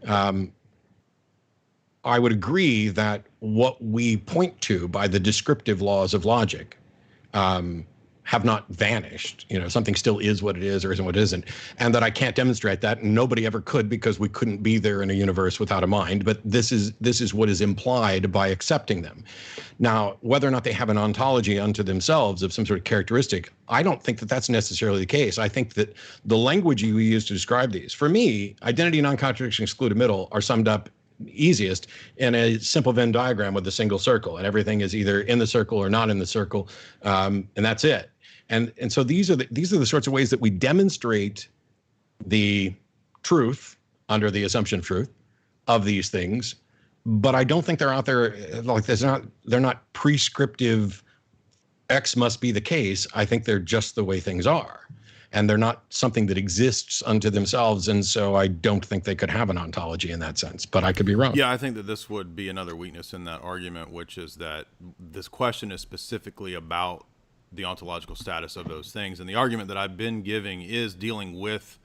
I would agree that what we point to by the descriptive laws of logic have not vanished. Something still is what it is or isn't what it isn't, and that I can't demonstrate that, and nobody ever could because we couldn't be there in a universe without a mind. But this is what is implied by accepting them. Now, whether or not they have an ontology unto themselves of some sort of characteristic, I don't think that that's necessarily the case. I think that the language you use to describe these, for me, identity, non-contradiction, excluded middle are summed up easiest in a simple Venn diagram with a single circle, and everything is either in the circle or not in the circle, and that's it. And so these are the sorts of ways that we demonstrate the truth under the assumption of truth of these things. But I don't think they're out there like they're not prescriptive. X must be the case. I think they're just the way things are, and they're not something that exists unto themselves. And so I don't think they could have an ontology in that sense. But I could be wrong. Yeah, I think that this would be another weakness in that argument, which is that this question is specifically about the ontological status of those things. And the argument that I've been giving is dealing with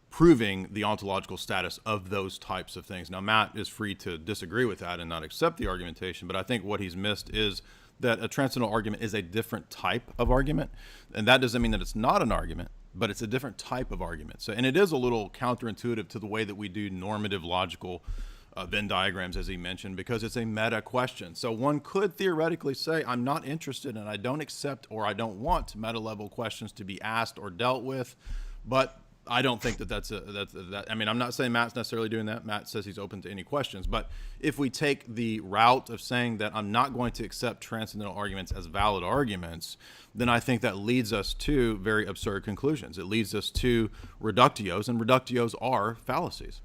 proving the ontological status of those types of things. Now, Matt is free to disagree with that and not accept the argumentation, but I think what he's missed is that a transcendental argument is a different type of argument. And that doesn't mean that it's not an argument, but it's a different type of argument. So, and it is a little counterintuitive to the way that we do normative logical Venn diagrams, as he mentioned, because it's a meta question. So one could theoretically say, I'm not interested and I don't accept or I don't want meta level questions to be asked or dealt with, but I don't think that I mean, I'm not saying Matt's necessarily doing that. Matt says he's open to any questions, but if we take the route of saying that I'm not going to accept transcendental arguments as valid arguments, then I think that leads us to very absurd conclusions. It leads us to reductios, and reductios are fallacies.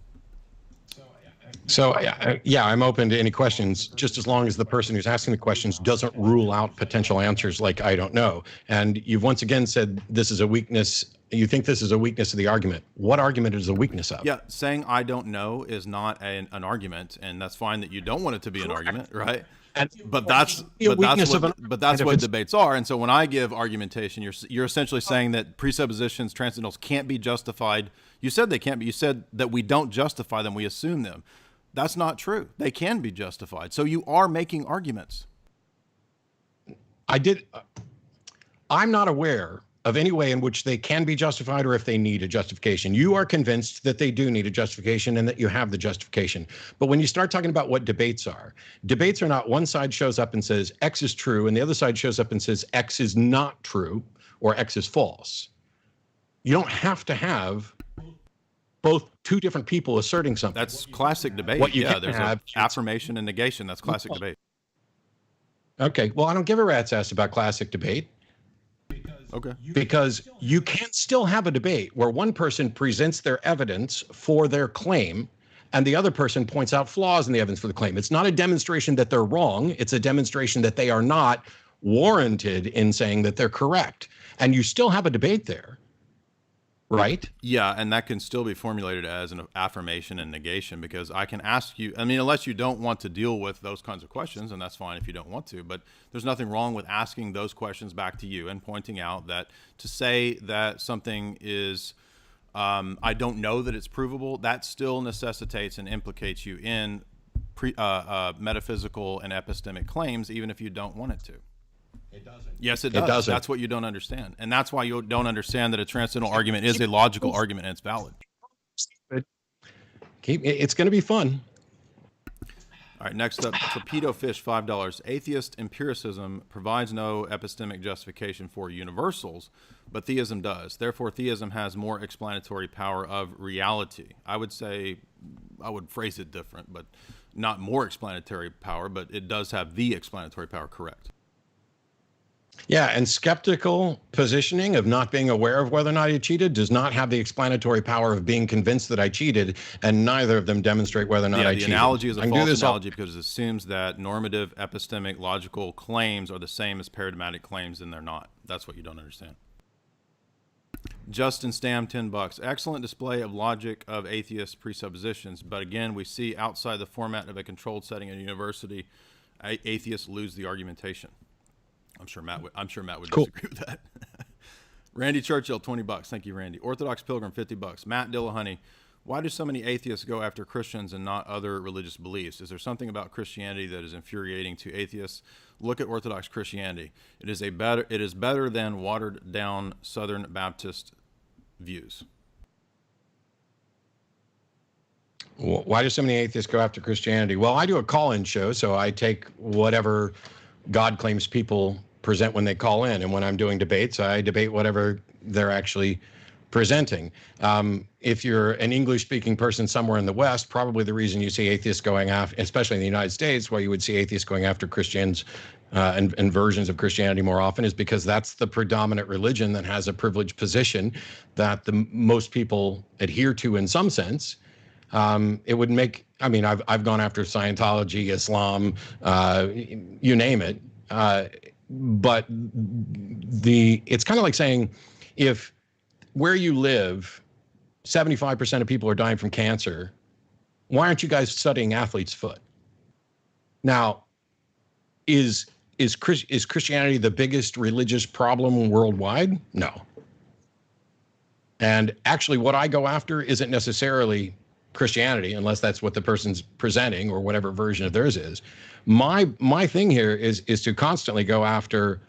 So, yeah, I'm open to any questions, just as long as the person who's asking the questions doesn't rule out potential answers like I don't know. And you've once again said this is a weakness. You think this is a weakness of the argument. What argument is a weakness of? Yeah, saying I don't know is not an argument, and that's fine that you don't want it to be an argument, right? But that's what debates are. And so when I give argumentation, you're essentially saying that presuppositions, transcendentals can't be justified. You said they can't be. You said that we don't justify them, we assume them. That's not true. They can be justified. So you are making arguments. I'm not aware of any way in which they can be justified or if they need a justification. You are convinced that they do need a justification and that you have the justification. But when you start talking about what debates are not one side shows up and says X is true and the other side shows up and says X is not true or X is false. You don't have to have both two different people asserting something. That's classic debate. What you there's affirmation and negation. That's classic debate. Okay, well, I don't give a rat's ass about classic debate. Okay. Because you can still have a debate where one person presents their evidence for their claim and the other person points out flaws in the evidence for the claim. It's not a demonstration that they're wrong. It's a demonstration that they are not warranted in saying that they're correct. And you still have a debate there, right? Yeah, and that can still be formulated as an affirmation and negation, because I can ask you, I mean, unless you don't want to deal with those kinds of questions, and that's fine if you don't want to, but there's nothing wrong with asking those questions back to you and pointing out that to say that something is, I don't know that it's provable, that still necessitates and implicates you in metaphysical and epistemic claims, even if you don't want it to. It doesn't. Yes, it does. It doesn't. That's what you don't understand. And that's why you don't understand that a transcendental argument is a logical argument and it's valid. It's going to be fun. All right, next up, Torpedo Fish, $5. Atheist empiricism provides no epistemic justification for universals, but theism does. Therefore, theism has more explanatory power of reality. I would say, I would phrase it different, but not more explanatory power, but it does have the explanatory power, correct. Yeah, and skeptical positioning of not being aware of whether or not I cheated does not have the explanatory power of being convinced that I cheated, and neither of them demonstrate whether or not I cheated. The analogy is a false analogy because it assumes that normative, epistemic, logical claims are the same as paradigmatic claims, and they're not. That's what you don't understand. Justin Stam, $10. Excellent display of logic of atheist presuppositions, but again, we see outside the format of a controlled setting at a university, atheists lose the argumentation. I'm sure Matt would Cool. disagree with that. Randy Churchill, $20. Thank you, Randy. Orthodox Pilgrim, $50. Matt Dillahunty, why do so many atheists go after Christians and not other religious beliefs? Is there something about Christianity that is infuriating to atheists? Look at Orthodox Christianity. It is better than watered down Southern Baptist views. Why do so many atheists go after Christianity? Well, I do a call-in show, so I take whatever God claims people present when they call in, and when I'm doing debates, I debate whatever they're actually presenting. If you're an English-speaking person somewhere in the West, probably the reason you see atheists going after, especially in the United States, why you would see atheists going after Christians and versions of Christianity more often, is because that's the predominant religion that has a privileged position that the most people adhere to in some sense. It would make, I mean, I've gone after Scientology, Islam, you name it. But it's kind of like saying, if where you live, 75% of people are dying from cancer, why aren't you guys studying athlete's foot? Now, is Christianity the biggest religious problem worldwide? No. And actually, what I go after isn't necessarily Christianity, unless that's what the person's presenting or whatever version of theirs is. My thing here is to constantly go after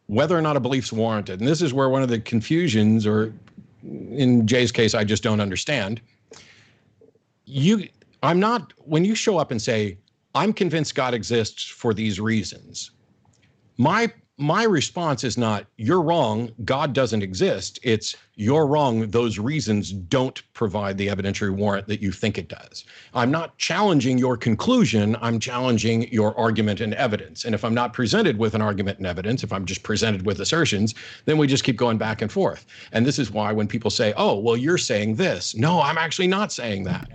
whether or not a belief's warranted. And this is where one of the confusions, or in Jay's case, I just don't understand. When you show up and say, I'm convinced God exists for these reasons, my response is not, you're wrong, God doesn't exist. It's, you're wrong, those reasons don't provide the evidentiary warrant that you think it does. I'm not challenging your conclusion, I'm challenging your argument and evidence. And if I'm not presented with an argument and evidence, if I'm just presented with assertions, then we just keep going back and forth. And this is why when people say, oh, well, you're saying this. No, I'm actually not saying that.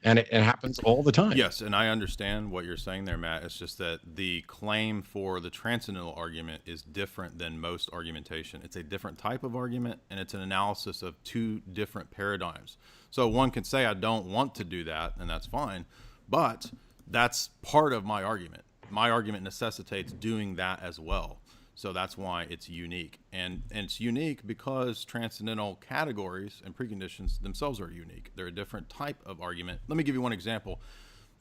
And it happens all the time. Yes, and I understand what you're saying there, Matt. It's just that the claim for the transcendental argument is different than most argumentation. It's a different type of argument, and it's an analysis of two different paradigms. So one can say, I don't want to do that, and that's fine, but that's part of my argument. My argument necessitates doing that as well. So that's why it's unique. And it's unique because transcendental categories and preconditions themselves are unique. They're a different type of argument. Let me give you one example.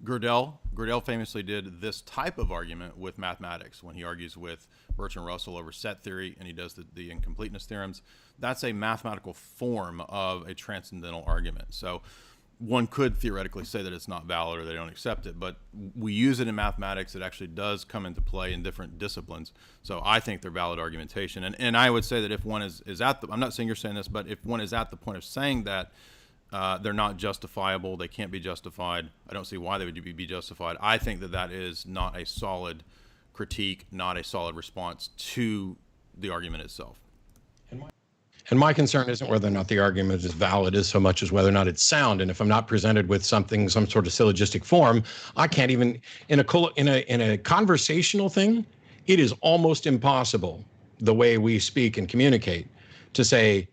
Gödel famously did this type of argument with mathematics when he argues with Bertrand Russell over set theory, and he does the incompleteness theorems. That's a mathematical form of a transcendental argument. So one could theoretically say that it's not valid or they don't accept it, but we use it in mathematics. It actually does come into play in different disciplines. So I think they're valid argumentation. And I would say that if one is at the, I'm not saying you're saying this, but if one is at the point of saying that they're not justifiable, they can't be justified, I don't see why they would be justified. I think that that is not a solid critique, not a solid response to the argument itself. And my concern isn't whether or not the argument is valid as so much as whether or not it's sound. And if I'm not presented with something, some sort of syllogistic form, I can't even, in a conversational thing, it is almost impossible, the way we speak and communicate, to say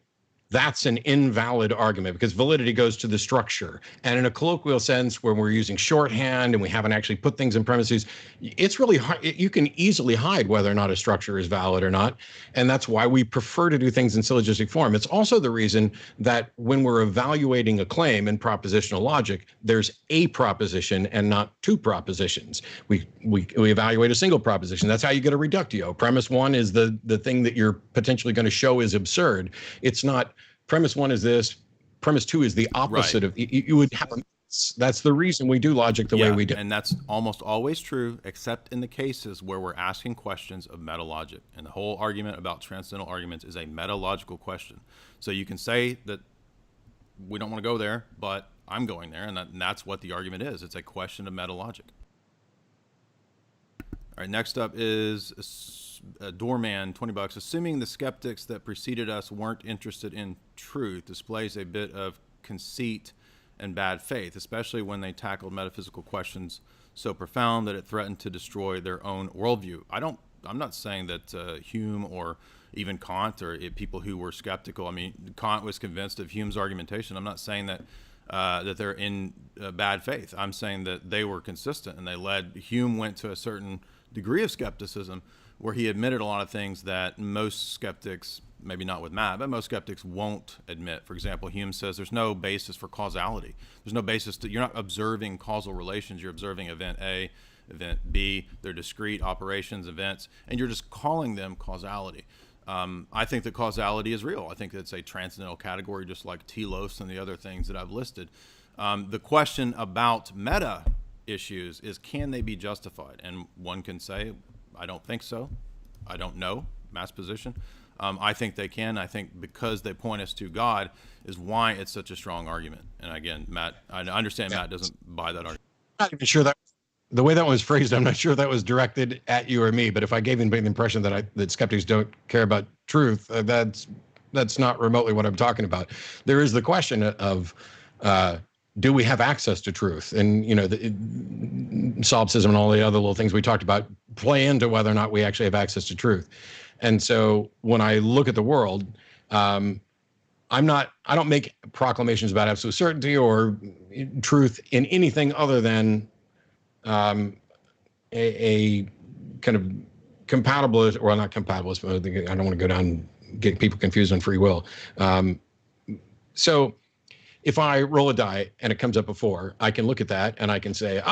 that's an invalid argument, because validity goes to the structure. And in a colloquial sense, when we're using shorthand and we haven't actually put things in premises, it's really hard. You can easily hide whether or not a structure is valid or not. And that's why we prefer to do things in syllogistic form. It's also the reason that when we're evaluating a claim in propositional logic, there's a proposition and not two propositions. We evaluate a single proposition. That's how you get a reductio. Premise one is the thing that you're potentially going to show is absurd. It's not premise one is this, premise two is the opposite of, you would have, that's the reason we do logic the way we do. And that's almost always true, except in the cases where we're asking questions of metalogic. And the whole argument about transcendental arguments is a metalogical question. So you can say that we don't want to go there, but I'm going there, and that's what the argument is. It's a question of metalogic. All right, next up is Doorman, $20. Assuming the skeptics that preceded us weren't interested in truth displays a bit of conceit and bad faith, especially when they tackled metaphysical questions so profound that it threatened to destroy their own worldview. I'm not saying that Hume or even Kant or people who were skeptical. I mean, Kant was convinced of Hume's argumentation. I'm not saying that that they're in bad faith. I'm saying that they were consistent, and Hume went to a certain degree of skepticism where he admitted a lot of things that most skeptics, maybe not with Matt, but most skeptics won't admit. For example, Hume says there's no basis for causality. There's no basis you're not observing causal relations. You're observing event A, event B. They're discrete operations, events, and you're just calling them causality. I think that causality is real. I think it's a transcendental category, just like telos and the other things that I've listed. The question about meta issues is, can they be justified? And one can say, I don't think so. I don't know. Matt's position. I think they can. I think because they point us to God is why it's such a strong argument. And again, Matt, I understand Matt doesn't buy that argument. I'm not even sure that the way that was phrased, I'm not sure that was directed at you or me. But if I gave anybody the impression that skeptics don't care about truth, that's not remotely what I'm talking about. There is the question of do we have access to truth? And, solipsism and all the other little things we talked about play into whether or not we actually have access to truth. And so when I look at the world, I don't make proclamations about absolute certainty or truth in anything other than a kind of compatibilist, or not compatibilist, but I don't want to go down and get people confused on free will. So if I roll a die and it comes up a 4, I can look at that and I can say,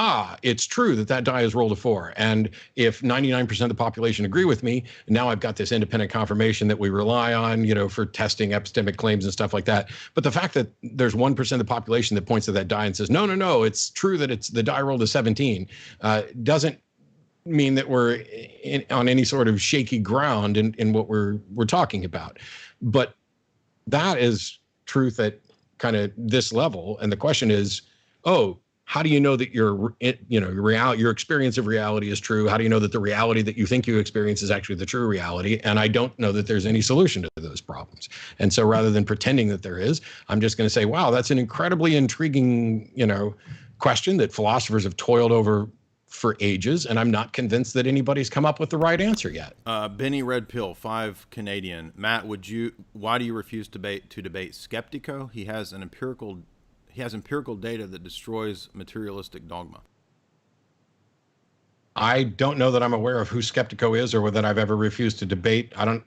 it's true that die has rolled a 4. And if 99% of the population agree with me, now I've got this independent confirmation that we rely on, for testing epistemic claims and stuff like that. But the fact that there's 1% of the population that points to that die and says, no, it's true that the die rolled a 17, doesn't mean that we're on any sort of shaky ground in what we're talking about. But that is truth at kind of this level. And the question is, how do you know that your experience of reality is true? How do you know that the reality that you think you experience is actually the true reality? And I don't know that there's any solution to those problems. And so rather than pretending that there is, I'm just going to say, wow, that's an incredibly intriguing, question that philosophers have toiled over for ages, and I'm not convinced that anybody's come up with the right answer yet. Benny Red Pill, 5 Canadian. Matt, why do you refuse to debate Skeptico? He has empirical data that destroys materialistic dogma. I don't know that I'm aware of who Skeptico is or that I've ever refused to debate. I don't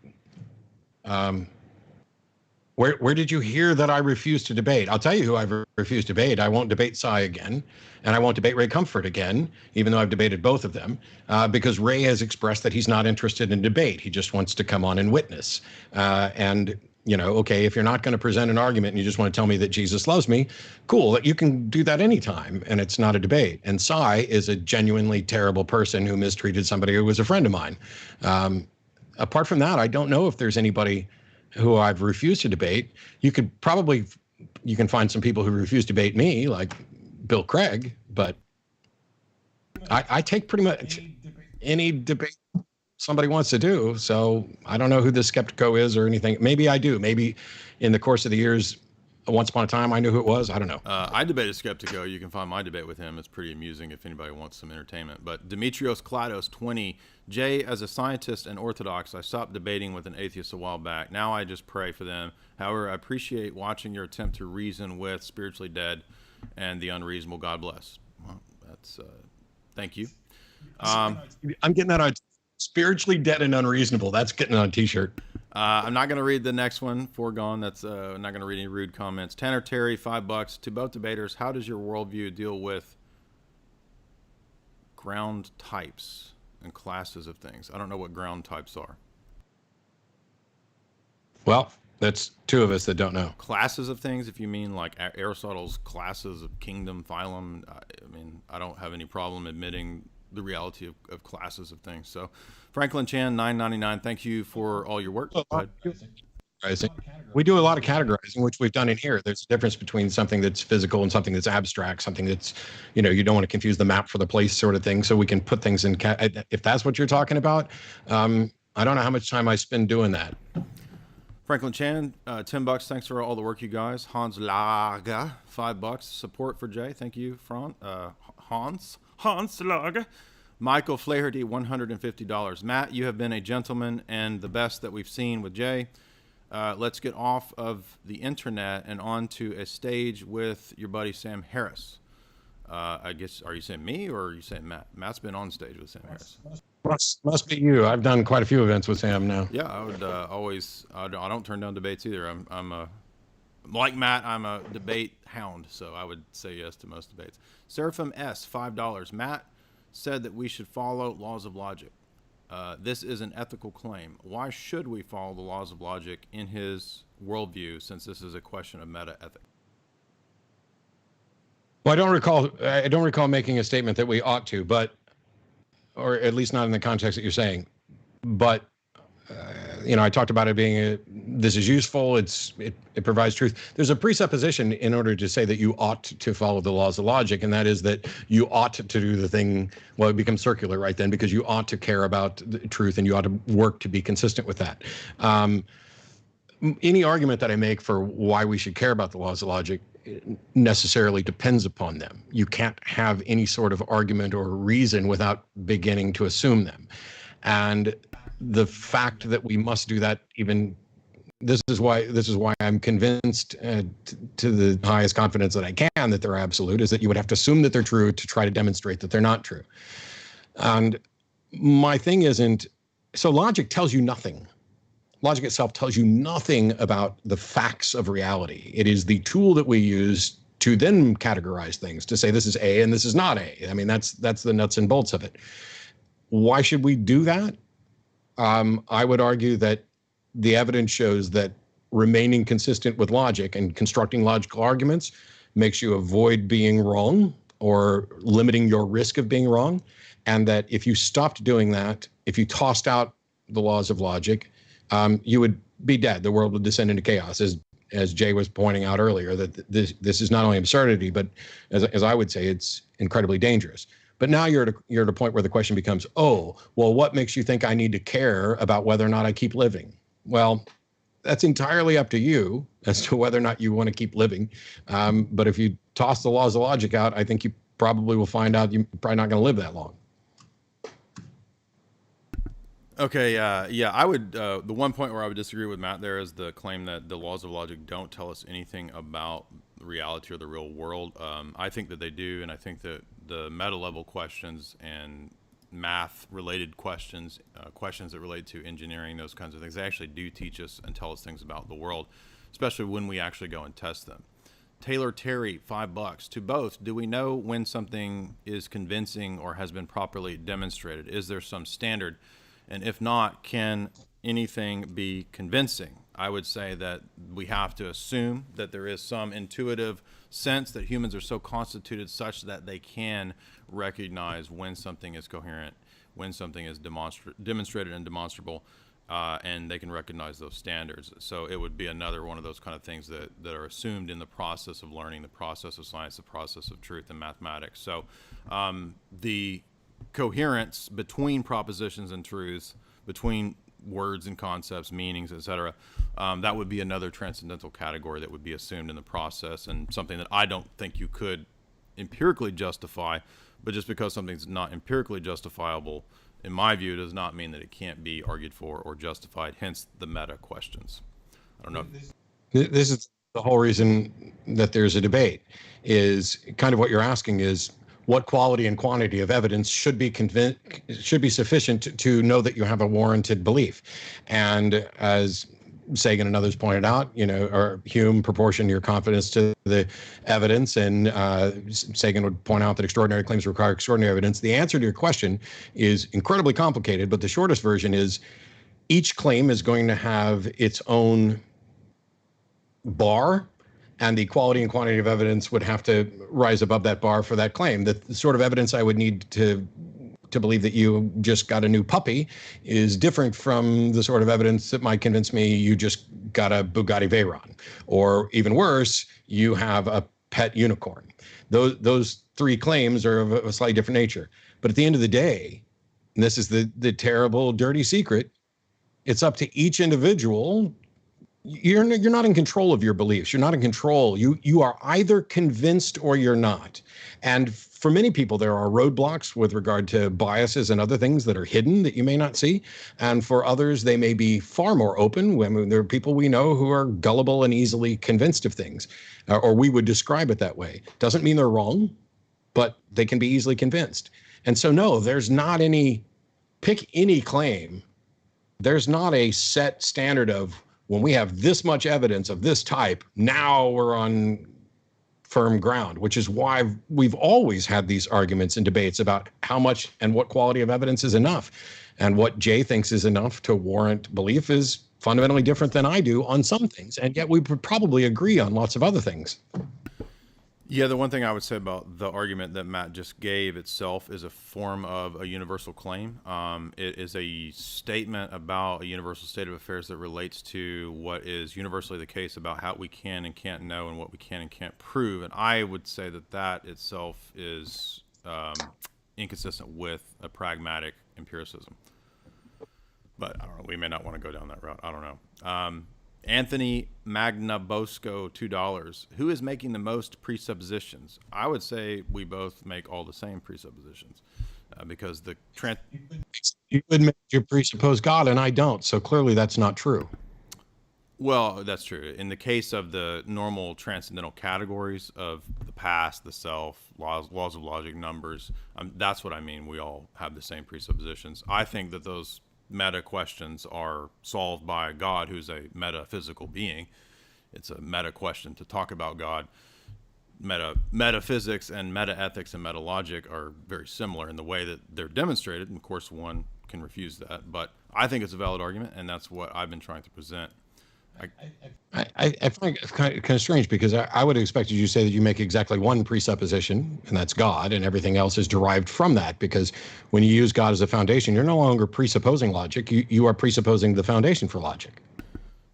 Where did you hear that I refuse to debate? I'll tell you who I've refused to debate. I won't debate Cy again, and I won't debate Ray Comfort again, even though I've debated both of them, because Ray has expressed that he's not interested in debate. He just wants to come on and witness. And okay, if you're not going to present an argument and you just want to tell me that Jesus loves me, cool, you can do that anytime, and it's not a debate. And Cy is a genuinely terrible person who mistreated somebody who was a friend of mine. Apart from that, I don't know if there's anybody who I've refused to debate. You can find some people who refuse to debate me, like Bill Craig, but I take pretty much any debate somebody wants to do. So I don't know who this Skeptico is or anything. Maybe I do. Maybe in the course of the years, once upon a time, I knew who it was. I don't know. I debated Skeptico. You can find my debate with him. It's pretty amusing if anybody wants some entertainment. But Demetrios Klados, 20. Jay, as a scientist and orthodox, I stopped debating with an atheist a while back. Now I just pray for them. However, I appreciate watching your attempt to reason with spiritually dead and the unreasonable. God bless. Well, that's thank you. I'm getting that on spiritually dead and unreasonable. That's getting on a t-shirt. I'm not going to read the next one. Foregone. That's I'm not going to read any rude comments. Tanner Terry, $5. To both debaters, how does your worldview deal with ground types and classes of things? I don't know what ground types are. Well, that's two of us that don't know. Classes of things, if you mean like Aristotle's classes of kingdom, phylum. I mean, I don't have any problem admitting the reality of classes of things. So Franklin Chan, $9.99. Thank you for all your work. We do a lot of categorizing, which we've done in here. There's a difference between something that's physical and something that's abstract, something that's, you don't want to confuse the map for the place sort of thing. So we can put things in, if that's what you're talking about. I don't know how much time I spend doing that. Franklin Chan, $10. Thanks for all the work, you guys. Hans Lager, $5. Support for Jay. Thank you, Hans Lager. Michael Flaherty, $150. Matt, you have been a gentleman and the best that we've seen with Jay. Let's get off of the internet and onto a stage with your buddy Sam Harris. I guess, are you saying me or are you saying Matt? Matt's been on stage with Sam Harris. Must be you. I've done quite a few events with Sam now. Yeah, I would always. I don't turn down debates either. I'm like Matt. I'm a debate hound, so I would say yes to most debates. Seraphim S, $5. Matt said that we should follow laws of logic. This is an ethical claim. Why should we follow the laws of logic in his worldview, since this is a question of meta ethics? Well, I don't recall making a statement that we ought to, or at least not in the context that you're saying. But I talked about it being this is useful. It provides truth. There's a presupposition in order to say that you ought to follow the laws of logic, and that is that you ought to do the thing. Well, it becomes circular right then, because you ought to care about the truth and you ought to work to be consistent with that. Any argument that I make for why we should care about the laws of logic necessarily depends upon them. You can't have any sort of argument or reason without beginning to assume them. And the fact that we must do that, this is why I'm convinced to the highest confidence that I can that they're absolute, is that you would have to assume that they're true to try to demonstrate that they're not true. And my thing isn't, so logic tells you nothing. Logic itself tells you nothing about the facts of reality. It is the tool that we use to then categorize things, to say this is A and this is not A. I mean, that's the nuts and bolts of it. Why should we do that? I would argue that the evidence shows that remaining consistent with logic and constructing logical arguments makes you avoid being wrong or limiting your risk of being wrong. And that if you stopped doing that, if you tossed out the laws of logic, you would be dead. The world would descend into chaos, as Jay was pointing out earlier, that this is not only absurdity, but as I would say, it's incredibly dangerous. But now you're at a point where the question becomes, oh, well, what makes you think I need to care about whether or not I keep living? Well, that's entirely up to you as to whether or not you want to keep living. But if you toss the laws of logic out, I think you probably will find out you're probably not going to live that long. Okay, yeah, I would, the one point where I would disagree with Matt there is the claim that the laws of logic don't tell us anything about reality or the real world. I think that they do, and I think that the meta-level questions and math-related questions, questions that relate to engineering, those kinds of things, they actually do teach us and tell us things about the world. especially when we actually go and test them. Taylor Terry, $5. To both, do we know when something is convincing or has been properly demonstrated? Is there some standard? And if not, can anything be convincing? I would say that we have to assume that there is some intuitive sense that humans are so constituted such that they can recognize when something is coherent, when something is demonstrated and demonstrable, and they can recognize those standards. So it would be another one of those kind of things that are assumed in the process of learning, the process of science, the process of truth and mathematics. So the coherence between propositions and truths, between words and concepts, meanings, etc., that would be another transcendental category that would be assumed in the process, and something that I don't think you could empirically justify. But just because something's not empirically justifiable, in my view, does not mean that it can't be argued for or justified, hence the meta questions. I don't know. This is the whole reason that there's a debate, is kind of what you're asking is, what quality and quantity of evidence should be sufficient to know that you have a warranted belief. And as Sagan and others pointed out, or Hume, proportion your confidence to the evidence, and Sagan would point out that extraordinary claims require extraordinary evidence. The answer to your question is incredibly complicated, but the shortest version is each claim is going to have its own bar, and the quality and quantity of evidence would have to rise above that bar for that claim. The sort of evidence I would need to believe that you just got a new puppy is different from the sort of evidence that might convince me you just got a Bugatti Veyron, or even worse, you have a pet unicorn. Those three claims are of a slightly different nature. But at the end of the day, and this is the terrible, dirty secret, it's up to each individual. You're not in control of your beliefs. You're not in control. You are either convinced or you're not. And for many people, there are roadblocks with regard to biases and other things that are hidden that you may not see. And for others, they may be far more open. There are people we know who are gullible and easily convinced of things, or we would describe it that way. Doesn't mean they're wrong, but they can be easily convinced. And so, no, there's not pick any claim. There's not a set standard of, when we have this much evidence of this type, now we're on firm ground, which is why we've always had these arguments and debates about how much and what quality of evidence is enough. And what Jay thinks is enough to warrant belief is fundamentally different than I do on some things. And yet we would probably agree on lots of other things. Yeah, the one thing I would say about the argument that Matt just gave itself is a form of a universal claim. It is a statement about a universal state of affairs that relates to what is universally the case about how we can and can't know and what we can and can't prove. And I would say that itself is inconsistent with a pragmatic empiricism. But I don't know, we may not want to go down that route. I don't know. Anthony Magnabosco, $2. Who is making the most presuppositions? I would say we both make all the same presuppositions because you admit you presuppose God and I don't, so clearly that's not true. Well, that's true. In the case of the normal transcendental categories of the past, the self, laws of logic, numbers, that's what I mean. We all have the same presuppositions. I think that those meta questions are solved by God, who's a metaphysical being. It's a meta question to talk about God. Metaphysics and metaethics and metalogic are very similar in the way that they're demonstrated. And of course, one can refuse that, but I think it's a valid argument, and that's what I've been trying to present. I find it kind of strange, because I would have expected you to say that you make exactly one presupposition, and that's God, and everything else is derived from that. Because when you use God as a foundation, you're no longer presupposing logic. You are presupposing the foundation for logic.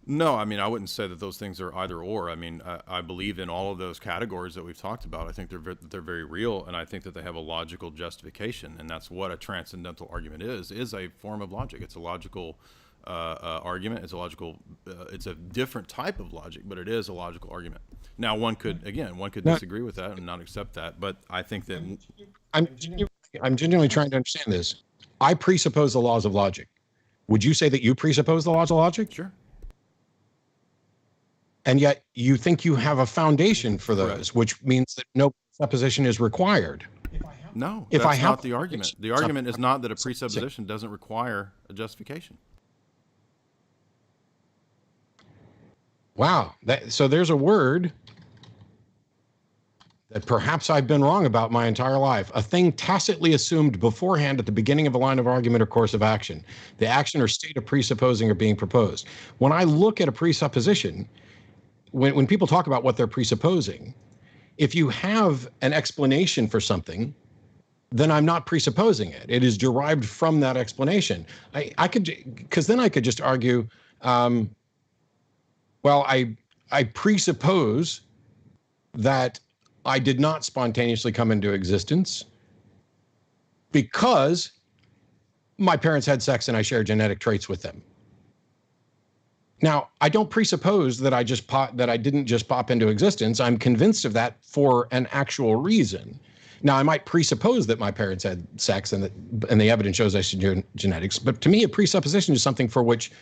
No, I mean, I wouldn't say that those things are either or. I mean, I believe in all of those categories that we've talked about. I think they're very real, and I think that they have a logical justification, and that's what a transcendental argument is a form of logic. It's a logical argument. It's a different type of logic, but it is a logical argument. Now, one could disagree with that and not accept that, but I think that I'm genuinely trying to understand this. I presuppose the laws of logic. Would you say that you presuppose the laws of logic? Sure. And yet you think you have a foundation for those, Correct. which means that no presupposition is required. No, that's not the argument. The argument is not that a presupposition doesn't require a justification. Wow. So there's a word that perhaps I've been wrong about my entire life. A thing tacitly assumed beforehand at the beginning of a line of argument or course of action. The action or state of presupposing or being proposed. When I look at a presupposition, when people talk about what they're presupposing, if you have an explanation for something, then I'm not presupposing it. It is derived from that explanation. I could, because then I could just argue, well, I presuppose that I did not spontaneously come into existence because my parents had sex and I share genetic traits with them. Now, I don't presuppose that I didn't just pop into existence. I'm convinced of that for an actual reason. Now, I might presuppose that my parents had sex and the evidence shows I share genetics, but to me, a presupposition is something for which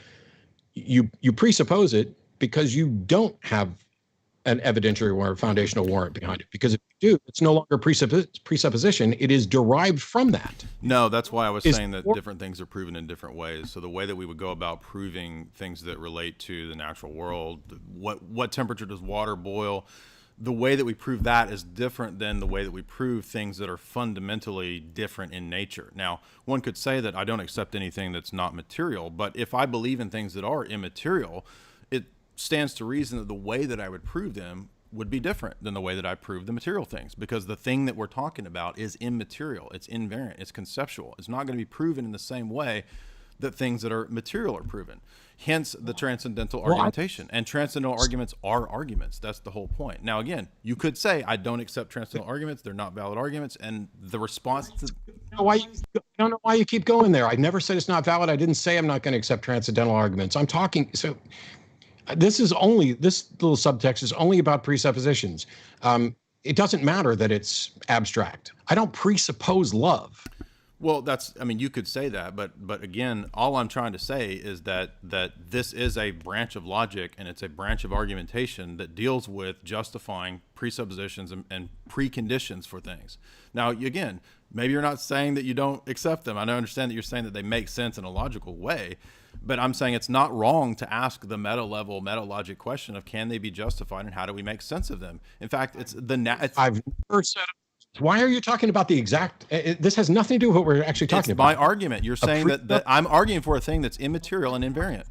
you presuppose it because you don't have an evidentiary warrant, foundational warrant behind it. Because if you do, it's no longer presupposition. It is derived from that. No, that's why I was saying that different things are proven in different ways. So the way that we would go about proving things that relate to the natural world, what temperature does water boil, the way that we prove that is different than the way that we prove things that are fundamentally different in nature. Now, one could say that I don't accept anything that's not material, but if I believe in things that are immaterial, it stands to reason that the way that I would prove them would be different than the way that I prove the material things, because the thing that we're talking about is immaterial, it's invariant, it's conceptual. It's not going to be proven in the same way that things that are material are proven. Hence the transcendental argumentation. And transcendental arguments are arguments. That's the whole point. Now, again, you could say, I don't accept transcendental arguments. They're not valid arguments. And the response to... I don't know why you keep going there. I never said it's not valid. I didn't say I'm not going to accept transcendental arguments. I'm talking... So this little subtext is only about presuppositions. It doesn't matter that it's abstract. I don't presuppose love. Well, you could say that, but again, all I'm trying to say is that this is a branch of logic and it's a branch of argumentation that deals with justifying presuppositions and preconditions for things. Now, again, maybe you're not saying that you don't accept them. I understand that you're saying that they make sense in a logical way, but I'm saying it's not wrong to ask the meta logic question of can they be justified and how do we make sense of them? In fact, I've never said. Why are you talking about the exact? This has nothing to do with what we're actually talking about. My argument. You're saying that I'm arguing for a thing that's immaterial and invariant.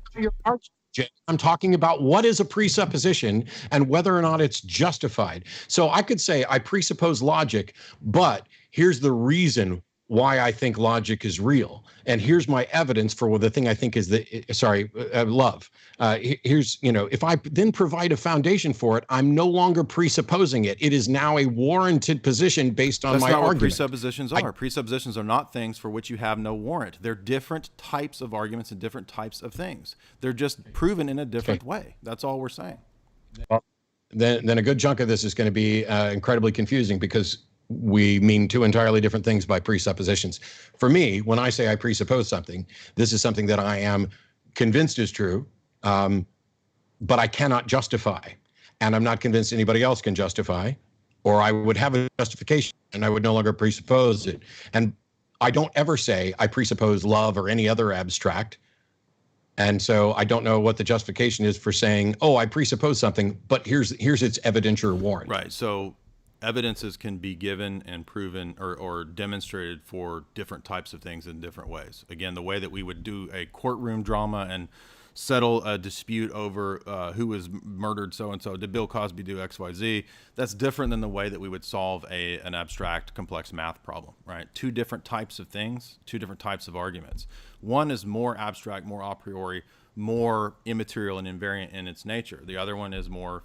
I'm talking about what is a presupposition and whether or not it's justified. So I could say I presuppose logic, but here's the reason why I think logic is real. And here's my evidence for the thing I think is love. Here's, if I then provide a foundation for it, I'm no longer presupposing it. It is now a warranted position based on my argument. That's not what presuppositions are. Presuppositions are not things for which you have no warrant. They're different types of arguments and different types of things. They're just proven in a different way. That's all we're saying. Well, then a good chunk of this is going to be incredibly confusing because we mean two entirely different things by presuppositions. For me, when I say I presuppose something, this is something that I am convinced is true, but I cannot justify. And I'm not convinced anybody else can justify, or I would have a justification and I would no longer presuppose it. And I don't ever say I presuppose love or any other abstract. And so I don't know what the justification is for saying, oh, I presuppose something, but here's its evidentiary warrant. Right. So evidences can be given and proven or demonstrated for different types of things in different ways. Again, the way that we would do a courtroom drama and settle a dispute over who was murdered so-and-so, did Bill Cosby do X, Y, Z, that's different than the way that we would solve an abstract, complex math problem, right? Two different types of things, two different types of arguments. One is more abstract, more a priori, more immaterial and invariant in its nature. The other one is more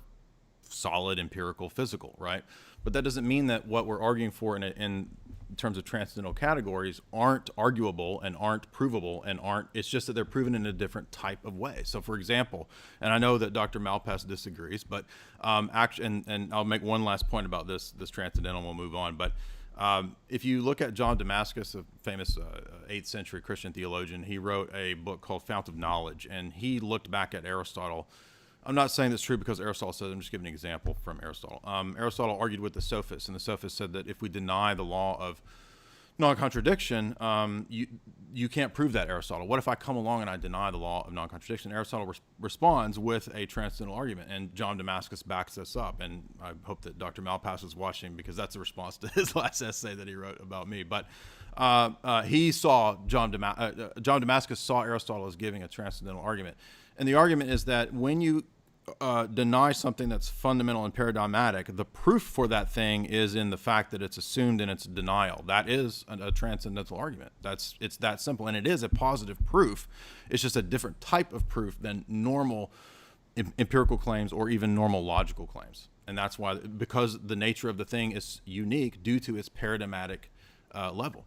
solid, empirical, physical, right? But that doesn't mean that what we're arguing for in terms of transcendental categories aren't arguable and aren't provable and it's just that they're proven in a different type of way. So for example, and I know that Dr. Malpass disagrees, but actually, and I'll make one last point about this transcendental and we'll move on. But if you look at John Damascus, a famous 8th century Christian theologian, he wrote a book called Fount of Knowledge, and he looked back at Aristotle. I'm not saying that's true because Aristotle says, I'm just giving an example from Aristotle. Aristotle argued with the sophists, and the sophists said that if we deny the law of non-contradiction, you can't prove that, Aristotle. What if I come along and I deny the law of non-contradiction? Aristotle responds with a transcendental argument, and John Damascus backs this up. And I hope that Dr. Malpass is watching, because that's a response to his last essay that he wrote about me. But he saw John Damascus saw Aristotle as giving a transcendental argument, and the argument is that when you deny something that's fundamental and paradigmatic, the proof for that thing is in the fact that it's assumed in its denial. That is a transcendental argument. It's that simple, and it is a positive proof. It's just a different type of proof than normal empirical claims or even normal logical claims. And that's why, because the nature of the thing is unique due to its paradigmatic level.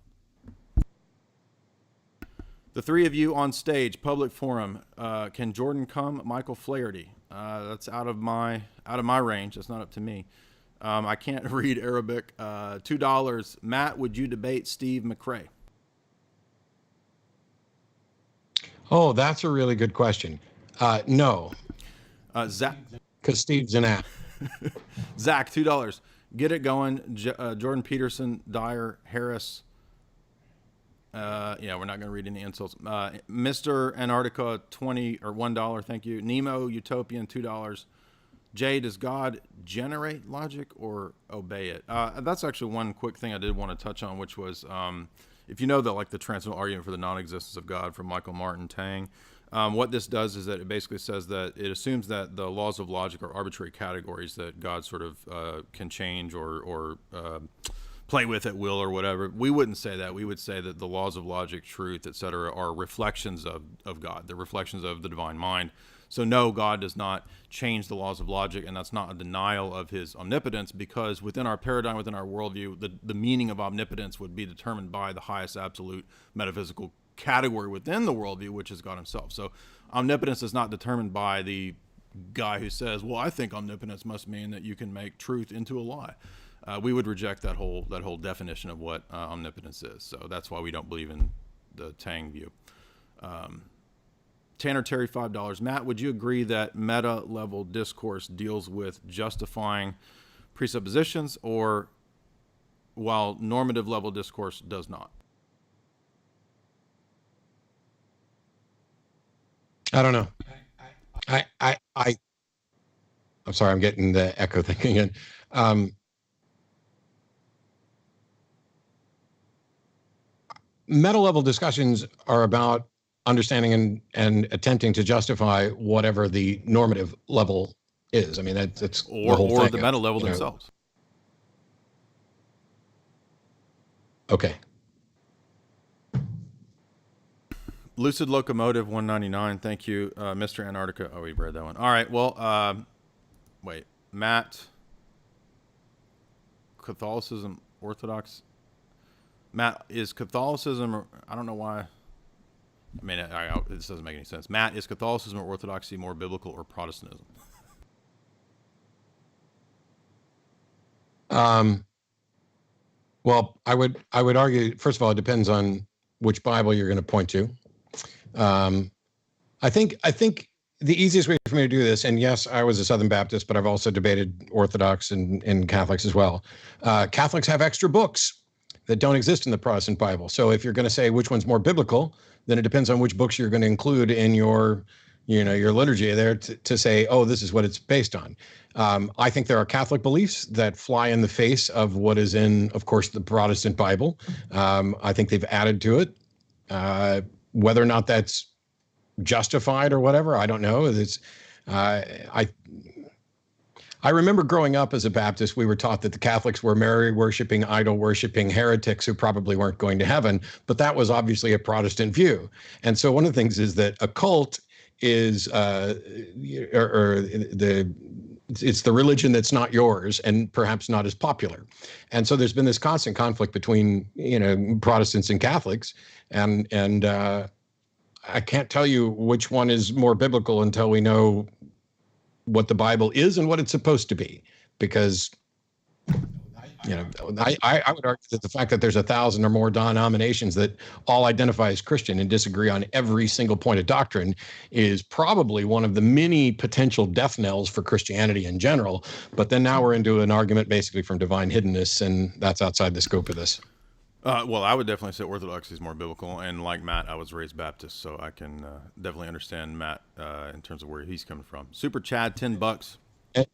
The three of you on stage, public forum. Can Jordan come? Michael Flaherty. That's out of my range. That's not up to me. I can't read Arabic. $2. Matt, would you debate Steve McRae? Oh, that's a really good question. No. Zach, because Steve's an ass. Zach, $2. Get it going. Jordan Peterson, Dyer, Harris. Yeah, we're not going to read any insults. Mr. Antarctica, $20 or $1. Thank you. Nemo Utopian, $2. Jay, does God generate logic or obey it? That's actually one quick thing I did want to touch on, which was if you know the transcendental argument for the non-existence of God from Michael Martin Tang, what this does is that it basically says that it assumes that the laws of logic are arbitrary categories that God sort of can change or play with at will or whatever. We wouldn't say that. We would say that the laws of logic, truth, etc., are reflections of God. They're reflections of the divine mind. So no, God does not change the laws of logic, and that's not a denial of his omnipotence, because within our paradigm, within our worldview, the meaning of omnipotence would be determined by the highest absolute metaphysical category within the worldview, which is God himself. So omnipotence is not determined by the guy who says, well, I think omnipotence must mean that you can make truth into a lie. We would reject that whole definition of what omnipotence is. So that's why we don't believe in the Tang view. Tanner Terry, $5. Matt, would you agree that meta-level discourse deals with justifying presuppositions, or while normative-level discourse does not? I don't know. I'm sorry, I'm getting the echo thing again. Meta-level discussions are about understanding and attempting to justify whatever the normative level is. I mean, that's the whole thing. Or the meta level themselves. Okay. Lucid Locomotive 199. Thank you, Mr. Antarctica. Oh, we read that one. All right. Well, wait, Matt. Catholicism, Orthodox. Matt, is Catholicism? I don't know why. I mean, this doesn't make any sense. Matt, is Catholicism or Orthodoxy more biblical or Protestantism? Well, I would argue, first of all, it depends on which Bible you're going to point to. I think the easiest way for me to do this, and yes, I was a Southern Baptist, but I've also debated Orthodox and Catholics as well. Catholics have extra books that don't exist in the Protestant Bible. So if you're going to say which one's more biblical, then it depends on which books you're going to include in your liturgy there to say, oh, this is what it's based on. I think there are Catholic beliefs that fly in the face of what is in, of course, the Protestant Bible. I think they've added to it. Whether or not that's justified or whatever, I don't know. I remember growing up as a Baptist, we were taught that the Catholics were Mary-worshiping, idol-worshiping heretics who probably weren't going to heaven, but that was obviously a Protestant view. And so one of the things is that a cult is it's the religion that's not yours and perhaps not as popular. And so there's been this constant conflict between, Protestants and Catholics, and I can't tell you which one is more biblical until we know what the Bible is and what it's supposed to be, because I would argue that the fact that there's 1,000 or more denominations that all identify as Christian and disagree on every single point of doctrine is probably one of the many potential death knells for Christianity in general. But then now we're into an argument basically from divine hiddenness, and that's outside the scope of this. Well, I would definitely say orthodoxy is more biblical, and like Matt, I was raised Baptist, so I can definitely understand Matt in terms of where he's coming from. Super Chad, $10. And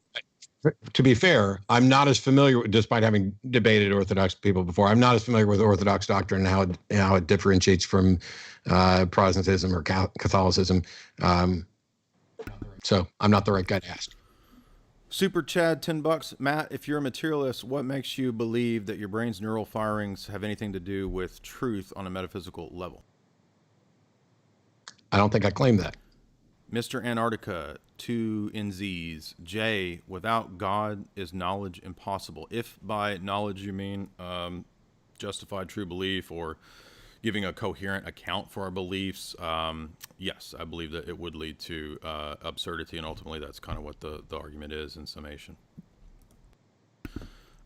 to be fair, I'm not as familiar, despite having debated Orthodox people before, I'm not as familiar with Orthodox doctrine and how it differentiates from Protestantism or Catholicism. So I'm not the right guy to ask. Super Chad, $10. Matt, if you're a materialist, what makes you believe that your brain's neural firings have anything to do with truth on a metaphysical level? I don't think I claim that. Mr. Antarctica, 2 NZs. Jay, without God is knowledge impossible. If by knowledge you mean justified true belief or giving a coherent account for our beliefs, yes, I believe that it would lead to absurdity, and ultimately that's kind of what the argument is in summation.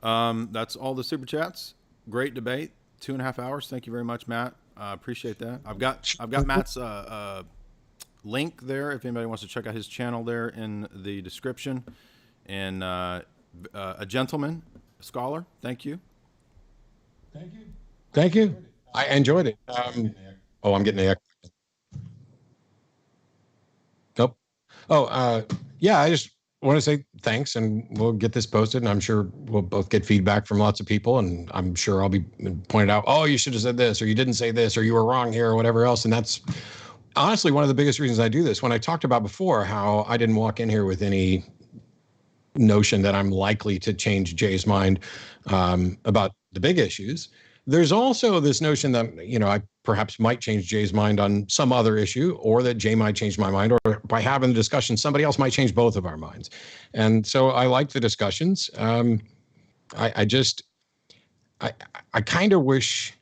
That's all the super chats. Great debate, 2.5 hours. Thank you very much, Matt. I appreciate that. I've got Matt's link there if anybody wants to check out his channel there in the description. And a gentleman, a scholar, thank you. Thank you. I enjoyed it. I'm getting the echo. Nope. Yeah, I just want to say thanks, and we'll get this posted, and I'm sure we'll both get feedback from lots of people, and I'm sure I'll be pointed out, oh, you should have said this, or you didn't say this, or you were wrong here, or whatever else. And that's honestly one of the biggest reasons I do this. When I talked about before how I didn't walk in here with any notion that I'm likely to change Jay's mind about the big issues, there's also this notion that, I perhaps might change Jay's mind on some other issue, or that Jay might change my mind, or by having the discussion, somebody else might change both of our minds. And so I like the discussions. I kind of wish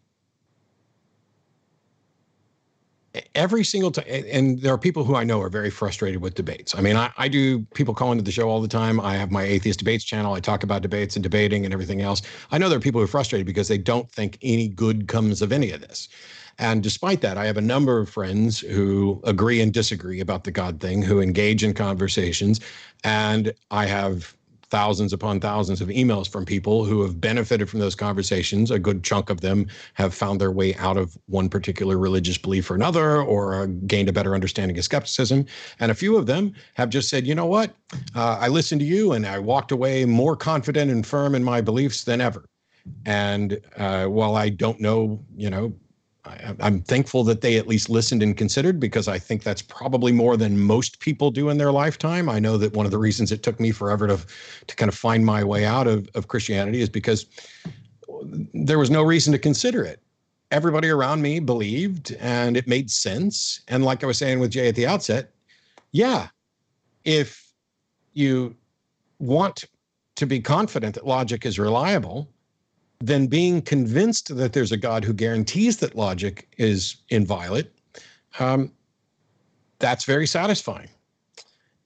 every single time, and there are people who I know are very frustrated with debates. I mean, I do, people call into the show all the time. I have my Atheist Debates channel. I talk about debates and debating and everything else. I know there are people who are frustrated because they don't think any good comes of any of this. And despite that, I have a number of friends who agree and disagree about the God thing, who engage in conversations. And I have thousands upon thousands of emails from people who have benefited from those conversations. A good chunk of them have found their way out of one particular religious belief or another, or gained a better understanding of skepticism. And a few of them have just said, you know what, I listened to you and I walked away more confident and firm in my beliefs than ever. And while I don't know, I'm thankful that they at least listened and considered, because I think that's probably more than most people do in their lifetime. I know that one of the reasons it took me forever to kind of find my way out of Christianity is because there was no reason to consider it. Everybody around me believed, and it made sense. And like I was saying with Jay at the outset, yeah, if you want to be confident that logic is reliable, then being convinced that there's a God who guarantees that logic is inviolate, that's very satisfying.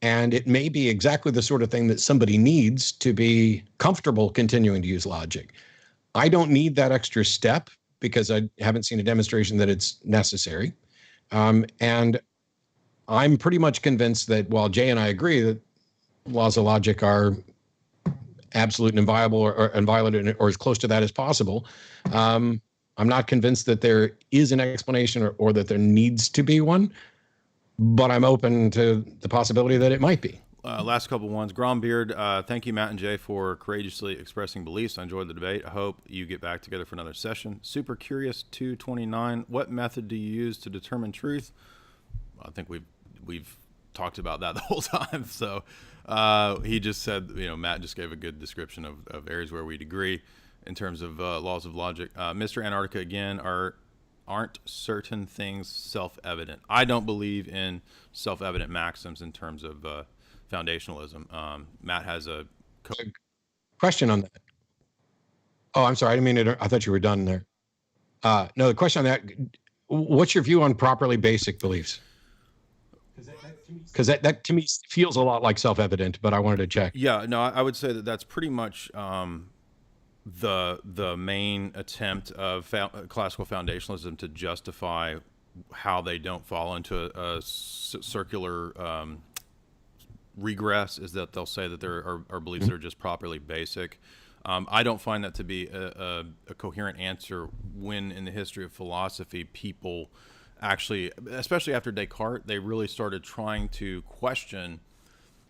And it may be exactly the sort of thing that somebody needs to be comfortable continuing to use logic. I don't need that extra step because I haven't seen a demonstration that it's necessary. And I'm pretty much convinced that while Jay and I agree that laws of logic are absolute and inviolable or inviolate, or as close to that as possible, I'm not convinced that there is an explanation or that there needs to be one, but I'm open to the possibility that it might be. Last couple ones. Grombeard, thank you, Matt and Jay, for courageously expressing beliefs. I enjoyed the debate. I hope you get back together for another session. Super Curious 229, what method do you use to determine truth? I think we've talked about that the whole time. So he just said, Matt just gave a good description of areas where we'd agree in terms of laws of logic. Mr. Antarctica, again, aren't certain things self-evident? I don't believe in self-evident maxims in terms of foundationalism. Matt has a question on that. Oh, I'm sorry. I didn't mean I thought you were done there. No, the question on that, what's your view on properly basic beliefs? Because that to me feels a lot like self-evident, but I wanted to check. Yeah, no, I would say that that's pretty much the main attempt of classical foundationalism to justify how they don't fall into a circular regress, is that they'll say that there are beliefs that are just properly basic. I don't find that to be a coherent answer when in the history of philosophy people actually, especially after Descartes, they really started trying to question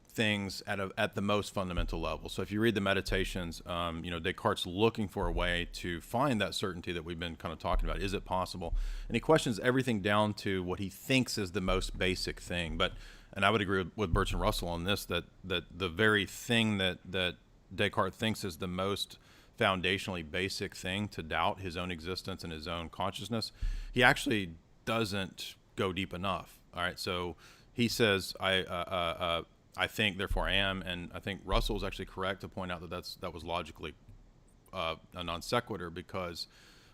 things at the most fundamental level. So if you read the Meditations, Descartes looking for a way to find that certainty that we've been kind of talking about. Is it possible? And he questions everything down to what he thinks is the most basic thing. And I would agree with Bertrand Russell on this, that the very thing that Descartes thinks is the most foundationally basic thing, to doubt his own existence and his own consciousness, he actually doesn't go deep enough. All right, so he says, I think, therefore I am, and I think Russell is actually correct to point out that was logically a non sequitur, because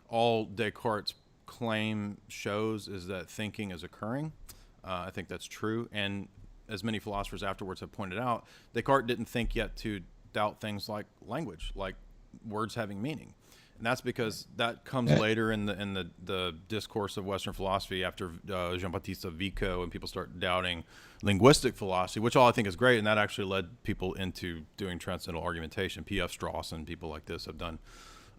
all Descartes' claim shows is that thinking is occurring. I think that's true, and as many philosophers afterwards have pointed out, Descartes didn't think yet to doubt things like language, like words having meaning. And that's because that comes later in the discourse of Western philosophy after Jean-Baptiste Vico, and people start doubting linguistic philosophy, which all I think is great, and that actually led people into doing transcendental argumentation. P.F. Strauss and people like this have done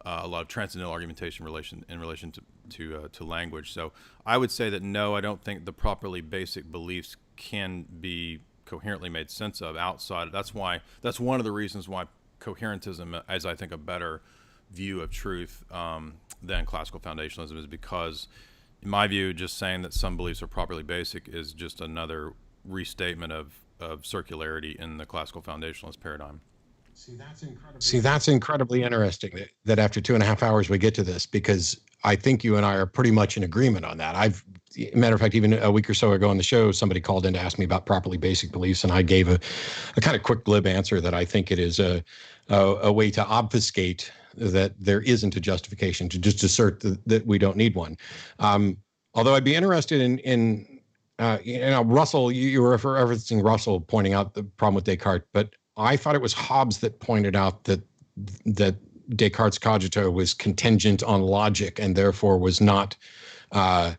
a lot of transcendental argumentation in relation to language. So I would say that no, I don't think the properly basic beliefs can be coherently made sense of outside. That's one of the reasons why coherentism is, I think, a better view of truth than classical foundationalism, is because, in my view, just saying that some beliefs are properly basic is just another restatement of circularity in the classical foundationalist paradigm. See, that's incredibly interesting that after 2.5 hours we get to this, because I think you and I are pretty much in agreement on that. Matter of fact, even a week or so ago on the show, somebody called in to ask me about properly basic beliefs, and I gave a kind of quick glib answer that I think it is a way to obfuscate that there isn't a justification, to just assert that we don't need one. Although I'd be interested in Russell, you were referencing Russell pointing out the problem with Descartes, but I thought it was Hobbes that pointed out that Descartes' cogito was contingent on logic, and therefore was not. I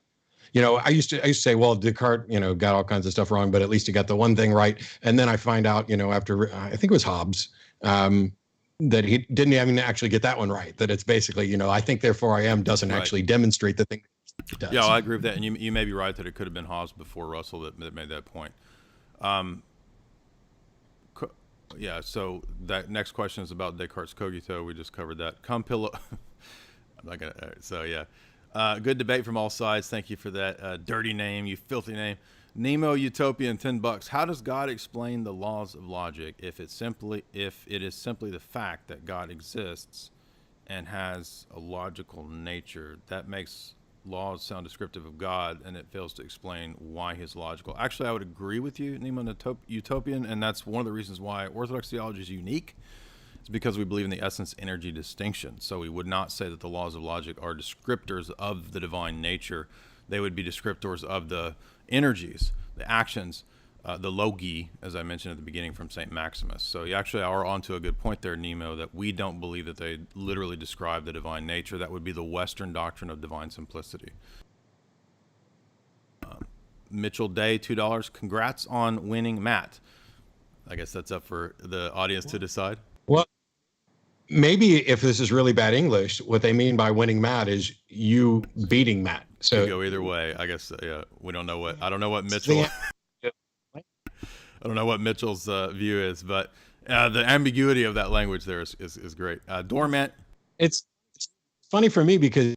used to say, well, Descartes, got all kinds of stuff wrong, but at least he got the one thing right. And then I find out, after I think it was Hobbes, that he didn't even actually get that one right. That it's basically, I think, therefore I am doesn't actually demonstrate the thing it does. Yeah, I agree with that. And you may be right that it could have been Hobbes before Russell that made that point. Yeah, so that next question is about Descartes' cogito. We just covered that. Compillo. I'm not going to. So, yeah. Good debate from all sides. Thank you for that. Dirty name, you filthy name. Nemo Utopian, $10. How does God explain the laws of logic if it is simply the fact that God exists and has a logical nature? That makes laws sound descriptive of God, and it fails to explain why he's logical. Actually, I would agree with you, Nemo Utopian, and that's one of the reasons why Orthodox theology is unique. It's because we believe in the essence-energy distinction. So we would not say that the laws of logic are descriptors of the divine nature. They would be descriptors of the energies, the actions, the logi, as I mentioned at the beginning, from St. Maximus. So you actually are onto a good point there, Nemo, that we don't believe that they literally describe the divine nature. That would be the Western doctrine of divine simplicity. Mitchell Day, $2. Congrats on winning, Matt. I guess that's up for the audience to decide. Well, maybe if this is really bad English, what they mean by winning Matt is you beating Matt. So could go either way, I guess. Yeah, we don't know what. I don't know what Mitchell. I don't know what Mitchell's view is, but the ambiguity of that language there is great. Doormat. It's funny for me because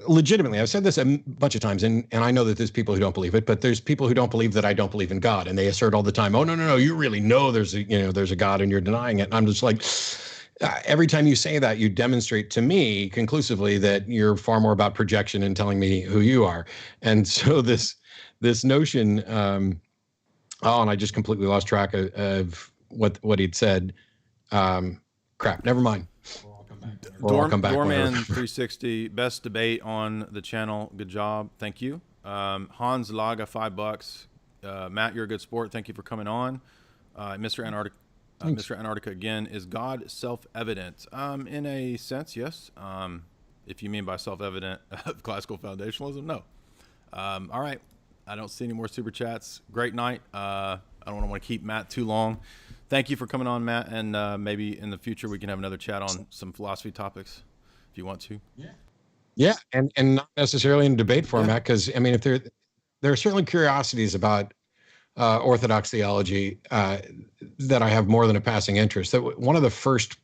legitimately, I've said this a bunch of times, and I know that there's people who don't believe it, but there's people who don't believe that I don't believe in God, and they assert all the time, "Oh no, you really know there's a God, and you're denying it." And I'm just like, every time you say that, you demonstrate to me conclusively that you're far more about projection and telling me who you are. And so this notion. And I just completely lost track of what he'd said. Crap, never mind. We'll come back. Doorman 360, best debate on the channel. Good job. Thank you. Hans Laga, $5. Matt, you're a good sport. Thank you for coming on. Mr. Antarctica. Mr. Antarctica again, is God self-evident? In a sense, yes. If you mean by self-evident classical foundationalism, no. All right. I don't see any more super chats. Great night. I don't want to keep Matt too long. thank you for coming on, Matt. And maybe in the future we can have another chat on some philosophy topics if you want to. Yeah, and not necessarily in debate format, because I mean, if there are certainly curiosities about orthodox theology that I have more than a passing interest. That one of the first,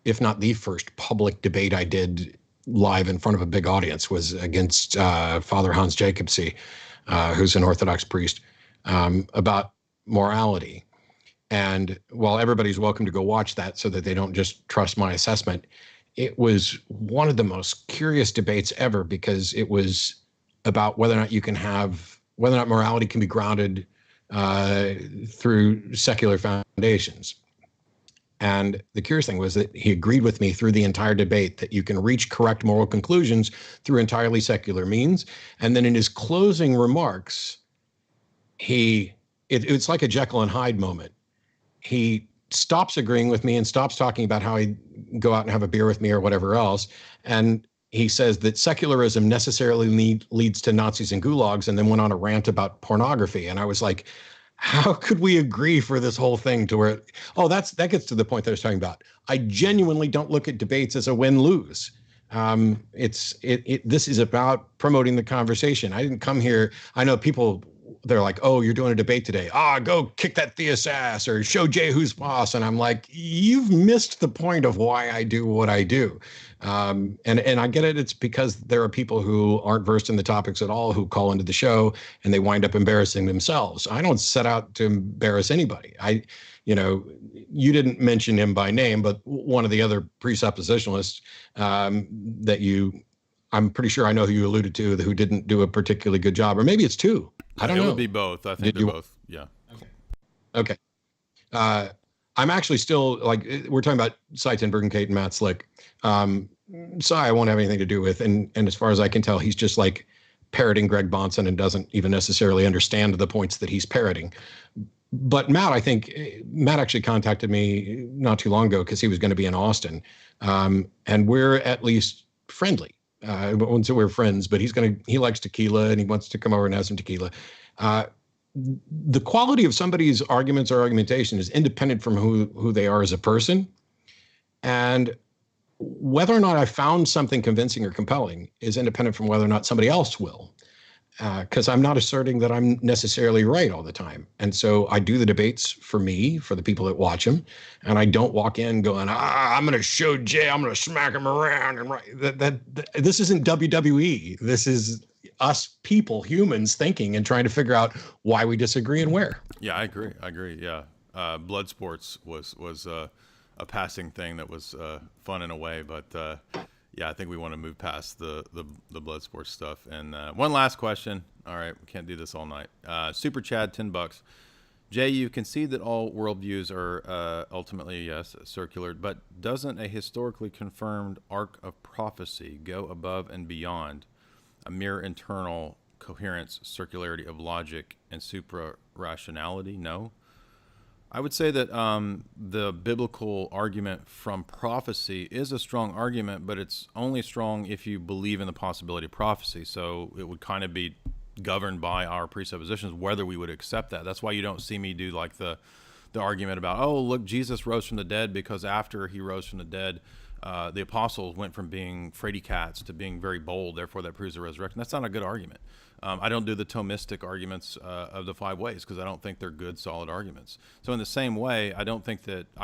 if not the first, public debate I did live in front of a big audience was against Father Hans Jacobsy, who's an Orthodox priest, about morality. And while everybody's welcome to go watch that so that they don't just trust my assessment, it was one of the most curious debates ever, because it was about whether or not morality can be grounded through secular foundations. And the curious thing was that he agreed with me through the entire debate that you can reach correct moral conclusions through entirely secular means. And then in his closing remarks, it's like a Jekyll and Hyde moment. He stops agreeing with me and stops talking about how he'd go out and have a beer with me or whatever else. And he says that secularism necessarily leads to Nazis and gulags, and then went on a rant about pornography. And I was like, how could we agree for this whole thing to where, that gets to the point that I was talking about. I genuinely don't look at debates as a win-lose. This is about promoting the conversation. I didn't come here. I know people, they're like, oh, you're doing a debate today. Go kick that theist ass or show Jay who's boss. And I'm like, you've missed the point of why I do what I do. And I get it. It's because there are people who aren't versed in the topics at all who call into the show and they wind up embarrassing themselves. I don't set out to embarrass anybody. You didn't mention him by name, but one of the other presuppositionalists I'm pretty sure I know who you alluded to, who didn't do a particularly good job, or maybe it's two. I don't know. It would be both. I think they're both. Yeah. Okay. I'm actually still, like, we're talking about Seitan Bergenkate and Matt Slick. So I won't have anything to do with, and as far as I can tell, he's just like parroting Greg Bonson and doesn't even necessarily understand the points that he's parroting. But Matt actually contacted me not too long ago because he was going to be in Austin. And we're at least friendly. I wouldn't say we're friends, but he likes tequila and he wants to come over and have some tequila. The quality of somebody's arguments or argumentation is independent from who they are as a person. And whether or not I found something convincing or compelling is independent from whether or not somebody else will. Because I'm not asserting that I'm necessarily right all the time. And so I do the debates for me, for the people that watch them. And I don't walk in going, I'm going to show Jay, I'm going to smack him around. And this isn't WWE. This is us people, humans, thinking and trying to figure out why we disagree and where. Yeah, I agree. Yeah. Blood sports was a passing thing that was fun in a way, but yeah, I think we want to move past the blood sports stuff. And one last question. All right, we can't do this all night. Super Chad, $10. Jay, you concede that all worldviews are ultimately, yes, circular, but doesn't a historically confirmed arc of prophecy go above and beyond a mere internal coherence, circularity of logic, and supra-rationality? No. I would say that the biblical argument from prophecy is a strong argument, but it's only strong if you believe in the possibility of prophecy. So it would kind of be governed by our presuppositions, whether we would accept that. That's why you don't see me do like the argument about, oh, look, Jesus rose from the dead because after he rose from the dead, the apostles went from being fraidy cats to being very bold. Therefore, that proves the resurrection. That's not a good argument. I don't do the Thomistic arguments of the five ways because I don't think they're good, solid arguments. So in the same way, I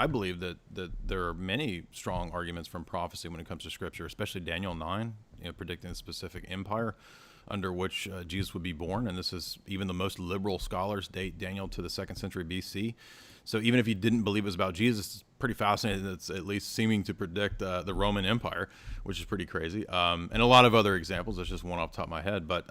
believe that there are many strong arguments from prophecy when it comes to Scripture, especially Daniel 9, predicting a specific empire under which Jesus would be born. And this is, even the most liberal scholars date Daniel to the 2nd century BC. So even if you didn't believe it was about Jesus, it's pretty fascinating that it's at least seeming to predict the Roman Empire, which is pretty crazy. And a lot of other examples. That's just one off the top of my head. But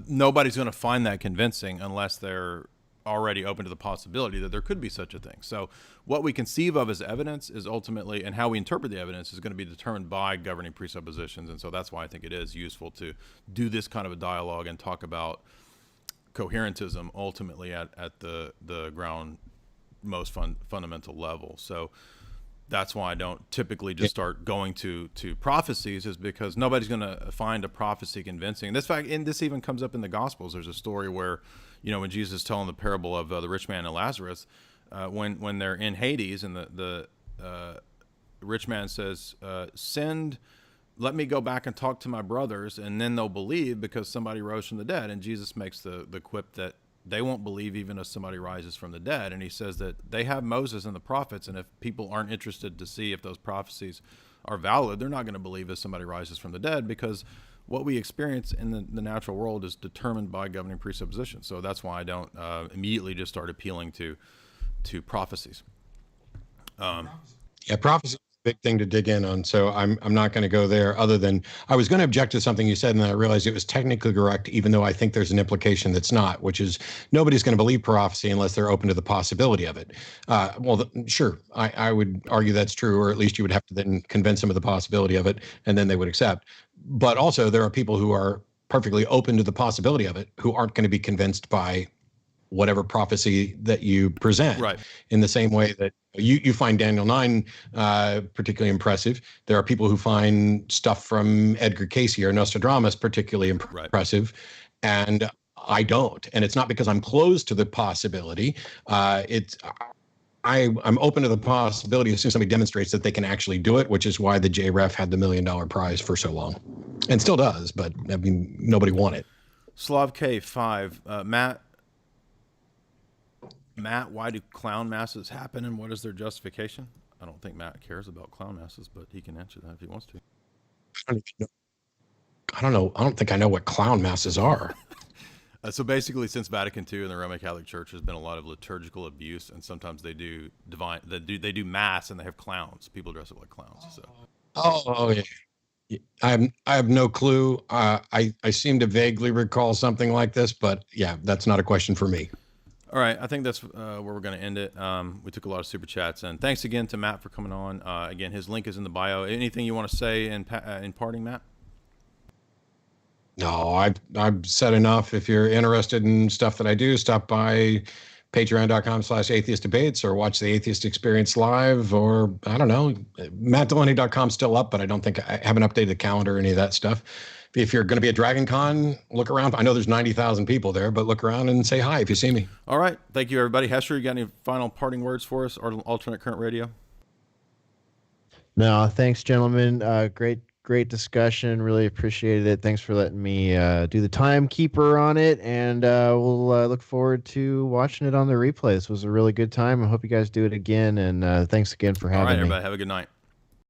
nobody's going to find that convincing unless they're already open to the possibility that there could be such a thing. So what we conceive of as evidence is ultimately, and how we interpret the evidence is going to be determined by governing presuppositions. And so that's why I think it is useful to do this kind of a dialogue and talk about coherentism ultimately at the ground most fundamental level. So that's why I don't typically just start going to prophecies, is because nobody's going to find a prophecy convincing. This even comes up in the Gospels. There's a story where, when Jesus is telling the parable of the rich man and Lazarus, when they're in Hades and the rich man says, let me go back and talk to my brothers, and then they'll believe because somebody rose from the dead. And Jesus makes the quip that they won't believe even if somebody rises from the dead. And he says that they have Moses and the prophets, and if people aren't interested to see if those prophecies are valid, they're not going to believe if somebody rises from the dead, because what we experience in the natural world is determined by governing presupposition. So that's why I don't immediately just start appealing to prophecies. Yeah, prophecy is a big thing to dig in on. So I'm not going to go there, other than I was going to object to something you said, and then I realized it was technically correct, even though I think there's an implication that's not, which is nobody's going to believe prophecy unless they're open to the possibility of it. Sure, I would argue that's true, or at least you would have to then convince them of the possibility of it, and then they would accept. But also there are people who are perfectly open to the possibility of it who aren't going to be convinced by whatever prophecy that you present. Right. In the same way that you find Daniel 9 particularly impressive, there are people who find stuff from Edgar Cayce or Nostradamus particularly impressive, and I don't. And it's not because I'm closed to the possibility. I'm open to the possibility as soon as somebody demonstrates that they can actually do it, which is why the JREF had the $1 million prize for so long, and still does. But I mean, nobody won it. Slav K5, Matt, why do clown masses happen, and what is their justification? I don't think Matt cares about clown masses, but he can answer that if he wants to. I don't know. I don't think I know what clown masses are. So basically, since Vatican II and the Roman Catholic Church, there's been a lot of liturgical abuse, and sometimes they do they do mass and they have clowns. People dress up like clowns. So. Oh yeah. I have no clue. I seem to vaguely recall something like this, but yeah, that's not a question for me. All right, I think that's where we're going to end it. We took a lot of super chats, and thanks again to Matt for coming on. Again, his link is in the bio. Anything you want to say in parting, Matt? No, I've said enough. If you're interested in stuff that I do, stop by patreon.com/atheist debates, or watch the Atheist Experience live, or I don't know, mattdillahunty.com still up, but I don't think I haven't updated the calendar or any of that stuff. If you're going to be at Dragon Con, look around. I know there's 90,000 people there, but look around and say hi if you see me. All right. Thank you, everybody. Hesher, you got any final parting words for us, or alternate current radio? No, thanks, gentlemen. Great discussion. Really appreciated it. Thanks for letting me do the timekeeper on it, and we'll look forward to watching it on the replay. This was a really good time. I hope you guys do it again, and thanks again for having me. All right, everybody. Have a good night.